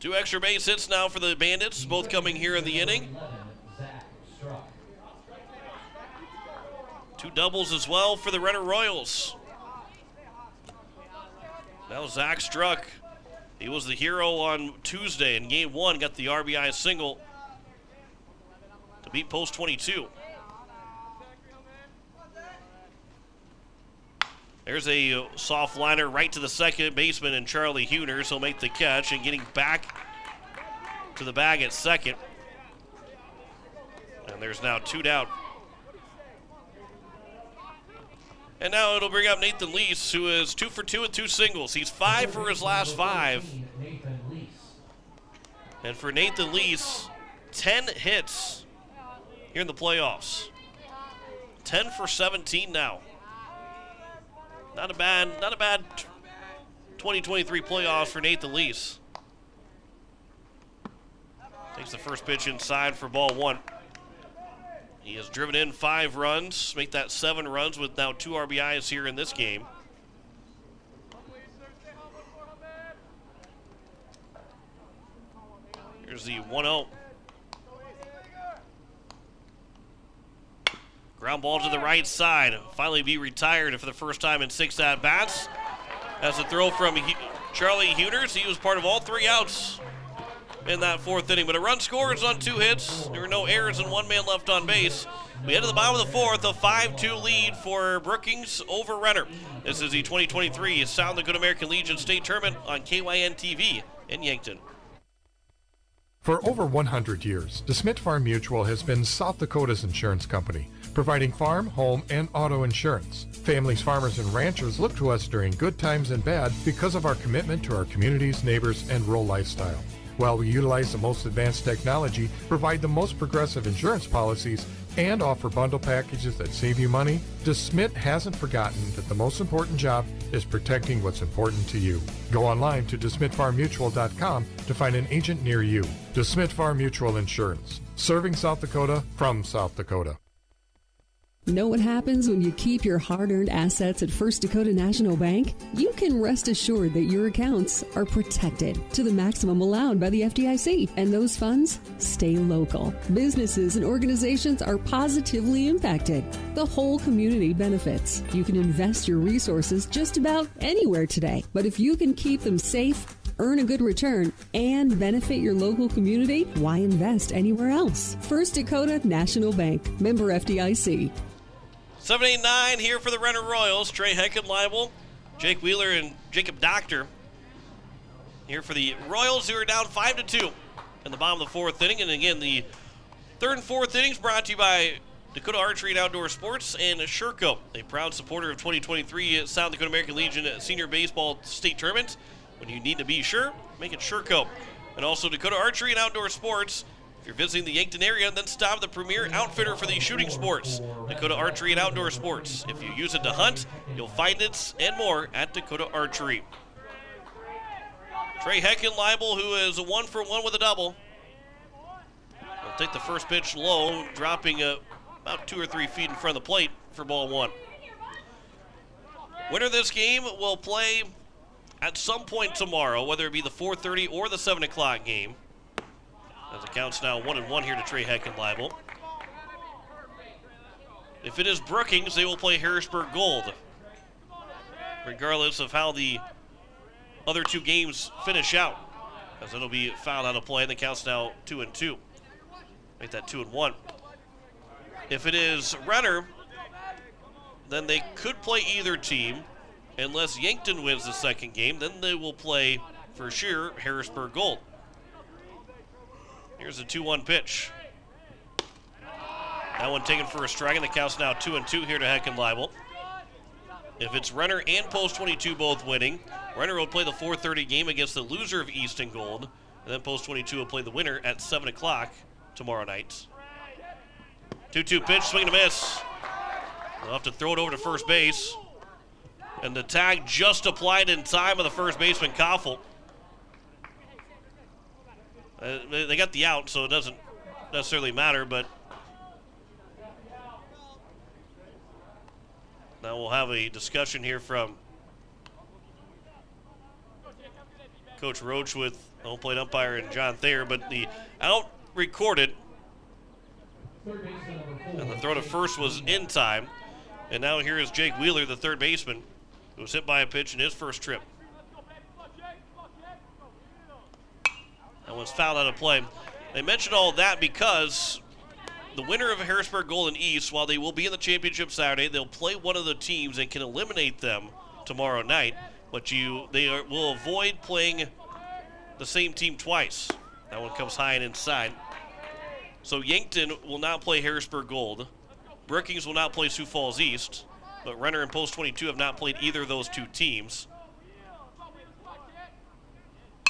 2 extra base hits now for the Bandits, both coming here in the inning. 2 doubles as well for the Renner Royals. Now Zach Struck. He was the hero on Tuesday in Game 1, got the RBI single to beat Post 22. There's a soft liner right to the second baseman and Charlie Huners. He'll make the catch and getting back to the bag at second. And there's now 2 down. And now it'll bring up Nathan Lease, who is 2 for 2 with 2 singles. He's 5 for his last 5. And for Nathan Lease, 10 hits here in the playoffs. 10 for 17 now. Not a bad 2023 playoffs for Nathan Lease. Takes the first pitch inside for ball 1. He has driven in 5 runs, make that 7 runs with now 2 RBIs here in this game. Here's the 1-0. Ground ball to the right side. Finally be retired for the first time in 6 at-bats. As a throw from Charlie Huners. He was part of all 3 outs in that 4th inning. But a run scores on 2 hits. There were no errors and 1 man left on base. We head to the bottom of the 4th, a 5-2 lead for Brookings over Renner. This is the 2023 South Dakota American Legion State Tournament on KYN-TV in Yankton. For over 100 years, DeSmit Farm Mutual has been South Dakota's insurance company, providing farm, home, and auto insurance. Families, farmers, and ranchers look to us during good times and bad because of our commitment to our communities, neighbors, and rural lifestyle. While we utilize the most advanced technology, provide the most progressive insurance policies, and offer bundle packages that save you money, DeSmit hasn't forgotten that the most important job is protecting what's important to you. Go online to DeSmitFarmMutual.com to find an agent near you. DeSmit Farm Mutual Insurance, serving South Dakota from South Dakota. Know what happens when you keep your hard-earned assets at First Dakota National Bank? You can rest assured that your accounts are protected to the maximum allowed by the FDIC, and those funds stay local. Businesses and organizations are positively impacted. The whole community benefits. You can invest your resources just about anywhere today, but if you can keep them safe, earn a good return, and benefit your local community, why invest anywhere else? First Dakota National Bank, member FDIC. 7-8-9 here for the Renner Royals. Trey Heckenleibel, Jake Wheeler, and Jacob Doctor here for the Royals, who are down 5-2 in the bottom of the fourth inning. And again, the third and fourth innings brought to you by Dakota Archery and Outdoor Sports and Sherco, a proud supporter of 2023 South Dakota American Legion Senior Baseball State Tournament. When you need to be sure, make it Sherco. And also Dakota Archery and Outdoor Sports. If you're visiting the Yankton area, then stop at the premier outfitter for the shooting sports, Dakota Archery and Outdoor Sports. If you use it to hunt, you'll find it and more at Dakota Archery. Trey Heckenleibel, who is 1 for 1 with a double. Will take the first pitch low, dropping about 2 or 3 feet in front of the plate for ball one. Winner of this game will play at some point tomorrow, whether it be the 4:30 or the 7 o'clock game. As it counts now 1-1 here to Trey Heckenleibel. If it is Brookings, they will play Harrisburg Gold, regardless of how the other two games finish out, as it'll be fouled out of play, and the count's now 2-2. Make that 2-1. If it is Renner, then they could play either team. Unless Yankton wins the second game, then they will play, for sure, Harrisburg Gold. Here's a 2-1 pitch. That one taken for a strike, and the count's now 2-2 here to Heckenleibel. If it's Renner and Post 22 both winning, Renner will play the 4:30 game against the loser of East and Gold, and then Post 22 will play the winner at 7 o'clock tomorrow night. 2-2 pitch, swing and a miss. They'll have to throw it over to first base. And the tag just applied in time of the first baseman, Koffel. They got the out, so it doesn't necessarily matter, but now we'll have a discussion here from Coach Roach with home plate umpire and John Thayer, but the out recorded, and the throw to first was in time. And now here is Jake Wheeler, the third baseman, who was hit by a pitch in his first trip. That was fouled out of play. They mentioned all that because the winner of Harrisburg Gold and East, while they will be in the championship Saturday, they'll play one of the teams and can eliminate them tomorrow night. But will avoid playing the same team twice. That one comes high and inside. So Yankton will not play Harrisburg Gold. Brookings will not play Sioux Falls East. But Renner and Post 22 have not played either of those two teams.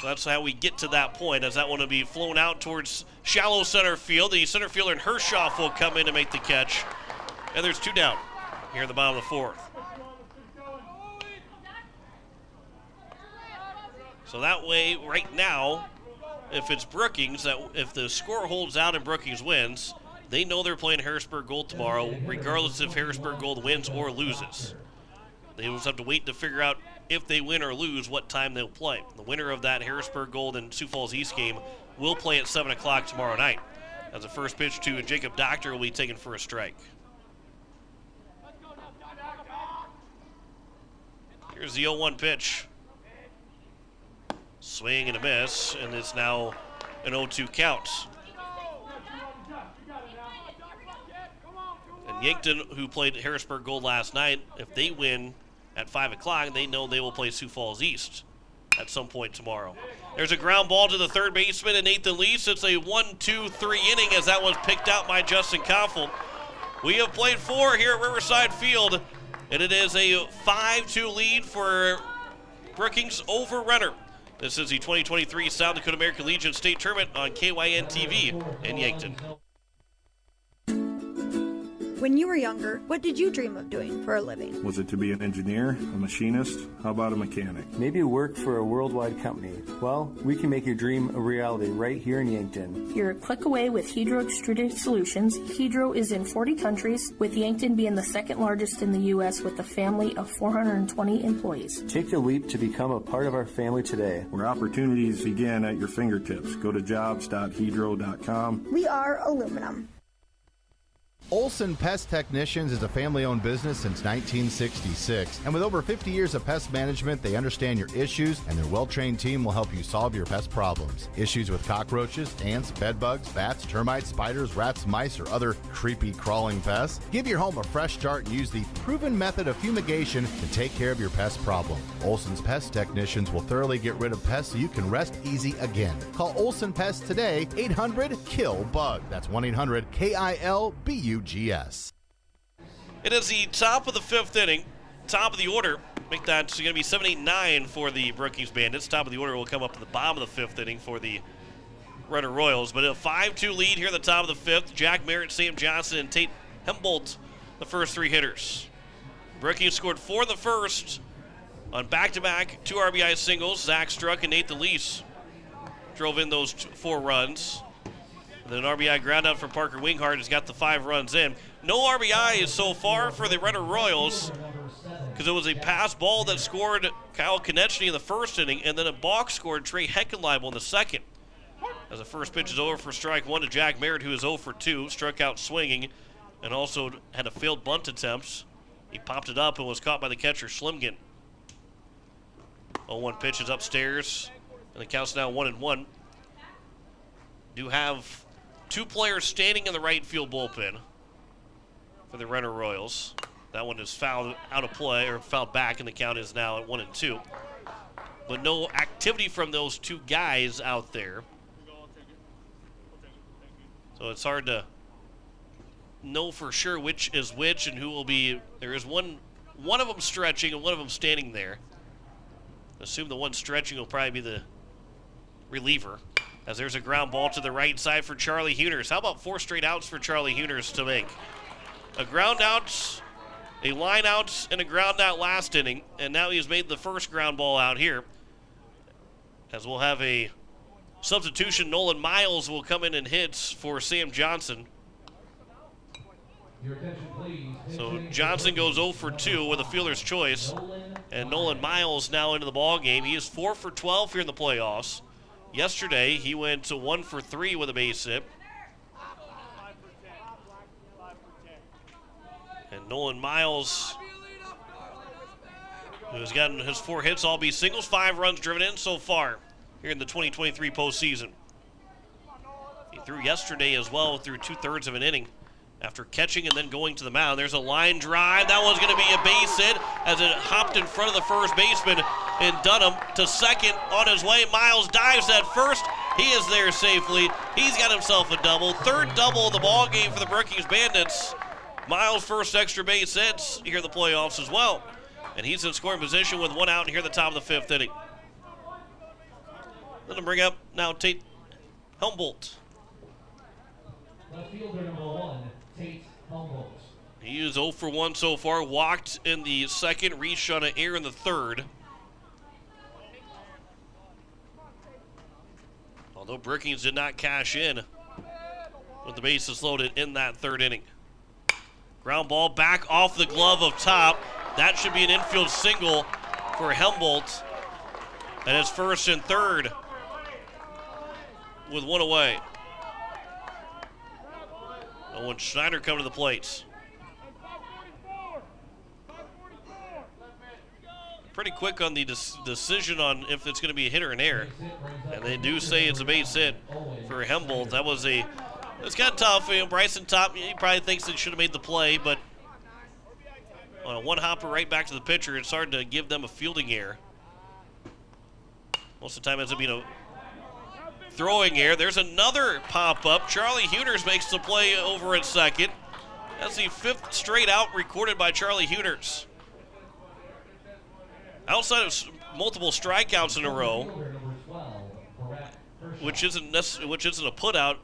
So that's how we get to that point, as that one will be flown out towards shallow center field. The center fielder in Hershoff will come in and make the catch. And there's two down here in the bottom of the fourth. So that way, right now, if it's Brookings, that if the score holds out and Brookings wins, they know they're playing Harrisburg Gold tomorrow, regardless if Harrisburg Gold wins or loses. They just have to wait to figure out if they win or lose what time they'll play. The winner of that Harrisburg Gold and Sioux Falls East game will play at 7 o'clock tomorrow night, as the first pitch to Jacob Doctor will be taken for a strike. Here's the 0-1 pitch. Swing and a miss, and it's now an 0-2 count. And Yankton, who played Harrisburg Gold last night, if they win at 5 o'clock, they know they will play Sioux Falls East at some point tomorrow. There's a ground ball to the third baseman, and Nathan Lease. It's a 1-2-3 inning as that was picked out by Justin Koffel. We have played 4 here at Riverside Field, and it is a 5-2 lead for Brookings over Renner. This is the 2023 South Dakota American Legion State Tournament on KYN TV in Yankton. When you were younger, what did you dream of doing for a living? Was it to be an engineer, a machinist? How about a mechanic? Maybe work for a worldwide company. Well, we can make your dream a reality right here in Yankton. You're a click away with Hydro Extruded Solutions. Hydro is in 40 countries, with Yankton being the second largest in the U.S. with a family of 420 employees. Take the leap to become a part of our family today. Where opportunities begin at your fingertips. Go to jobs.hydro.com. We are aluminum. Olson Pest Technicians is a family-owned business since 1966, and with over 50 years of pest management, they understand your issues, and their well-trained team will help you solve your pest problems. Issues with cockroaches, ants, bedbugs, bats, termites, spiders, rats, mice, or other creepy crawling pests? Give your home a fresh start and use the proven method of fumigation to take care of your pest problem. Olson's Pest Technicians will thoroughly get rid of pests so you can rest easy again. Call Olson Pest today, 800-KILL-BUG. That's 1-800-KILBUGS. It is the top of the fifth inning, top of the order. Make that going to be 7-8-9 for the Brookings Bandits. Top of the order will come up to the bottom of the fifth inning for the Renner Royals. But a 5-2 lead here at the top of the fifth. Jack Merritt, Sam Johnson, and Tate Hembolt, the first three hitters. Brookings scored 4 in the first on back-to-back 2 RBI singles. Zach Struck and Nate DeLeese drove in those 4 runs. And then an RBI ground out for Parker Winghart has got the 5 runs in. No RBI so far for the Renner Royals because it was a pass ball that scored Kyle Konechny in the first inning, and then a balk scored Trey Heckenleibel in the second. As the first pitch is over for strike 1 to Jack Merritt, who is 0 for 2, struck out swinging, and also had a failed bunt attempt. He popped it up and was caught by the catcher, Schlimgen. 0-1 pitch is upstairs, and the count's now 1-1. Do have 2 players standing in the right field bullpen for the Renner Royals. That one is fouled out of play, or fouled back, and the count is now at 1-2. But no activity from those 2 guys out there. So it's hard to know for sure which is which and who will be. There is one of them stretching and one of them standing there. Assume the one stretching will probably be the reliever. As there's a ground ball to the right side for Charlie Huners. How about 4 straight outs for Charlie Huners to make? A ground out, a line out, and a ground out last inning. And now he has made the first ground ball out here. As we'll have a substitution. Nolan Miles will come in and hit for Sam Johnson. So Johnson goes 0 for 2 with a fielder's choice. And Nolan Miles now into the ball game. He is 4 for 12 here in the playoffs. Yesterday, he went to 1 for 3 with a base hit. And Nolan Miles, who has gotten his 4 hits, all be singles, 5 runs driven in so far here in the 2023 postseason. He threw yesterday as well through 2/3 of an inning after catching and then going to the mound. There's a line drive. That one's going to be a base hit as it hopped in front of the first baseman and Dunham to second on his way. Miles dives at first. He is there safely. He's got himself a double. 3rd double of the ball game for the Brookings Bandits. Miles' first extra base hits here in the playoffs as well. And he's in scoring position with 1 out here at the top of the 5th inning. Let him bring up now Tate Humboldt. Left fielder number 1, Tate Humboldt. He is 0 for 1 so far. Walked in the second, reached on an error in the third. Although Brookings did not cash in with the bases loaded in that 3rd inning. Ground ball back off the glove of Top. That should be an infield single for Humboldt. And it's 1st and 3rd with 1 away. Owen Schneider coming to the plate. Pretty quick on the decision on if it's going to be a hit or an error. And they do say it's a base hit for Humboldt. That was it's kind of tough. You know, Bryson Top, he probably thinks he should have made the play, but on a one-hopper right back to the pitcher, it's hard to give them a fielding error. Most of the time it's going to be a throwing error. There's another pop-up. Charlie Huners makes the play over at second. That's the 5th straight out recorded by Charlie Huners. Outside of multiple strikeouts in a row, which isn't a putout.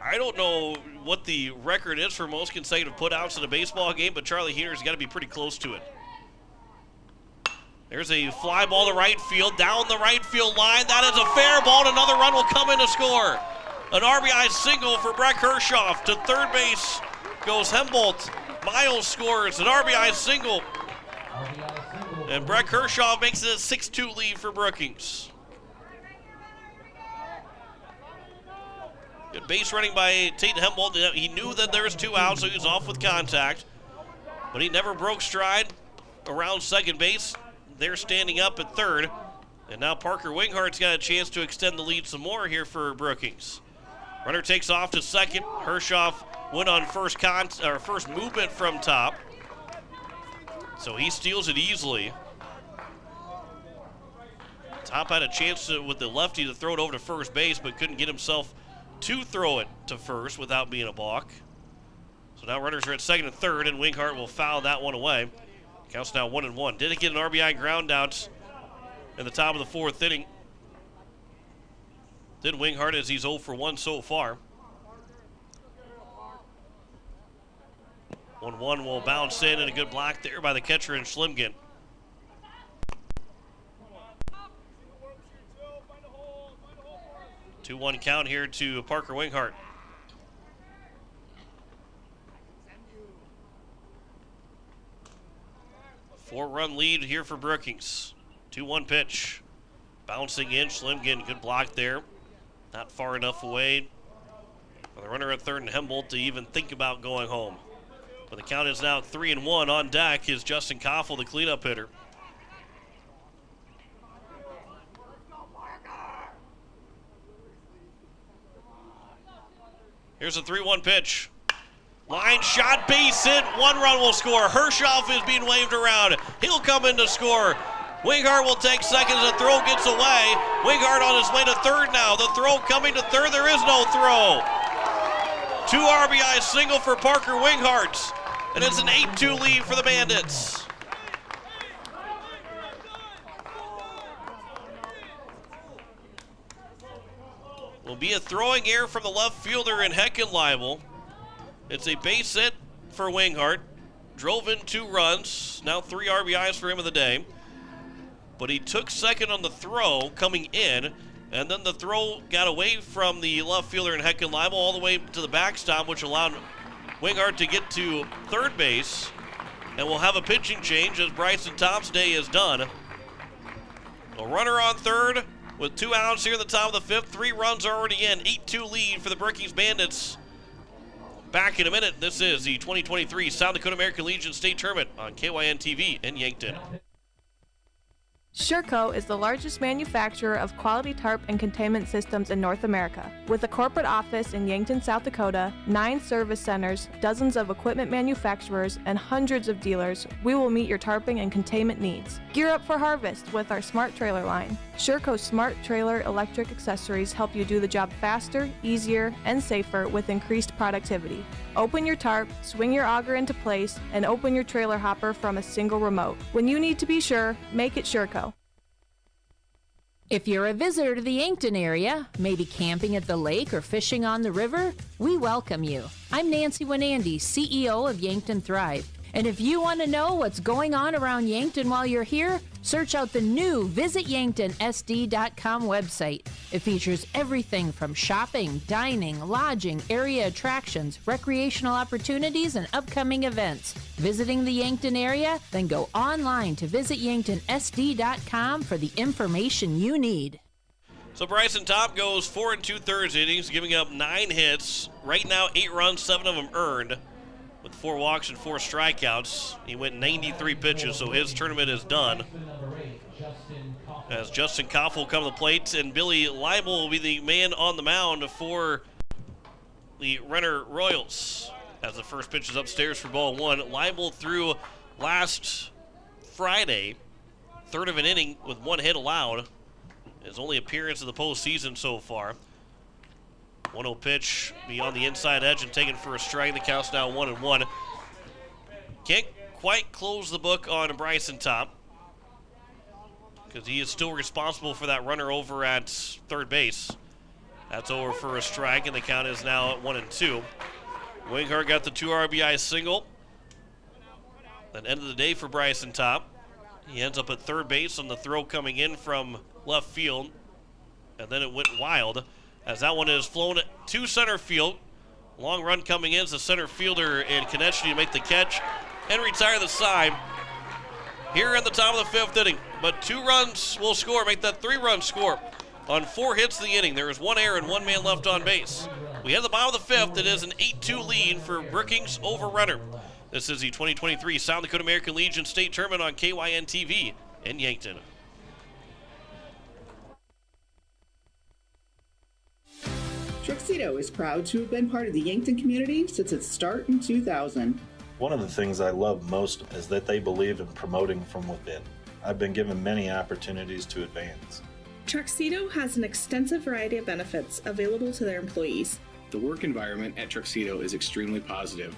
I don't know what the record is for most consecutive putouts in a baseball game, but Charlie Heener's got to be pretty close to it. There's a fly ball to right field, down the right field line. That is a fair ball, and another run will come in to score. An RBI single for Breck Hershoff. To third base goes Hembolt. Miles scores an RBI single. And Breck Hershoff makes it a 6-2 lead for Brookings. Good base running by Tate Hembolt. He knew that there was 2 outs, so he was off with contact. But he never broke stride around second base. They're standing up at third. And now Parker Winghart's got a chance to extend the lead some more here for Brookings. Runner takes off to second. Hershoff went on first movement from top. So he steals it easily. Top had a chance with the lefty to throw it over to first base, but couldn't get himself to throw it to first without being a balk. So now runners are at second and third, and Winghart will foul that one away. Counts now 1-1. Didn't get an RBI ground out in the top of the 4th inning. Did Winghart as he's 0 for 1 so far. 1-1 will bounce in, and a good block there by the catcher in Schlimgen. 2-1 count here to Parker Winghart. Four-run lead here for Brookings. 2-1 pitch. Bouncing in, Schlimgen, good block there. Not far enough away for the runner at third and Hembolt to even think about going home. But the count is now 3-1. On deck is Justin Koffel, the cleanup hitter. Here's a 3-1 pitch. Line shot, base hit, 1 run will score. Hershoff is being waved around. He'll come in to score. Winghart will take second as the throw gets away. Winghart on his way to third now. The throw coming to third, there is no throw. 2 RBI single for Parker Winghart. And it's an 8-2 lead for the Bandits. Will be a throwing error from the left fielder in Heckenleibel. It's a base hit for Winghart. Drove in 2 runs. Now 3 RBIs for him of the day. But he took second on the throw coming in, and then the throw got away from the left fielder in Heckenleibel all the way to the backstop, which allowed Winghart to get to third base. And we'll have a pitching change as Bryson Topp's day is done. A runner on third with 2 outs here in the top of the 5th. 3 runs already in. 8-2 lead for the Brookings Bandits. Back in a minute. This is the 2023 South Dakota American Legion State Tournament on KYN-TV in Yankton. Sherco is the largest manufacturer of quality tarp and containment systems in North America. With a corporate office in Yankton, South Dakota, 9 service centers, dozens of equipment manufacturers, and hundreds of dealers, we will meet your tarping and containment needs. Gear up for harvest with our Smart Trailer line. Sherco's Smart Trailer electric accessories help you do the job faster, easier, and safer with increased productivity. Open your tarp, swing your auger into place, and open your trailer hopper from a single remote. When you need to be sure, make it Sherco. If you're a visitor to the Yankton area, maybe camping at the lake or fishing on the river, we welcome you. I'm Nancy Winandy, CEO of Yankton Thrive. And if you want to know what's going on around Yankton while you're here, search out the new visityanktonsd.com website. It features everything from shopping, dining, lodging, area attractions, recreational opportunities, and upcoming events. Visiting the Yankton area? Then go online to visityanktonsd.com for the information you need. So Bryson Topp goes 4 2/3 innings, giving up 9 hits. Right now, 8 runs, 7 of them earned. With 4 walks and 4 strikeouts. He went 93 pitches, so his tournament is done. As Justin Koff will come to the plate, and Billy Leibel will be the man on the mound for the Renner Royals. As the first pitch is upstairs for ball 1. Leibel threw last Friday, 1/3 of an inning with 1 hit allowed. His only appearance of the postseason so far. 1-0 pitch, be on the inside edge and taken for a strike. The count's now 1-1. Can't quite close the book on Bryson Topp because he is still responsible for that runner over at third base. That's over for a strike, and the count is now at 1-2. Winghart got the 2 RBI single. That end of the day for Bryson Top. He ends up at third base on the throw coming in from left field. And then it went wild as that one is flown to center field. Long run coming in as the center fielder and Konechny to make the catch and retire the side here in the top of the 5th inning. But 2 runs will score, make that 3-run score. On 4 hits in the inning, there is 1 error and 1 man left on base. We have the bottom of the 5th. It is an 8-2 lead for Brookings over Renner. This is the 2023 South Dakota American Legion State Tournament on KYN-TV in Yankton. Truxedo is proud to have been part of the Yankton community since its start in 2000. One of the things I love most is that they believe in promoting from within. I've been given many opportunities to advance. Truxedo has an extensive variety of benefits available to their employees. The work environment at Truxedo is extremely positive.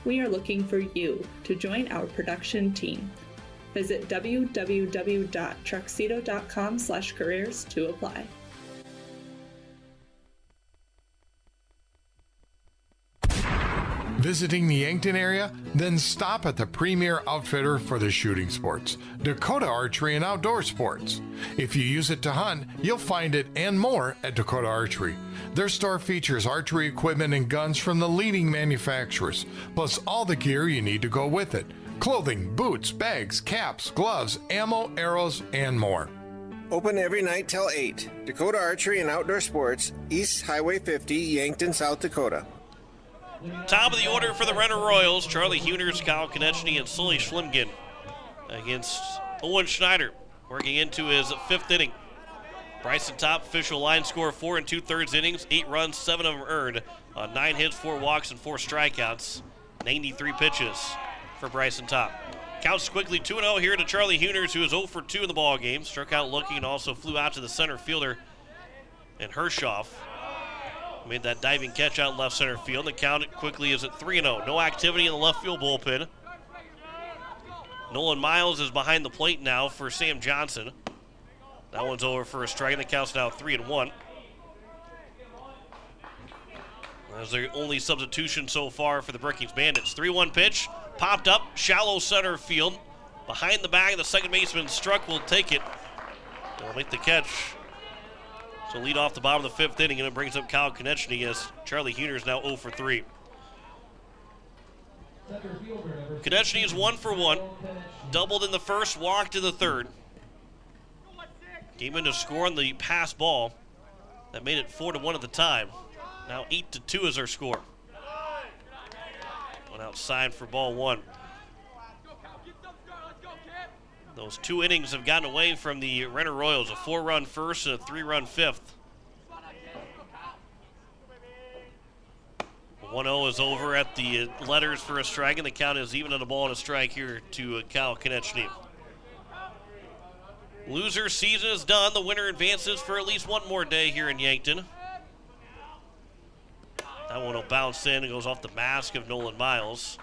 We are looking for you to join our production team. Visit www.truxedo.com/careers to apply. Visiting the Yankton area? Then stop at the premier outfitter for the shooting sports, Dakota Archery and Outdoor Sports. If you use it to hunt, you'll find it and more at Dakota Archery. Their store features archery equipment and guns from the leading manufacturers, plus all the gear you need to go with it. Clothing, boots, bags, caps, gloves, ammo, arrows, and more. Open every night till 8. Dakota Archery and Outdoor Sports, East Highway 50, Yankton, South Dakota. Top of the order for the Renner Royals, Charlie Huners, Kyle Konechny, and Sully Schlimgen against Owen Schneider, working into his 5th inning. Bryson Top, official line score 4 2/3 innings, 8 runs, 7 of them earned on 9 hits, 4 walks, and 4 strikeouts. 93 pitches for Bryson Top. Counts quickly 2-0 here to Charlie Huners, who is 0 for 2 in the ball game. Struck out looking and also flew out to the center fielder, and Hershoff made that diving catch out in left center field. The count quickly is at 3-0. No activity in the left field bullpen. Nolan Miles is behind the plate now for Sam Johnson. That one's over for a strike, and the count's now 3-1. That's their only substitution so far for the Brookings Bandits. 3-1 pitch, popped up, shallow center field. Behind the bag, the second baseman Struck will take it. They'll make the catch. So lead off the bottom of the 5th inning, and it brings up Kyle Konechny as Charlie Huners now 0 for 3. Konechny is 1 for 1. Doubled in the first, walked in the third. Came in to score on the pass ball. That made it 4-1 at the time. Now 8-2 is our score. One outside for ball 1. Those 2 innings have gotten away from the Renner Royals, a 4-run first and a 3-run 5th. 1-0 is over at the letters for a strike, and the count is even on a ball and a strike here to Kyle Konechny. Loser season is done. The winner advances for at least one more day here in Yankton. That one will bounce in and goes off the mask of Nolan Miles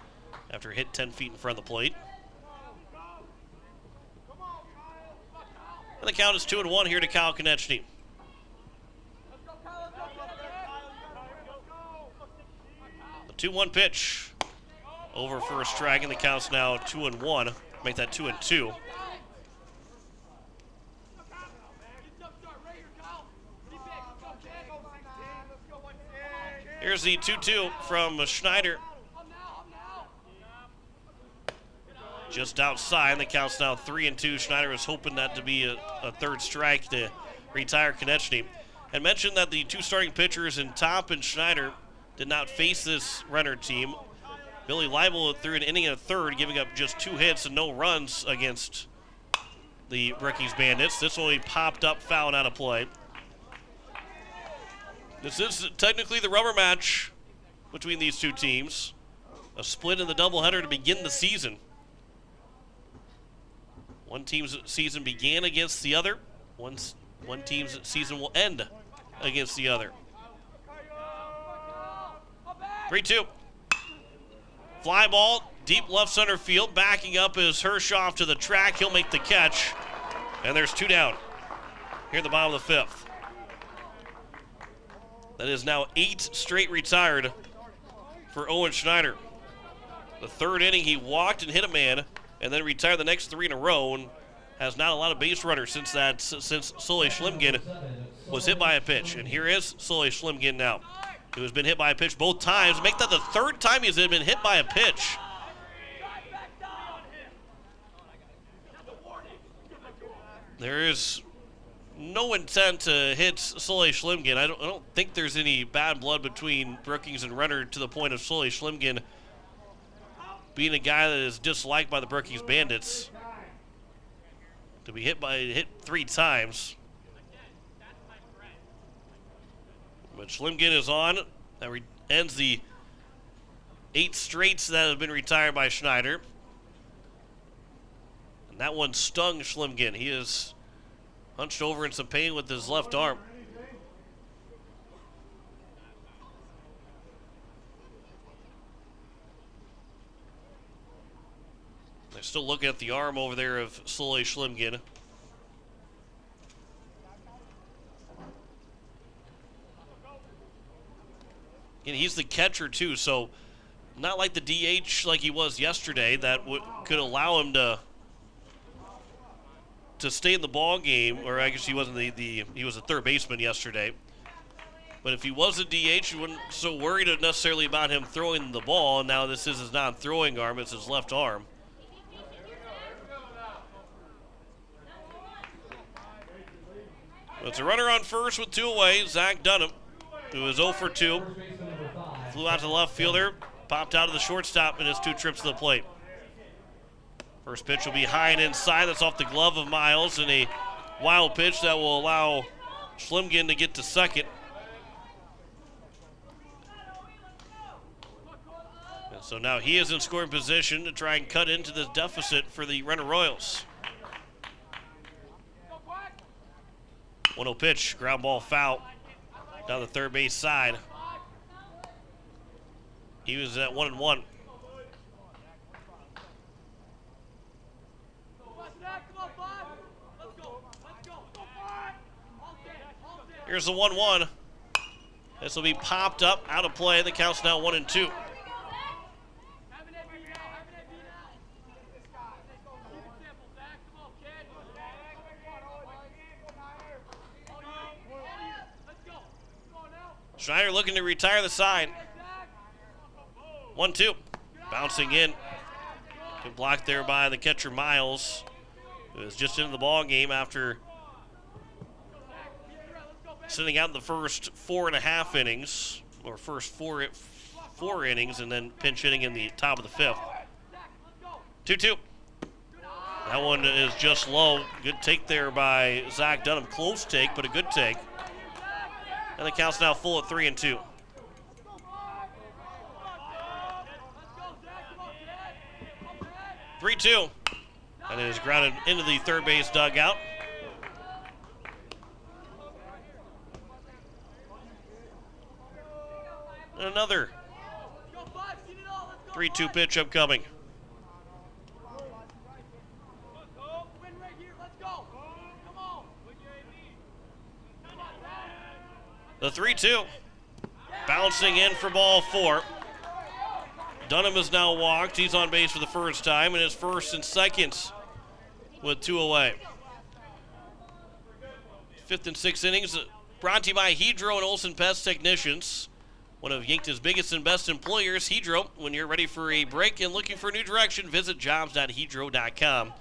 after hit 10 feet in front of the plate. And the count is 2-1 here to Kyle Konechny. The 2-1 pitch over for a strike, and the count's now 2-1. Make that 2-2. Here's the 2-2 from Schneider. Just outside, the count's now 3-2. Schneider was hoping that to be a third strike to retire Konechny. And mentioned that the 2 starting pitchers in Top and Schneider did not face this Renner team. Billy Leibel threw an inning and a third, giving up just 2 hits and no runs against the Brookings Bandits. This only popped up, fouled out of play. This is technically the rubber match between these 2 teams. A split in the doubleheader to begin the season. One team's season began against the other. One team's season will end against the other. 3-2. Fly ball, deep left center field. Backing up is Hershoff to the track. He'll make the catch. And there's 2 down here at the bottom of the 5th. That is now 8 straight retired for Owen Schneider. The third inning, he walked and hit a man, and then retired the next 3 in a row, and has not a lot of base runners since Sully Schlimgen was hit by a pitch. And here is Sully Schlimgen now, who has been hit by a pitch both times. Make that the third time he's been hit by a pitch. There is no intent to hit Sully Schlimgen. I don't think there's any bad blood between Brookings and Renner to the point of Sully Schlimgen being a guy that is disliked by the Brookings Bandits. To be hit 3 times. But Schlimgen is on. That ends the 8 straights that have been retired by Schneider. And that one stung Schlimgen. He is hunched over in some pain with his left arm. They're still looking at the arm over there of Sully Schlimgen. And he's the catcher too, so not like the DH like he was yesterday that could allow him to stay in the ball game. Or I guess he wasn't he was a third baseman yesterday. But if he was a DH, you wouldn't so worried necessarily about him throwing the ball. Now this is his non-throwing arm; it's his left arm. It's a runner on first with 2 away. Zach Dunham, who is 0 for 2. Flew out to the left fielder, popped out of the shortstop in his 2 trips to the plate. First pitch will be high and inside. That's off the glove of Miles, and a wild pitch that will allow Schlimgen to get to second. And so now he is in scoring position to try and cut into this deficit for the Renner Royals. 1-0 pitch, ground ball foul down the third base side. He was at 1-1. Here's the 1-1. This will be popped up, out of play. The count's now 1-2. Schneider looking to retire the side. 1-2. Bouncing in. Good block there by the catcher Miles, who was just into the ball game after sitting out in the first 4.5 innings, or first four innings, and then pinch hitting in the top of the 5th. 2-2. That one is just low. Good take there by Zach Dunham. Close take, but a good take. And the count's now full at 3-2. And it is grounded into the third base dugout. And another 3-2 pitch upcoming. The 3-2. Bouncing in for ball 4. Dunham is now walked. He's on base for the first time, and his first and seconds with 2 away. 5th and 6th innings brought to you by Hedro and Olson Pest Technicians, one of Yankton's biggest and best employers. Hedro, when you're ready for a break and looking for a new direction, visit jobs.hedro.com.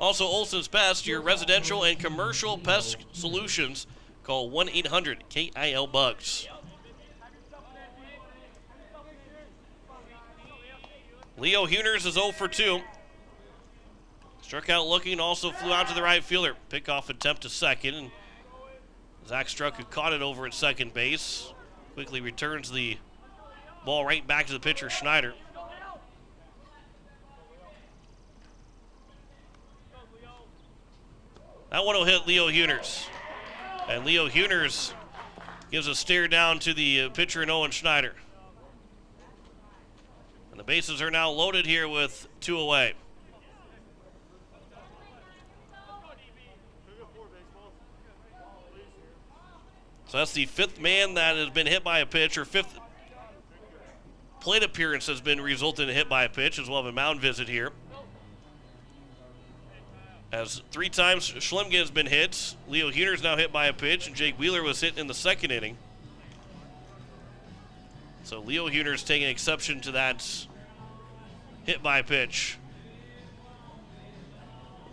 Also, Olson's Pest, your residential and commercial pest solutions. Call 1-800-KIL-BUGS. Leo Huners is 0 for 2. Struck out looking, also flew out to the right fielder. Pickoff attempt to second, and Zach Struck, who caught it over at second base, quickly returns the ball right back to the pitcher, Schneider. That one will hit Leo Huners. And Leo Huners gives a stare down to the pitcher in Owen Schneider. And the bases are now loaded here with 2 away. So that's the fifth man that has been hit by a pitch, or fifth plate appearance has been resulted in a hit by a pitch, as well as a mound visit here. As 3 times Schlemgen has been hit. Leo Huner's now hit by a pitch, and Jake Wheeler was hit in the second inning. So Leo Huner's taking exception to that hit by a pitch.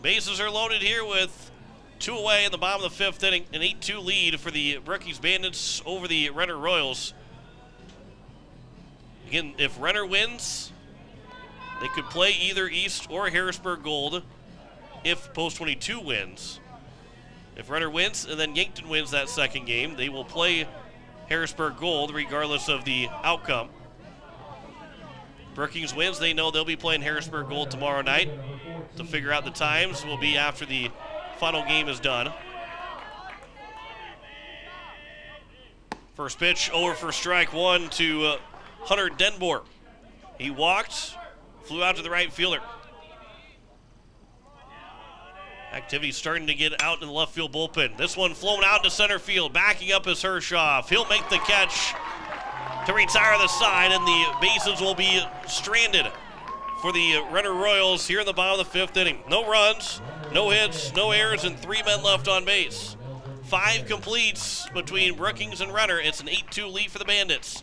Bases are loaded here with 2 away in the bottom of the 5th inning. An 8-2 lead for the Brookings Bandits over the Renner Royals. Again, if Renner wins, they could play either East or Harrisburg Gold if Post 22 wins. If Renner wins and then Yankton wins that second game, they will play Harrisburg Gold regardless of the outcome. Brookings wins, they know they'll be playing Harrisburg Gold tomorrow night. To figure out the times will be after the final game is done. First pitch over for strike 1 to Hunter Denboer. He walked, flew out to the right fielder. Activity starting to get out in the left field bullpen. This one flown out to center field. Backing up is Hershoff. He'll make the catch to retire the side, and the bases will be stranded for the Renner Royals here in the bottom of the 5th inning. No runs, no hits, no errors, and 3 men left on base. 5 completes between Brookings and Renner. It's an 8-2 lead for the Bandits.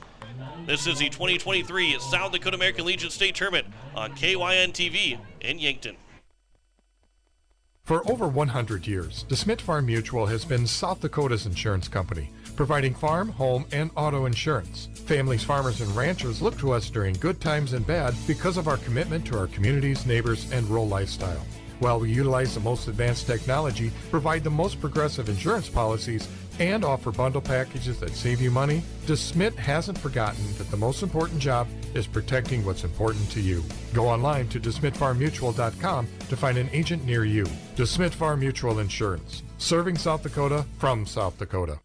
This is the 2023 South Dakota American Legion State Tournament on KYN-TV in Yankton. For over 100 years, DeSmit Farm Mutual has been South Dakota's insurance company, providing farm, home, and auto insurance. Families, farmers, and ranchers look to us during good times and bad because of our commitment to our communities, neighbors, and rural lifestyle. While we utilize the most advanced technology, provide the most progressive insurance policies, and offer bundle packages that save you money, DeSmit hasn't forgotten that the most important job is protecting what's important to you. Go online to DeSmitFarmMutual.com to find an agent near you. DeSmit Farm Mutual Insurance, serving South Dakota from South Dakota.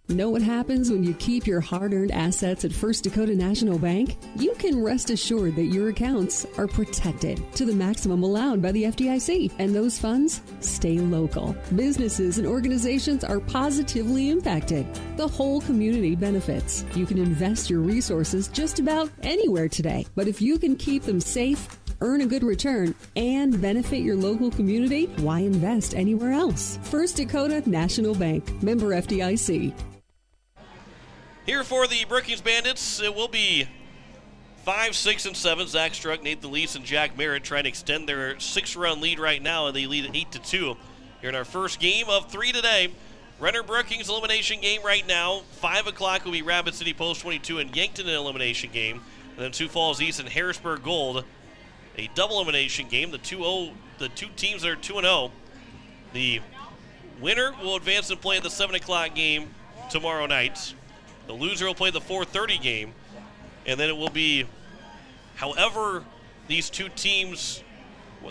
Know what happens when you keep your hard-earned assets at First Dakota National Bank? You can rest assured that your accounts are protected to the maximum allowed by the FDIC, and those funds stay local. Businesses and organizations are positively impacted. The whole community benefits. You can invest your resources just about anywhere today, but if you can keep them safe, earn a good return, and benefit your local community, why invest anywhere else? First Dakota National Bank, member FDIC. Here for the Brookings Bandits, it will be 5, 6, and 7. Zach Struck, Nathan Leese, and Jack Merritt trying to extend their 6-run lead right now, and they lead at 8-2. Here in our first game of 3 today. Renner Brookings elimination game right now. 5 o'clock will be Rapid City Post 22 and Yankton an elimination game. And then Sioux Falls East and Harrisburg Gold, a double elimination game. The two teams that are 2-0. The winner will advance and play the 7 o'clock game tomorrow night. The loser will play the 4:30 game, and then it will be however these two teams,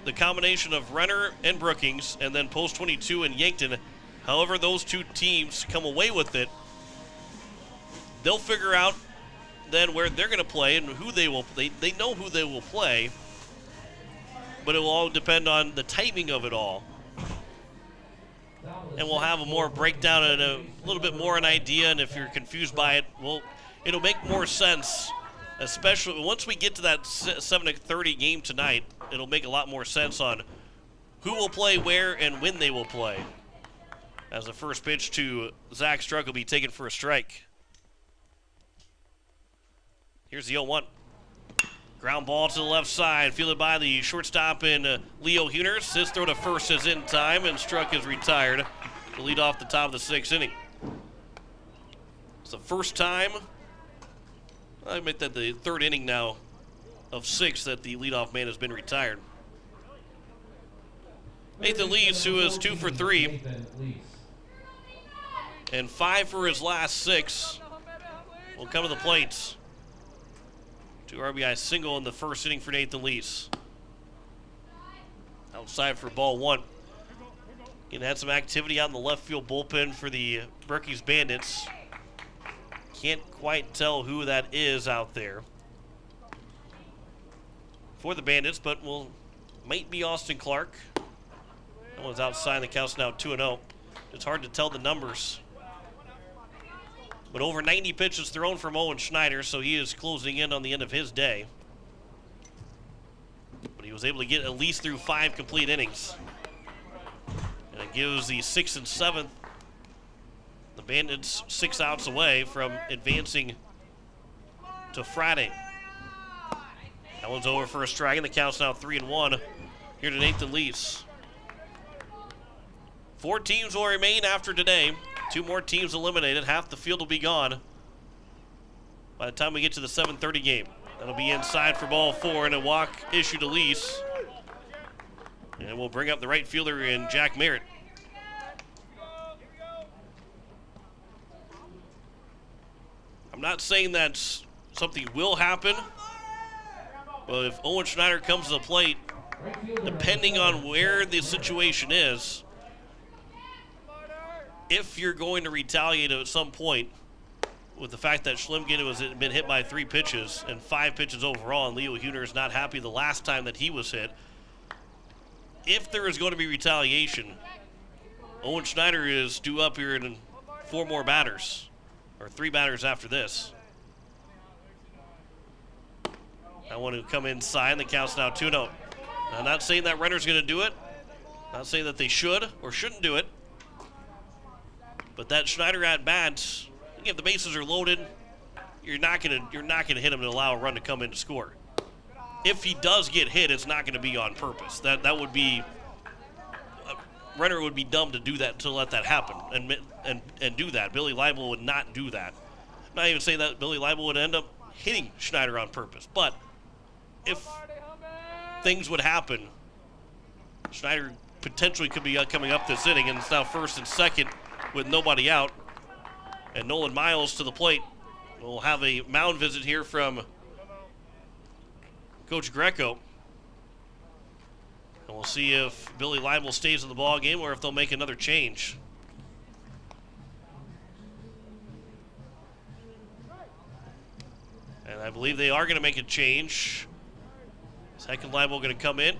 the combination of Renner and Brookings, and then Post 22 and Yankton, however those two teams come away with it, they'll figure out then where they're going to play and who they will. They know who they will play, but it will all depend on the timing of it all. And we'll have a more breakdown and a little bit more an idea, and if you're confused by it, it'll make more sense, especially once we get to that 7:30 game tonight. It'll make a lot more sense on who will play where and when they will play. As the first pitch to Zach Struck will be taken for a strike. Here's the 0-1. Ground ball to the left side, fielded by the shortstop in Leo Huners. His throw to first is in time, and Struck is retired to lead off the top of the 6th inning. It's the first time, I admit that the 3rd inning now of 6 that the leadoff man has been retired. Nathan Lees, who is 2 for 3, and 5 for his last 6, will come to the plate. 2 RBI single in the 1st inning for Nathan Lees. Outside for ball 1. Again, had some activity out in the left field bullpen for the Brookings Bandits. Can't quite tell who that is out there for the Bandits, but might be Austin Clark. That one's outside. The count's now 2-0. It's hard to tell the numbers But over 90 pitches thrown from Owen Schneider, so he is closing in on the end of his day. But he was able to get at least through 5 complete innings. And it gives the 6th and 7th, the Bandits 6 outs away from advancing to Friday. That one's over for a strike, and the count's now 3-1 here to Nathan Lees. 4 teams will remain after today. 2 more teams eliminated. Half the field will be gone by the time we get to the 7:30 game. That'll be inside for ball 4, and a walk issued to Lees. And we'll bring up the right fielder in Jack Merritt. I'm not saying that something will happen, but if Owen Schneider comes to the plate, depending on where the situation is, if you're going to retaliate at some point with the fact that Schlimgen has been hit by 3 pitches and 5 pitches overall, and Leo Huner is not happy the last time that he was hit, if there is going to be retaliation, Owen Schneider is due up here in 4 more batters, or 3 batters after this. I want to come inside, and the count's now 2-0. I'm not saying that Renner's going to do it. Not saying that they should or shouldn't do it. But that Schneider at bat, if the bases are loaded, you're not gonna hit him to allow a run to come in to score. If he does get hit, it's not going to be on purpose. That would be Renner would be dumb to do that, to let that happen and do that. Billy Leibel would not do that. I'm not even saying that Billy Leibel would end up hitting Schneider on purpose, but if things would happen, Schneider potentially could be coming up this inning, and it's now 1st and 2nd with nobody out. And Nolan Miles to the plate. We'll have a mound visit here from Coach Greco. And we'll see if Billy Leibel stays in the ball game or if they'll make another change. And I believe they are going to make a change. Second Leibel going to come in.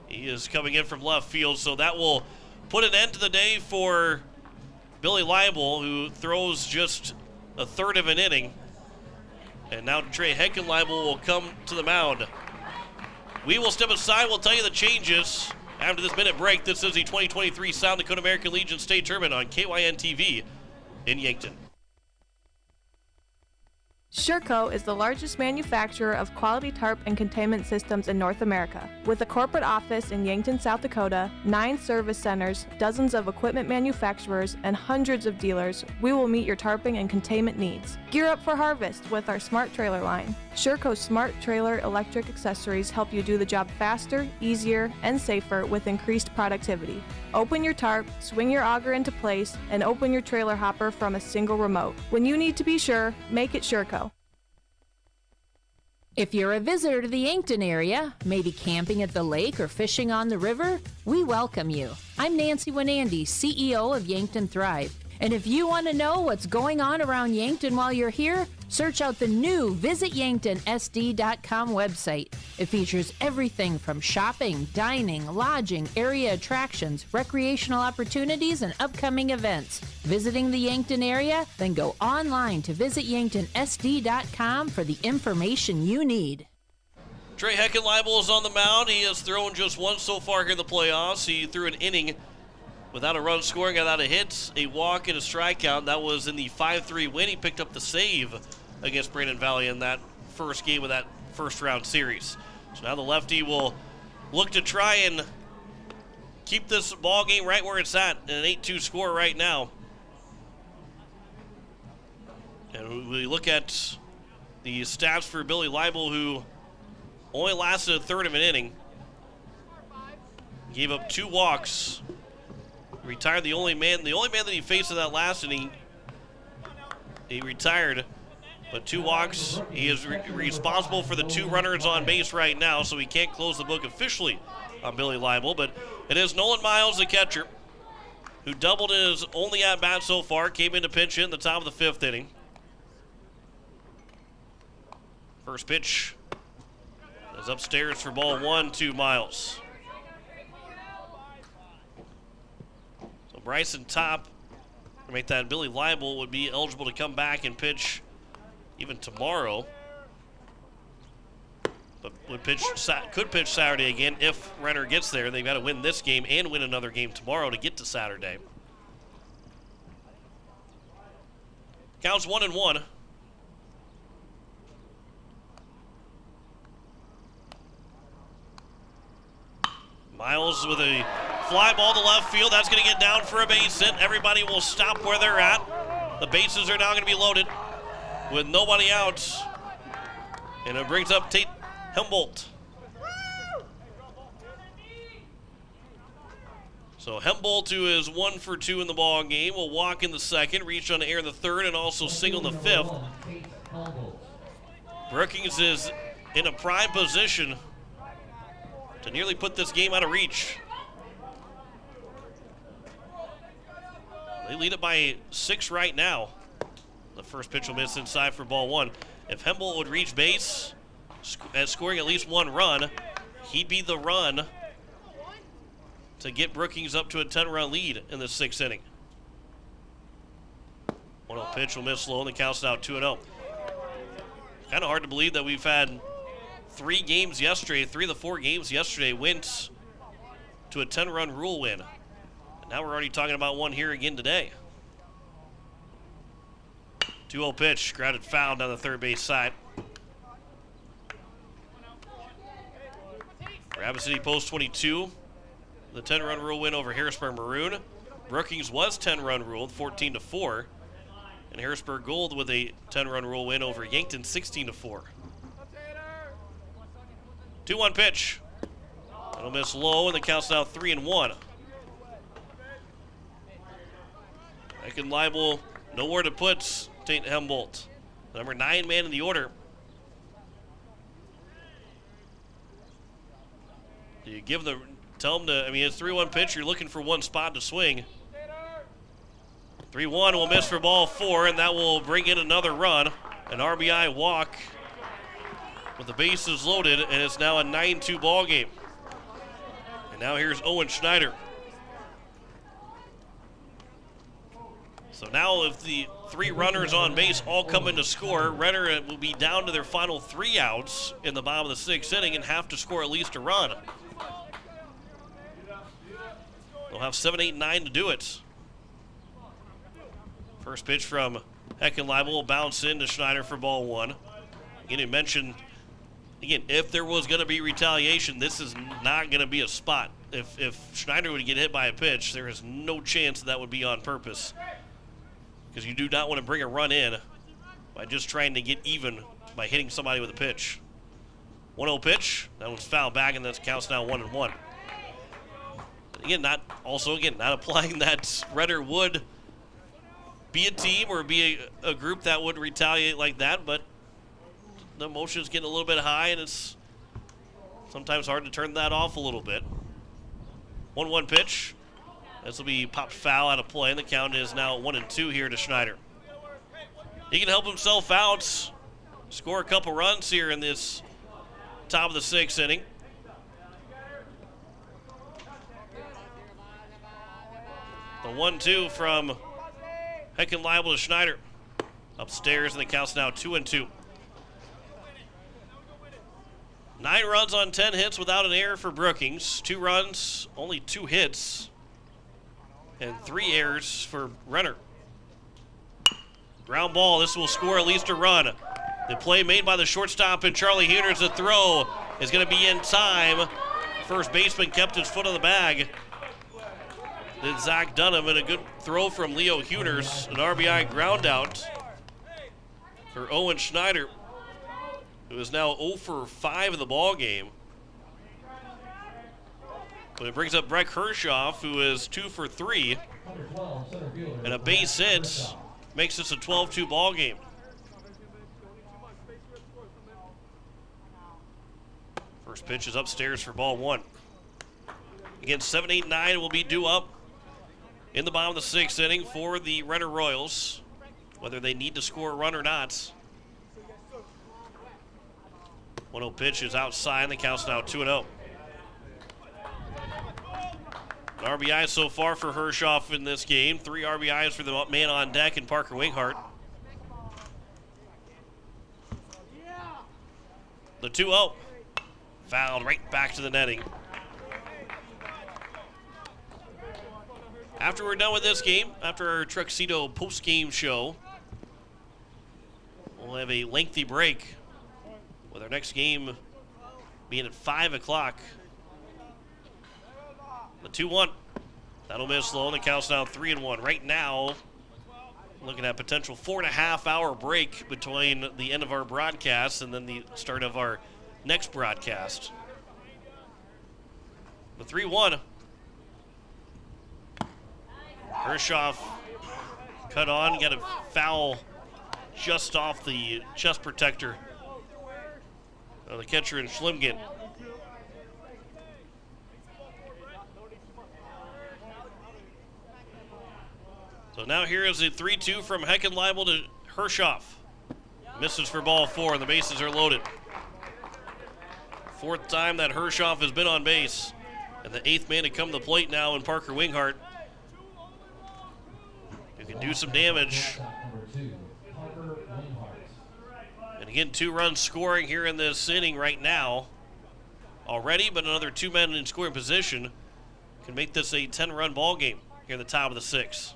He is coming in from left field, so that will put an end to the day for Billy Leibel, who throws just a 1/3 of an inning. And now Trey Heckenleibel will come to the mound. We will step aside. We'll tell you the changes after this minute break. This is the 2023 South Dakota American Legion State Tournament on KYN-TV in Yankton. Sherco is the largest manufacturer of quality tarp and containment systems in North America. With a corporate office in Yankton, South Dakota, 9 service centers, dozens of equipment manufacturers, and hundreds of dealers, we will meet your tarping and containment needs. Gear up for harvest with our Smart Trailer line. Sherco's Smart Trailer electric accessories help you do the job faster, easier, and safer with increased productivity. Open your tarp, swing your auger into place, and open your trailer hopper from a single remote. When you need to be sure, make it Sherco. If you're a visitor to the Yankton area, maybe camping at the lake or fishing on the river, we welcome you. I'm Nancy Winandy, CEO of Yankton Thrive. And if you want to know what's going on around Yankton while you're here, search out the new visityanktonsd.com website. It features everything from shopping, dining, lodging, area attractions, recreational opportunities, and upcoming events. Visiting the Yankton area? Then go online to visityanktonsd.com for the information you need. Trey Heckenleibel is on the mound. He has thrown just once so far here in the playoffs. He threw an inning without a run scoring, without a hit, a walk, and a strikeout. That was in the 5-3 win. He picked up the save against Brandon Valley in that first game of that first-round series. So now the lefty will look to try and keep this ball game right where it's at, an 8-2 score right now. And we look at the stats for Billy Leibel, who only lasted a 1/3 of an inning. Gave up 2 walks. Retired the only man that he faced in that last inning. He retired, but 2 walks. He is responsible for the 2 runners on base right now, so he can't close the book officially on Billy Leibel. But it is Nolan Miles, the catcher, who doubled in his only at-bat so far, came in to pinch hit in the top of the 5th inning. First pitch is upstairs for ball 1 to Miles. Bryson Topp make that Billy Leibel would be eligible to come back and pitch even tomorrow. But could pitch Saturday again if Renner gets there. They've got to win this game and win another game tomorrow to get to Saturday. Counts 1-1. Miles with a fly ball to left field. That's going to get down for a base hit. Everybody will stop where they're at. The bases are now going to be loaded with nobody out. And it brings up Tate Hembolt. So Hembolt, who is 1 for 2 in the ball game, will walk in the second, reach on the air in the third, and also single in the fifth. Brookings is in a prime position to nearly put this game out of reach. They lead it by 6 right now. The first pitch will miss inside for ball 1. If Hembolt would reach base, scoring at least 1 run, he'd be the run to get Brookings up to a 10-run lead in the 6th inning. 1-0 pitch will miss low, and the count's now 2-0. Kind of hard to believe that we've had 3 games yesterday, 3 of the 4 games yesterday went to a 10-run rule win. And now we're already talking about one here again today. 2-0 pitch, grounded foul down the third base side. Rapid City post 22. The 10-run rule win over Harrisburg Maroon. Brookings was 10-run ruled, 14-4. And Harrisburg Gold with a 10-run rule win over Yankton, 16-4. 2-1 pitch. That'll miss low, and the count's now 3-1. Ekin Leibel, nowhere to put Tate Hembolt. Number 9 man in the order. Do you give the... Tell him to, I mean, it's 3-1 pitch. You're looking for one spot to swing. 3-1 will miss for ball 4, and that will bring in another run. An RBI walk with the bases loaded, and it's now a 9-2 ball game. And now here's Owen Schneider. So now if the 3 runners on base all come in to score, Renner will be down to their final 3 outs in the bottom of the 6th inning and have to score at least a run. They'll have 7, 8, 9 to do it. First pitch from Ekin Leibel will bounce into Schneider for ball 1. Again, you mentioned, if there was going to be retaliation, this is not going to be a spot. If Schneider would get hit by a pitch, there is no chance that would be on purpose. Because you do not want to bring a run in by just trying to get even by hitting somebody with a pitch. 1-0 pitch. That one's fouled back, and that counts now 1-1. Again, not applying that Renner would be a team or be a group that would retaliate like that, but the emotion's getting a little bit high, and it's sometimes hard to turn that off a little bit. 1-1 pitch. This will be popped foul out of play, and the count is now 1-2 here to Schneider. He can help himself out, score a couple runs here in this top of the 6th inning. The 1-2 from Ekin Leibel to Schneider. Upstairs, and the count's now 2-2. 9 runs on 10 hits without an error for Brookings. 2 runs, only 2 hits, and 3 errors for Renner. Ground ball, this will score at least a run. The play made by the shortstop and Charlie Huners, the throw is going to be in time. First baseman kept his foot on the bag. Then Zach Dunham, and a good throw from Leo Huners, an RBI ground out for Owen Schneider, who is now 0 for 5 in the ball game. But it brings up Breck Hershoff, who is 2 for 3, and a base hit makes this a 12-2 ball game. First pitch is upstairs for ball 1. Again, 7, 8, 9 will be due up in the bottom of the 6th inning for the Renner Royals, whether they need to score a run or not. 1-0 pitch is outside, and the count's now 2-0. An RBI so far for Hershoff in this game. 3 RBIs for the man on deck and Parker Winghart. The 2-0. Fouled right back to the netting. After we're done with this game, after our Tuxedo post-game show, we'll have a lengthy break with our next game being at 5 o'clock. The 2-1. That'll miss low, and the count's now 3-1. Right now, looking at potential 4.5-hour break between the end of our broadcast and then the start of our next broadcast. The 3-1. Hershoff cut on, got a foul just off the chest protector of the catcher in Schlimgen. So now here is a 3-2 from Heckenleibel to Hershoff. Misses for ball 4, and the bases are loaded. 4th time that Hershoff has been on base, and the 8th man to come to the plate now in Parker Winghart, who can do some damage. And again, 2 runs scoring here in this inning right now already, but another 2 men in scoring position can make this a 10-run ball game here in the top of the 6th.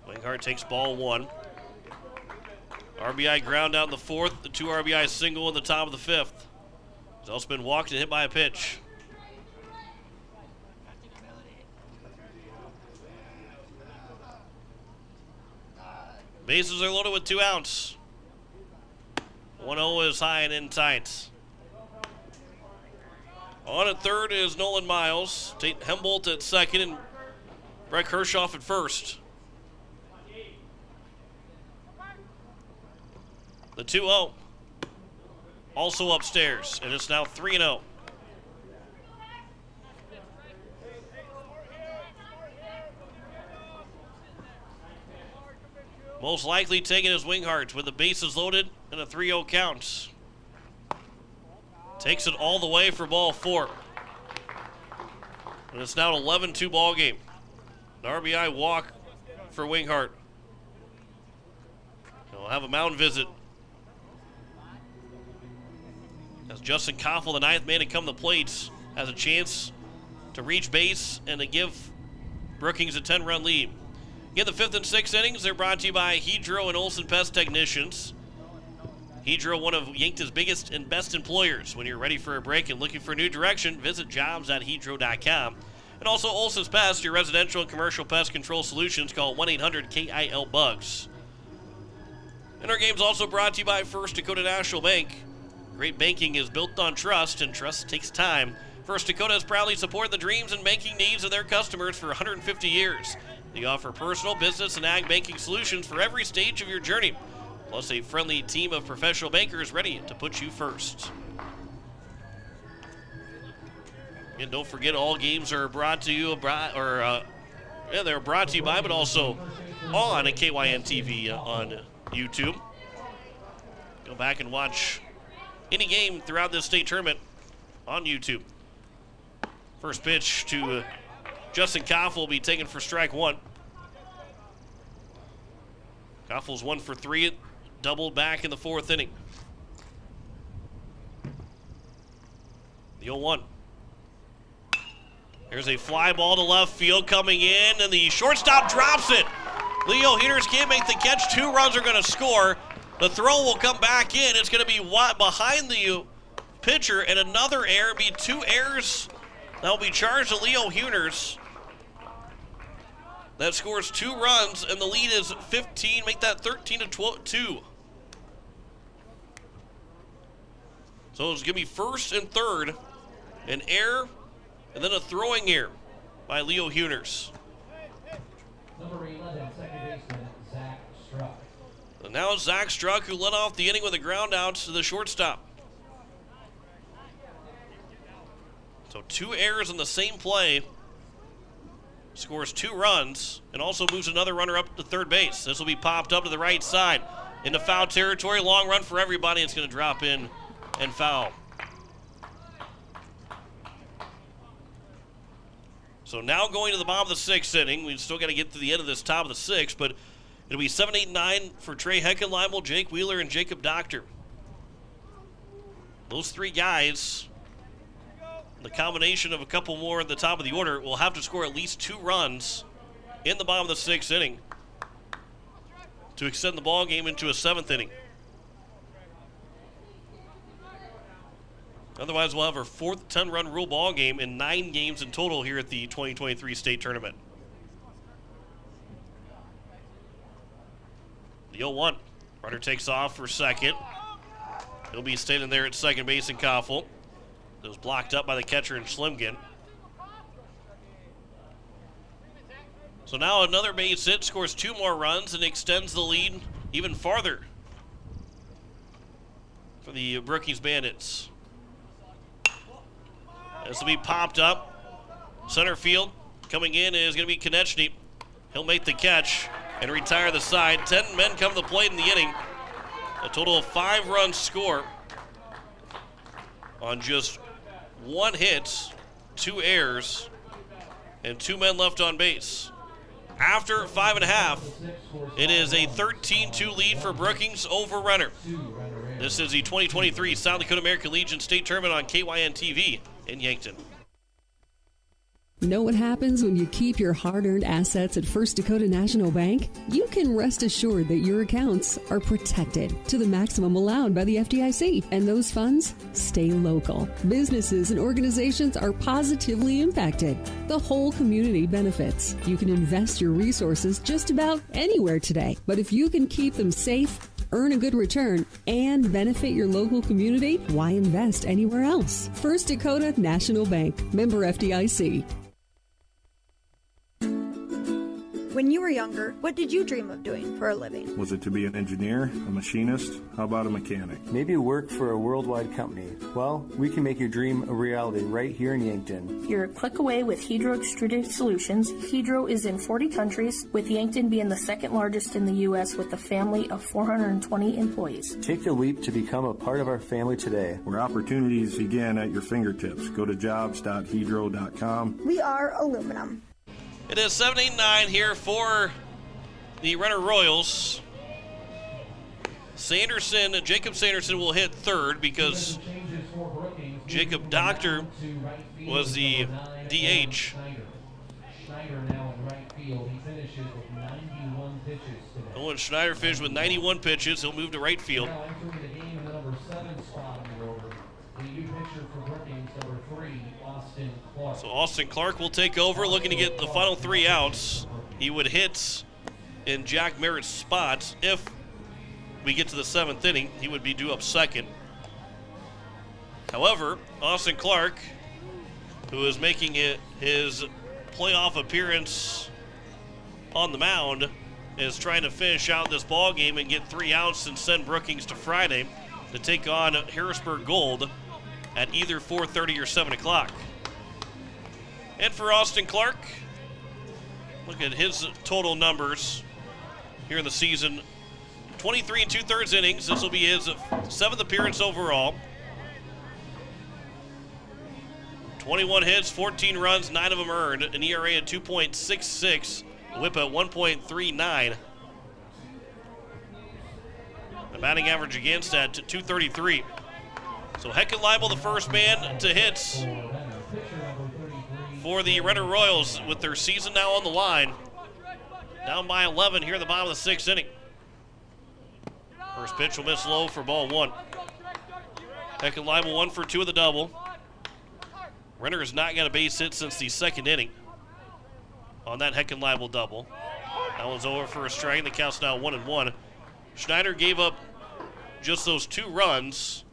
Winghart takes ball 1. RBI ground out in the 4th, the 2 RBI single in the top of the 5th. He's also been walked and hit by a pitch. Bases are loaded with 2 outs. 1-0 is high and in tight. On at third is Nolan Miles. Tate Hembolt at second and Breck Hershoff at first. The 2-0. Also upstairs, and it's now 3-0. Most likely taking his Winghart with the bases loaded and a 3-0 count. Takes it all the way for ball 4. And it's now an 11-2 ball game. An RBI walk for Winghart. He'll have a mound visit. As Justin Koffel, the 9th man to come to the plate, has a chance to reach base and to give Brookings a 10-run lead. Again, the 5th and 6th innings, they're brought to you by Hedro and Olson Pest Technicians. Hedro, one of Yankton's biggest and best employers. When you're ready for a break and looking for a new direction, visit jobs.hedro.com. And also Olson's Pest, your residential and commercial pest control solutions. Call 1-800-KIL-BUGS. And our game's also brought to you by First Dakota National Bank. Great banking is built on trust, and trust takes time. First Dakota has proudly supported the dreams and banking needs of their customers for 150 years. They offer personal, business, and ag banking solutions for every stage of your journey, plus a friendly team of professional bankers ready to put you first. And don't forget, all games are brought to you, they're brought to you by, but also on KYN TV on YouTube. Go back and watch any game throughout this state tournament on YouTube. First pitch to Justin Koffel will be taken for strike 1. Koffel's 1 for 3, doubled back in the 4th inning. The 0-1. There's a fly ball to left field coming in, and the shortstop drops it. Leo Heners can't make the catch. 2 runs are going to score. The throw will come back in. It's going to be behind the pitcher, and another error. It'll be 2 errors that will be charged to Leo Heners. That scores 2 runs, and the lead is 15. Make that 13-2. So it's going to be first and third, an error, and then a throwing error by Leo Heners. Number 11, second baseman, Zach Struck. And now it's Zach Struck, who led off the inning with a ground out to the shortstop. So 2 errors in the same play. Scores 2 runs and also moves another runner up to third base. This will be popped up to the right side into foul territory. Long run for everybody. It's going to drop in and foul. So now going to the bottom of the sixth inning. We've still got to get to the end of this top of the sixth, but it'll be 7, 8, 9 for Trey Heckenleibel, Jake Wheeler, and Jacob Doctor. Those three guys, the combination of a couple more at the top of the order, will have to score at least 2 runs in the bottom of the sixth inning to extend the ball game into a 7th inning. Otherwise, we'll have our 4th 10-run rule ball game in 9 games in total here at the 2023 state tournament. The 0-1. Runner takes off for second. He'll be standing there at second base in Koffel. It was blocked up by the catcher in Schlimgen. So now another base hit, scores 2 more runs, and extends the lead even farther for the Brookings Bandits. This will be popped up. Center field coming in is going to be Konechny. He'll make the catch and retire the side. 10 men come to the plate in the inning. A total of 5 runs score on just 1 hit, 2 errors, and 2 men left on base. After 5.5, it is a 13-2 lead for Brookings over Renner. This is the 2023 South Dakota American Legion State Tournament on KYN-TV in Yankton. Know what happens when you keep your hard-earned assets at First Dakota National Bank? You can rest assured that your accounts are protected to the maximum allowed by the FDIC, and those funds stay local. Businesses and organizations are positively impacted. The whole community benefits. You can invest your resources just about anywhere today, but if you can keep them safe, earn a good return, and benefit your local community, why invest anywhere else? First Dakota National Bank, member FDIC. When you were younger, what did you dream of doing for a living? Was it to be an engineer, a machinist? How about a mechanic? Maybe work for a worldwide company. Well, we can make your dream a reality right here in Yankton. You're a click away with Hydro Extruded Solutions. Hydro is in 40 countries, with Yankton being the 2nd largest in the U.S. with a family of 420 employees. Take the leap to become a part of our family today. Where opportunities begin at your fingertips. Go to jobs.hydro.com. We are aluminum. It is 7-8-9 here for the Renner Royals. Jacob Sanderson will hit third because Jacob Doctor was the DH. Schneider now in right field. He finishes with 91 pitches today. Owen Schneider finished with 91 pitches. He'll move to right field. Now entering the game in the number 7 spot in the order. The new pitcher for Brookings, number 3, Austin Clark. So Austin Clark will take over, looking to get the final 3 outs. He would hit in Jack Merritt's spot. If we get to the 7th inning, he would be due up second. However, Austin Clark, who is making it his playoff appearance on the mound, is trying to finish out this ball game and get 3 outs and send Brookings to Friday to take on Harrisburg Gold at either 4:30 or 7 o'clock. And for Austin Clark, look at his total numbers here in the season. 23 2/3 innings. This will be his 7th appearance overall. 21 hits, 14 runs, 9 of them earned. An ERA at 2.66, whip at 1.39. The batting average against at 233. So Heckenleibel, the first man to hit for the Renner Royals with their season now on the line. Down by 11 here at the bottom of the 6th inning. First pitch will miss low for ball 1. Heckenleibel 1 for 2 of the double. Renner has not got a base hit since the 2nd inning on that Heckenleibel double. That one's over for a strike. The count's now 1-1. Schneider gave up just those 2 runs.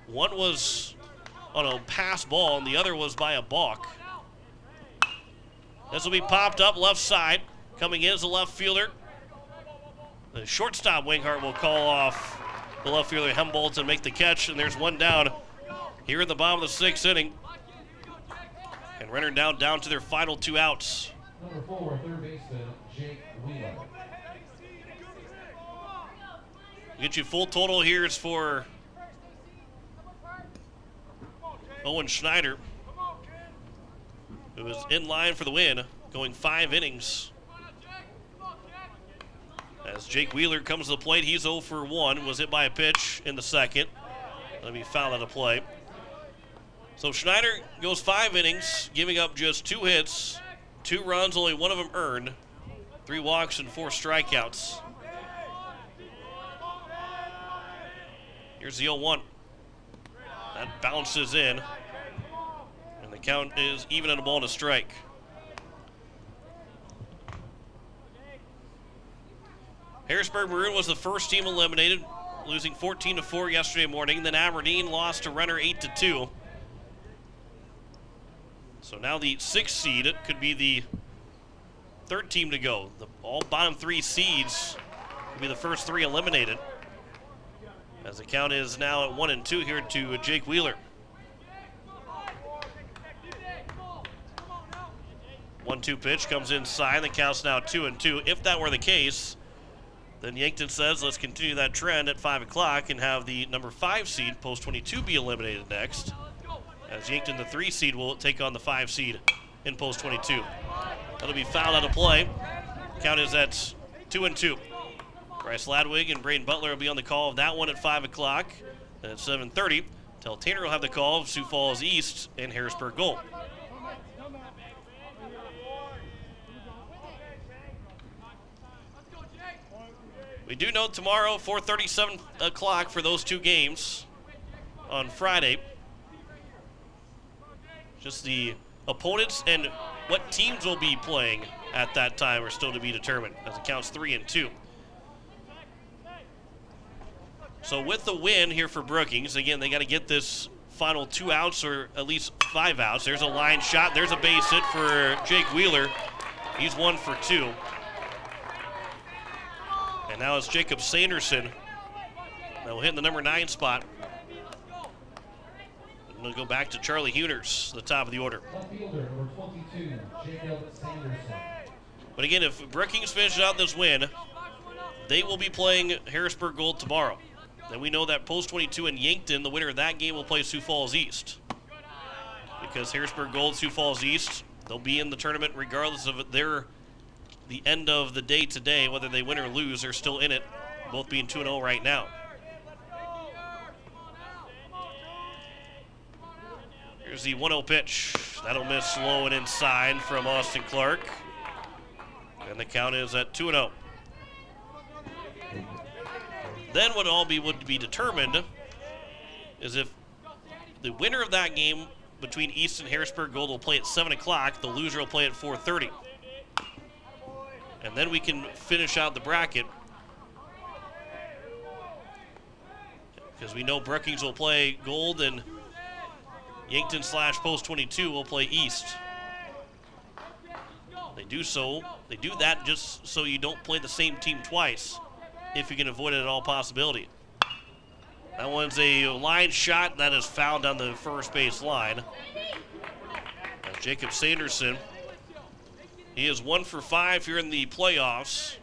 One was on a pass ball, and the other was by a balk. This will be popped up left side. Coming in as a left fielder. The shortstop Winghart will call off the left fielder Hemboldt and make the catch, and there's one down here in the bottom of the 6th inning. And Renner down to their final 2 outs. Number 4, third baseman, Jake Wheeler. Get you full total here is for Owen Schneider. who is in line for the win, going 5 innings. As Jake Wheeler comes to the plate, he's 0 for 1, was hit by a pitch in the second. Let me foul out of play. So Schneider goes 5 innings, giving up just 2 hits, 2 runs, only 1 of them earned, 3 walks and 4 strikeouts. Here's the 0-1. That bounces in, and the count is even at a ball and a strike. Harrisburg Maroon was the first team eliminated, losing 14-4 yesterday morning. Then Aberdeen lost to Renner 8-2. So now the 6th seed could be the 3rd team to go. All bottom 3 seeds will be the first 3 eliminated, as the count is now at 1-2 here to Jake Wheeler. 1-2 pitch comes inside. The count's now 2-2. If that were the case, then Yankton says let's continue that trend at 5 o'clock and have the number 5 seed, post 22, be eliminated next, as Yankton, the 3 seed, will take on the 5 seed in post 22. That'll be fouled out of play. Count is at 2-2. Bryce Ladwig and Braden Butler will be on the call of that one at 5 o'clock. Then at 7:30, Tel Tanner will have the call of Sioux Falls East and Harrisburg Gold. We do know tomorrow, 4:30, 7 o'clock for those 2 games on Friday. Just the opponents and what teams will be playing at that time are still to be determined, as it counts 3-2. So with the win here for Brookings, again, they got to get this final 2 outs or at least 5 outs. There's a line shot. There's a base hit for Jake Wheeler. He's 1 for 2. And now it's Jacob Sanderson that will hit in the number 9 spot. And we'll go back to Charlie Huners, the top of the order. Fielder, number 22, Jacob Sanderson. But again, if Brookings finishes out this win, they will be playing Harrisburg Gold tomorrow. And we know that post 22 in Yankton, the winner of that game will play Sioux Falls East. Because Harrisburg Gold, Sioux Falls East, they'll be in the tournament regardless of the end of the day today, whether they win or lose, they're still in it, both being 2-0 right now. Here's the 1-0 pitch. That'll miss low and inside from Austin Clark. And the count is at 2-0. Then what would be determined is if the winner of that game between East and Harrisburg Gold will play at 7 o'clock, the loser will play at 4:30. And then we can finish out the bracket, because we know Brookings will play Gold and Yankton / post 22 will play East. They do that just so you don't play the same team twice, if you can avoid it at all possibility. That one's a line shot that is fouled on the first base line. That's Jacob Sanderson. He is 1 for 5 here in the playoffs.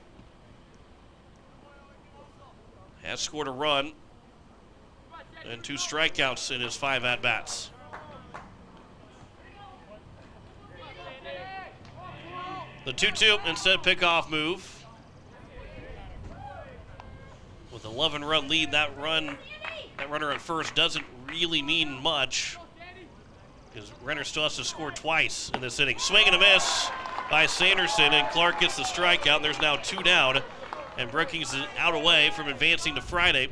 Has scored a run and 2 strikeouts in his 5 at-bats. The 2-2 instead pickoff move. With an 11-run lead, that runner at first doesn't really mean much, because Renner still has to score twice in this inning. Swing and a miss by Sanderson, and Clark gets the strikeout, and there's now 2 down, and Brookings is out away from advancing to Friday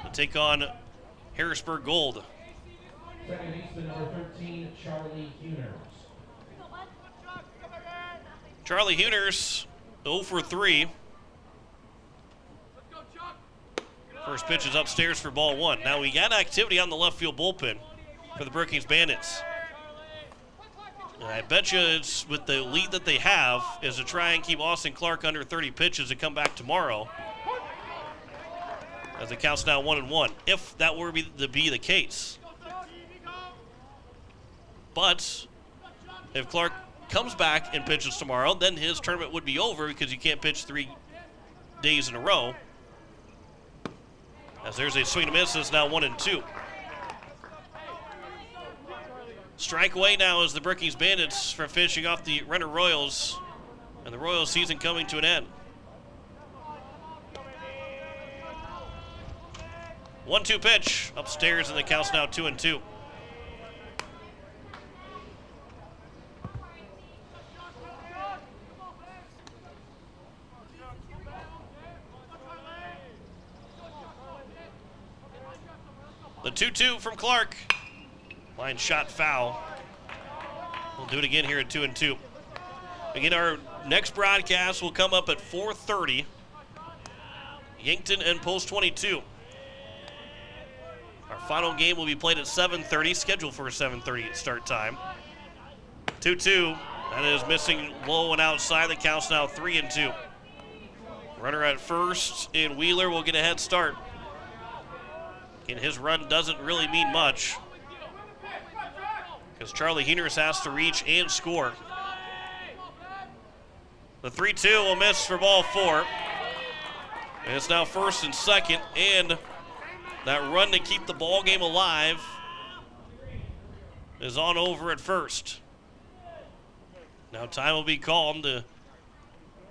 to take on Harrisburg Gold. Second baseman, number 13, Charlie Huners. Charlie Huners, 0 for 3. First pitch is upstairs for ball 1. Now we got activity on the left field bullpen for the Brookings Bandits. And I bet you it's with the lead that they have is to try and keep Austin Clark under 30 pitches to come back tomorrow, as it counts now 1-1, if that were to be the case. But if Clark comes back and pitches tomorrow, then his tournament would be over, because you can't pitch 3 days in a row. As there's a swing and miss, it's now 1-2. Strike away now as the Brookings Bandits for finishing off the Renner Royals, and the Royals season coming to an end. 1-2 pitch upstairs, and the count's now 2-2. The 2-2 from Clark. Line shot foul. We'll do it again here at 2-2. Again, our next broadcast will come up at 4:30. Yankton and Post 22. Our final game will be played at 7:30, scheduled for a 7:30 start time. 2-2. That is missing low and outside. The count's now 3-2. Runner at first, and Wheeler will get a head start. And his run doesn't really mean much because Charlie Heeners has to reach and score. The 3-2 will miss for ball 4. And it's now first and second, and that run to keep the ball game alive is on over at first. Now time will be called to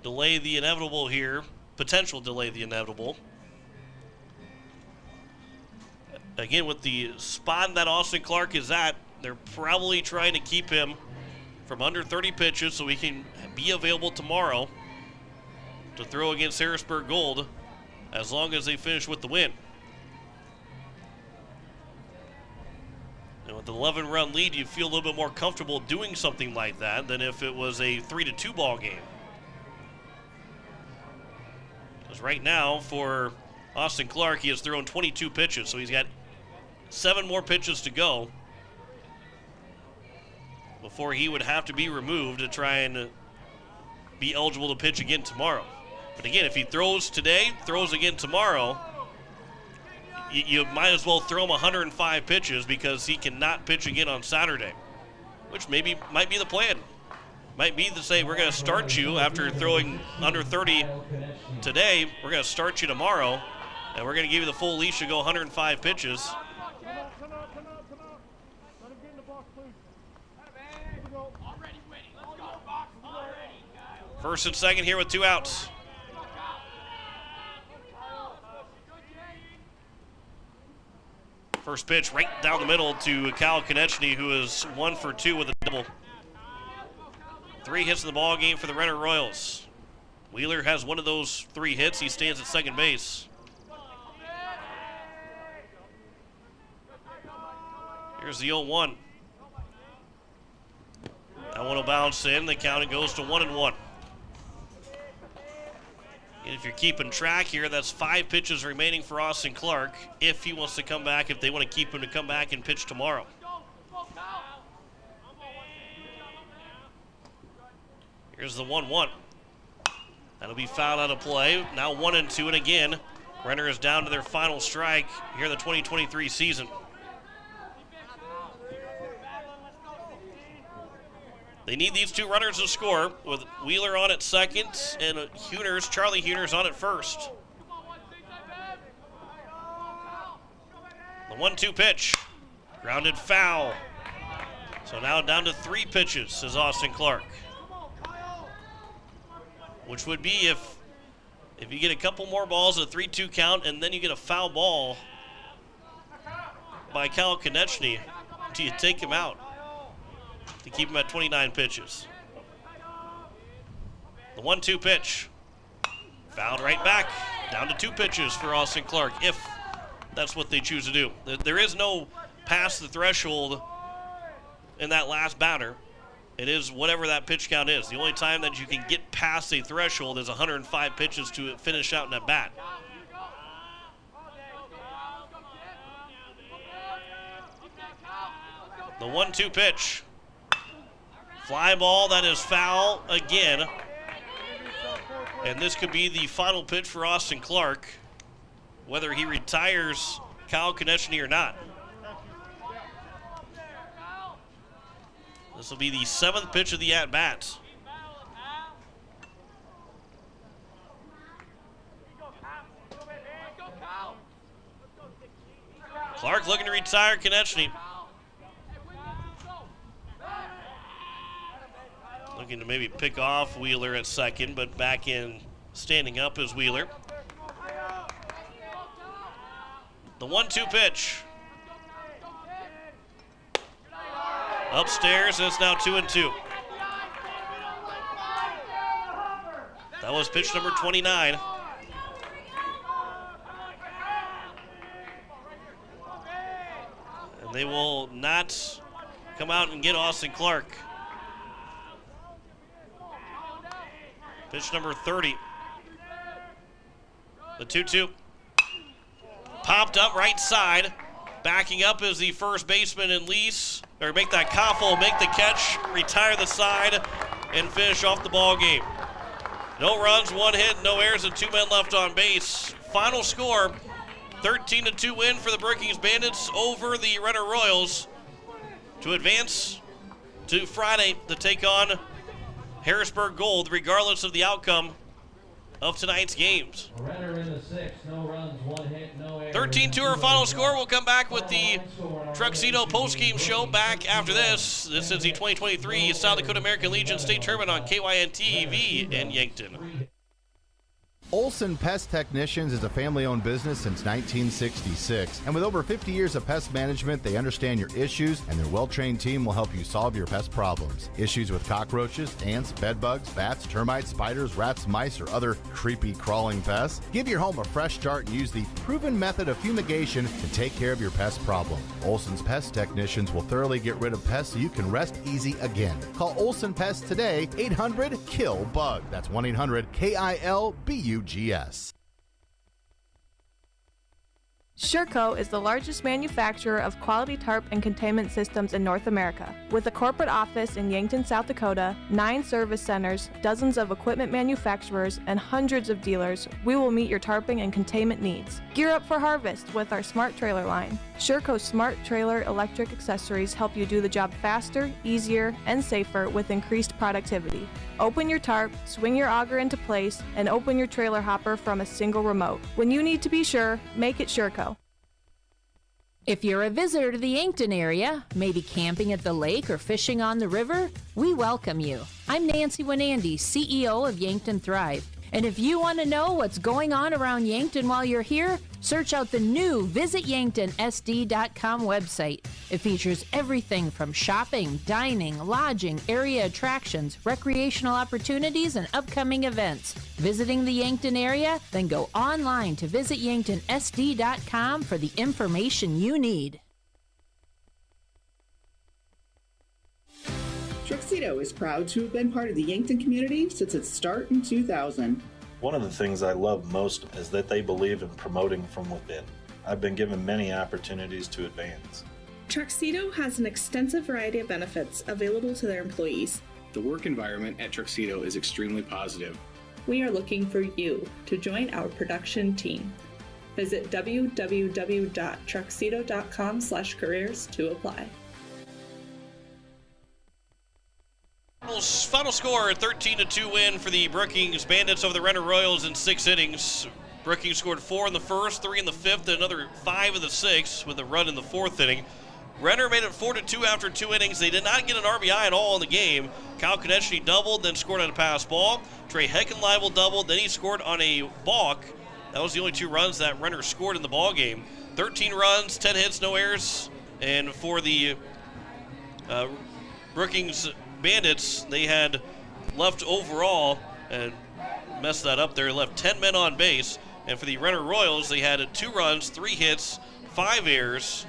delay the inevitable here, potential delay the inevitable. Again, with the spot that Austin Clark is at, they're probably trying to keep him from under 30 pitches so he can be available tomorrow to throw against Harrisburg Gold as long as they finish with the win. And with an 11-run lead, you feel a little bit more comfortable doing something like that than if it was a 3-2 ball game. Because right now, for Austin Clark, he has thrown 22 pitches, so he's got 7 more pitches to go before he would have to be removed to try and be eligible to pitch again tomorrow. But again, if he throws today, throws again tomorrow, you might as well throw him 105 pitches because he cannot pitch again on Saturday, which maybe might be the plan. Might be to say, we're going to start you after throwing under 30 today. We're going to start you tomorrow, and we're going to give you the full leash to go 105 pitches. First and second here with 2 outs. First pitch right down the middle to Kyle Konechny, who is 1 for 2 with a double. 3 hits in the ball game for the Renner Royals. Wheeler has one of those 3 hits. He stands at second base. Here's the 0-1. That one will bounce in. The count goes to 1-1. And if you're keeping track here, that's 5 pitches remaining for Austin Clark if he wants to come back, if they want to keep him to come back and pitch tomorrow. Here's the 1-1. That'll be fouled out of play. Now 1-2, and again, Renner is down to their final strike here in the 2023 season. They need these 2 runners to score with Wheeler on at second and Charlie Heeners on at first. The 1-2 pitch, grounded foul. So now down to 3 pitches is Austin Clark. Which would be if you get a couple more balls at a 3-2 count and then you get a foul ball by Kyle Konechny, do you take him out to keep him at 29 pitches? The 1-2 pitch, fouled right back, down to 2 pitches for Austin Clark, if that's what they choose to do. There is no past the threshold in that last batter. It is whatever that pitch count is. The only time that you can get past a threshold is 105 pitches to finish out in a bat. The 1-2 pitch. Fly ball, that is foul again. And this could be the final pitch for Austin Clark, whether he retires Kyle Konechny or not. This will be the 7th pitch of the at-bat. Clark looking to retire Konechny. Looking to maybe pick off Wheeler at second, but back in standing up is Wheeler. The 1-2 pitch. Upstairs, and it's now 2-2. That was pitch number 29. And they will not come out and get Austin Clark. Pitch number 30. The 2-2. Popped up right side. Backing up is the first baseman in Lease. Or make that Koffel, make the catch, retire the side, and finish off the ball game. No runs, 1 hit, no errors, and 2 men left on base. Final score, 13-2 win for the Brookings Bandits over the Renner Royals to advance to Friday to take on Harrisburg Gold, regardless of the outcome of tonight's games. Renner in the 6th, no runs, 1 hit, no errors. 13-2 our final score. We'll come back with the Tuxedo postgame show back after this. This is the 2023 South Dakota American Legion State Tournament on KYN-TV in Yankton. Olson Pest Technicians is a family-owned business since 1966, and with over 50 years of pest management, they understand your issues, and their well-trained team will help you solve your pest problems. Issues with cockroaches, ants, bedbugs, bats, termites, spiders, rats, mice, or other creepy crawling pests? Give your home a fresh start and use the proven method of fumigation to take care of your pest problem. Olson's Pest Technicians will thoroughly get rid of pests so you can rest easy again. Call Olson Pest today, 800-KILL-BUG. That's 1-800-KILBUGS. Sherco is the largest manufacturer of quality tarp and containment systems in North America. With a corporate office in Yankton, South Dakota, 9 service centers, dozens of equipment manufacturers, and hundreds of dealers, we will meet your tarping and containment needs. Gear up for harvest with our Smart Trailer line. Sherco's Smart Trailer electric accessories help you do the job faster, easier, and safer with increased productivity. Open your tarp, swing your auger into place, and open your trailer hopper from a single remote. When you need to be sure, make it Sherco. If you're a visitor to the Yankton area, maybe camping at the lake or fishing on the river, we welcome you. I'm Nancy Winandy, CEO of Yankton Thrive. And if you want to know what's going on around Yankton while you're here, search out the new visityanktonsd.com website. It features everything from shopping, dining, lodging, area attractions, recreational opportunities, and upcoming events. Visiting the Yankton area? Then go online to visityanktonsd.com for the information you need. Tuxedo is proud to have been part of the Yankton community since its start in 2000. One of the things I love most is that they believe in promoting from within. I've been given many opportunities to advance. Tuxedo has an extensive variety of benefits available to their employees. The work environment at Tuxedo is extremely positive. We are looking for you to join our production team. Visit www.tuxedo.com/careers to apply. Final score, 13-2 win for the Brookings Bandits over the Renner Royals in 6 innings. Brookings scored 4 in the first, 3 in the fifth, and another 5 in the sixth with a run in the 4th inning. Renner made it 4-2 after 2 innings. They did not get an RBI at all in the game. Kyle Konechny doubled, then scored on a pass ball. Trey Heckenleibel doubled, then he scored on a balk. That was the only 2 runs that Renner scored in the ball game. 13 runs, 10 hits, no errors. And for the Brookings Bandits, they had left overall and messed that up there, left 10 men on base. And for the Renner Royals, they had 2 runs, 3 hits, 5 errors,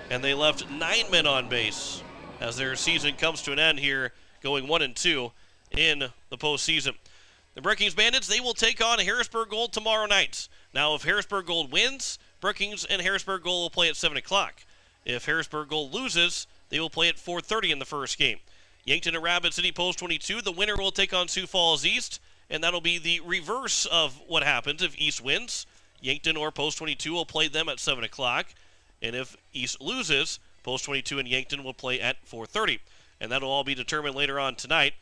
and they left 9 men on base as their season comes to an end here, going 1-2 in the postseason. The Brookings Bandits, they will take on Harrisburg Gold tomorrow night. Now, if Harrisburg Gold wins, Brookings and Harrisburg Gold will play at 7 o'clock. If Harrisburg Gold loses, they will play at 4:30 in the first game. Yankton and Rapid City Post 22, the winner will take on Sioux Falls East, and that'll be the reverse of what happens if East wins. Yankton or Post 22 will play them at 7 o'clock, and if East loses, Post 22 and Yankton will play at 4:30. And that'll all be determined later on tonight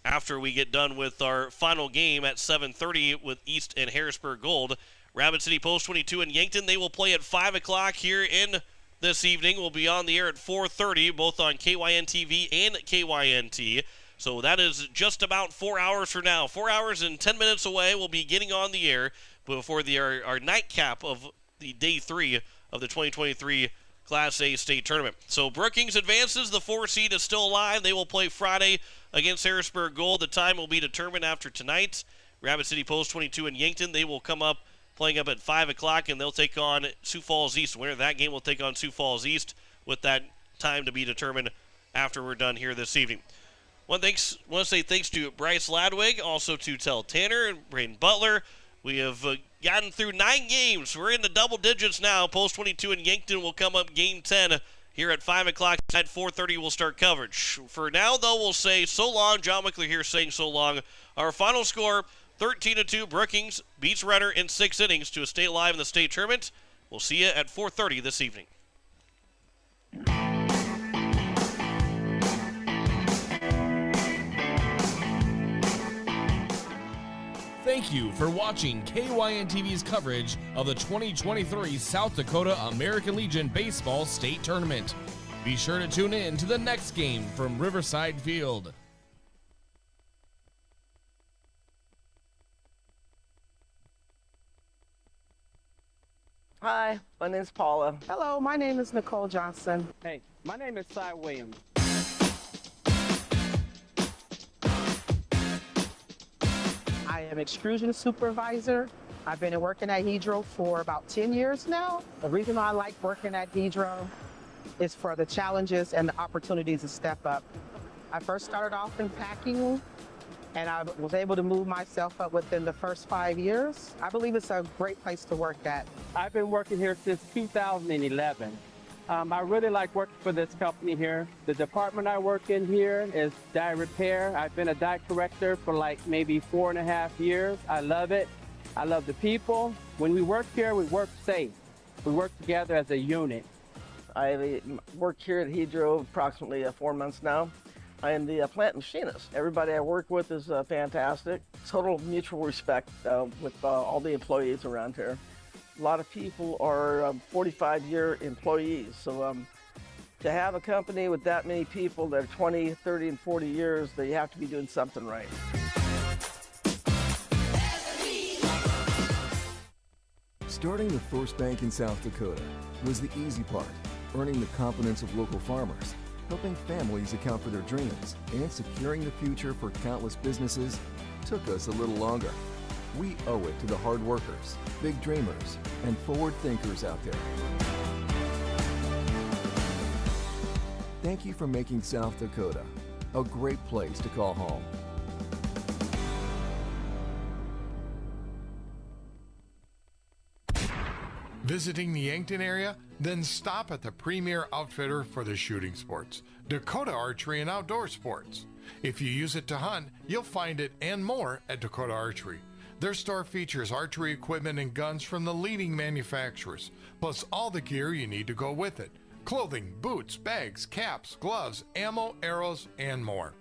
after we get done with our final game at 7:30 with East and Harrisburg Gold. Rapid City Post 22 and Yankton, they will play at 5 o'clock here in this evening. We'll be on the air at 4:30, both on KYN-TV and KYNT. So that is just about 4 hours from now. 4 hours and 10 minutes away. We'll be getting on the air before our nightcap of the day 3 of the 2023 Class A state tournament. So Brookings advances. The 4 seed is still alive. They will play Friday against Harrisburg Gold. The time will be determined after tonight. Rapid City Post 22 and Yankton, they will come up playing up at 5 o'clock, and they'll take on Sioux Falls East. The winner of that game will take on Sioux Falls East, with that time to be determined after we're done here this evening. Want to say thanks to Bryce Ladwig, also to Tell Tanner and Braden Butler. We have gotten through 9 games. We're in the double digits now. Post 22 and Yankton will come up game 10 here at 5 o'clock. At 4:30 we'll start coverage. For now, though, we'll say so long. John McClure here saying so long. Our final score, 13-2. Brookings beats Renner in 6 innings to stay alive in the state tournament. We'll see you at 4:30 this evening. Thank you for watching KYN-TV's coverage of the 2023 South Dakota American Legion Baseball State Tournament. Be sure to tune in to the next game from Riverside Field. Hi, my name's Paula. Hello, my name is Nicole Johnson. Hey, my name is Cy Williams. I am extrusion supervisor. I've been working at Hedro for about 10 years now. The reason I like working at Hedro is for the challenges and the opportunities to step up. I first started off in packing, and I was able to move myself up within the first 5 years. I believe it's a great place to work at. I've been working here since 2011. I really like working for this company here. The department I work in here is dye repair. I've been a dye corrector for like maybe 4.5 years. I love it. I love the people. When we work here, we work safe. We work together as a unit. I worked here at Hedro approximately 4 months now. I am the plant machinist. Everybody I work with is fantastic. Total mutual respect with all the employees around here. A lot of people are 45-year employees, so to have a company with that many people that are 20, 30, and 40 years, they have to be doing something right. Starting the first bank in South Dakota was the easy part, earning the confidence of local farmers, helping families account for their dreams, and securing the future for countless businesses took us a little longer. We owe it to the hard workers, big dreamers, and forward thinkers out there. Thank you for making South Dakota a great place to call home. Visiting the Yankton area? Then stop at the premier outfitter for the shooting sports, Dakota Archery and Outdoor Sports. If you use it to hunt, you'll find it and more at Dakota Archery. Their store features archery equipment and guns from the leading manufacturers, plus all the gear you need to go with it. Clothing, boots, bags, caps, gloves, ammo, arrows, and more.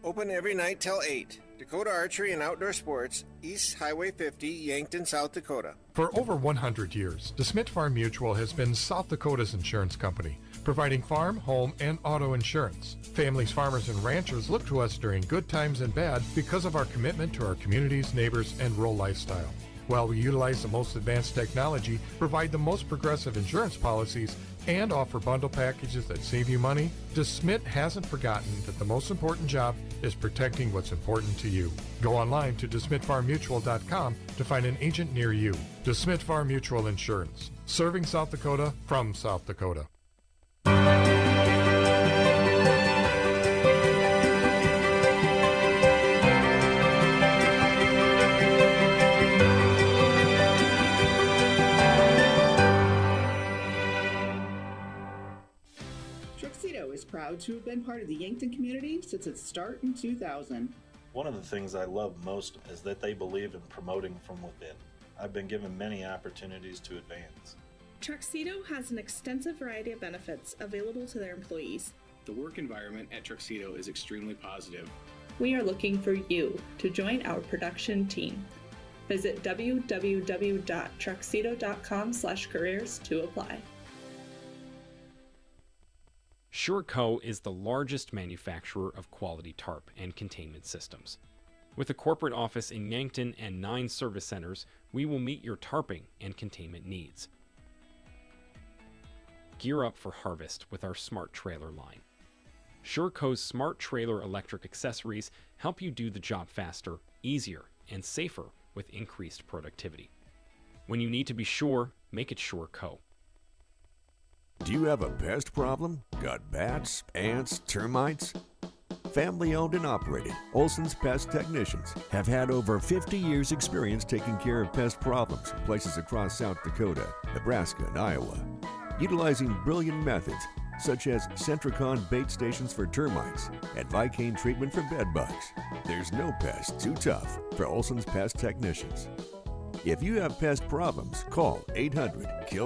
Open every night till 8. Dakota Archery and Outdoor Sports, East Highway 50, Yankton, South Dakota. For over 100 years, DeSmit Farm Mutual has been South Dakota's insurance company, providing farm, home, and auto insurance. Families, farmers, and ranchers look to us during good times and bad because of our commitment to our communities, neighbors, and rural lifestyle. While we utilize the most advanced technology, provide the most progressive insurance policies, and offer bundle packages that save you money, DeSmit hasn't forgotten that the most important job is protecting what's important to you. Go online to DeSmitFarmMutual.com to find an agent near you. DeSmit Farm Mutual Insurance, serving South Dakota from South Dakota. Is proud to have been part of the Yankton community since its start in 2000. One of the things I love most is that they believe in promoting from within. I've been given many opportunities to advance. Truxedo has an extensive variety of benefits available to their employees. The work environment at Truxedo is extremely positive. We are looking for you to join our production team. Visit www.truxedo.com/careers to apply. SureCo is the largest manufacturer of quality tarp and containment systems. With a corporate office in Yankton and 9 service centers, we will meet your tarping and containment needs. Gear up for harvest with our smart trailer line. SureCo's smart trailer electric accessories help you do the job faster, easier, and safer with increased productivity. When you need to be sure, make it SureCo. Do you have a pest problem? Got bats, ants, termites? Family owned and operated, Olson's Pest Technicians have had over 50 years experience taking care of pest problems in places across South Dakota, Nebraska, and Iowa. Utilizing brilliant methods such as Centricon bait stations for termites and Vicane treatment for bed bugs. There's no pest too tough for Olson's Pest Technicians. If you have pest problems, call 800-KILL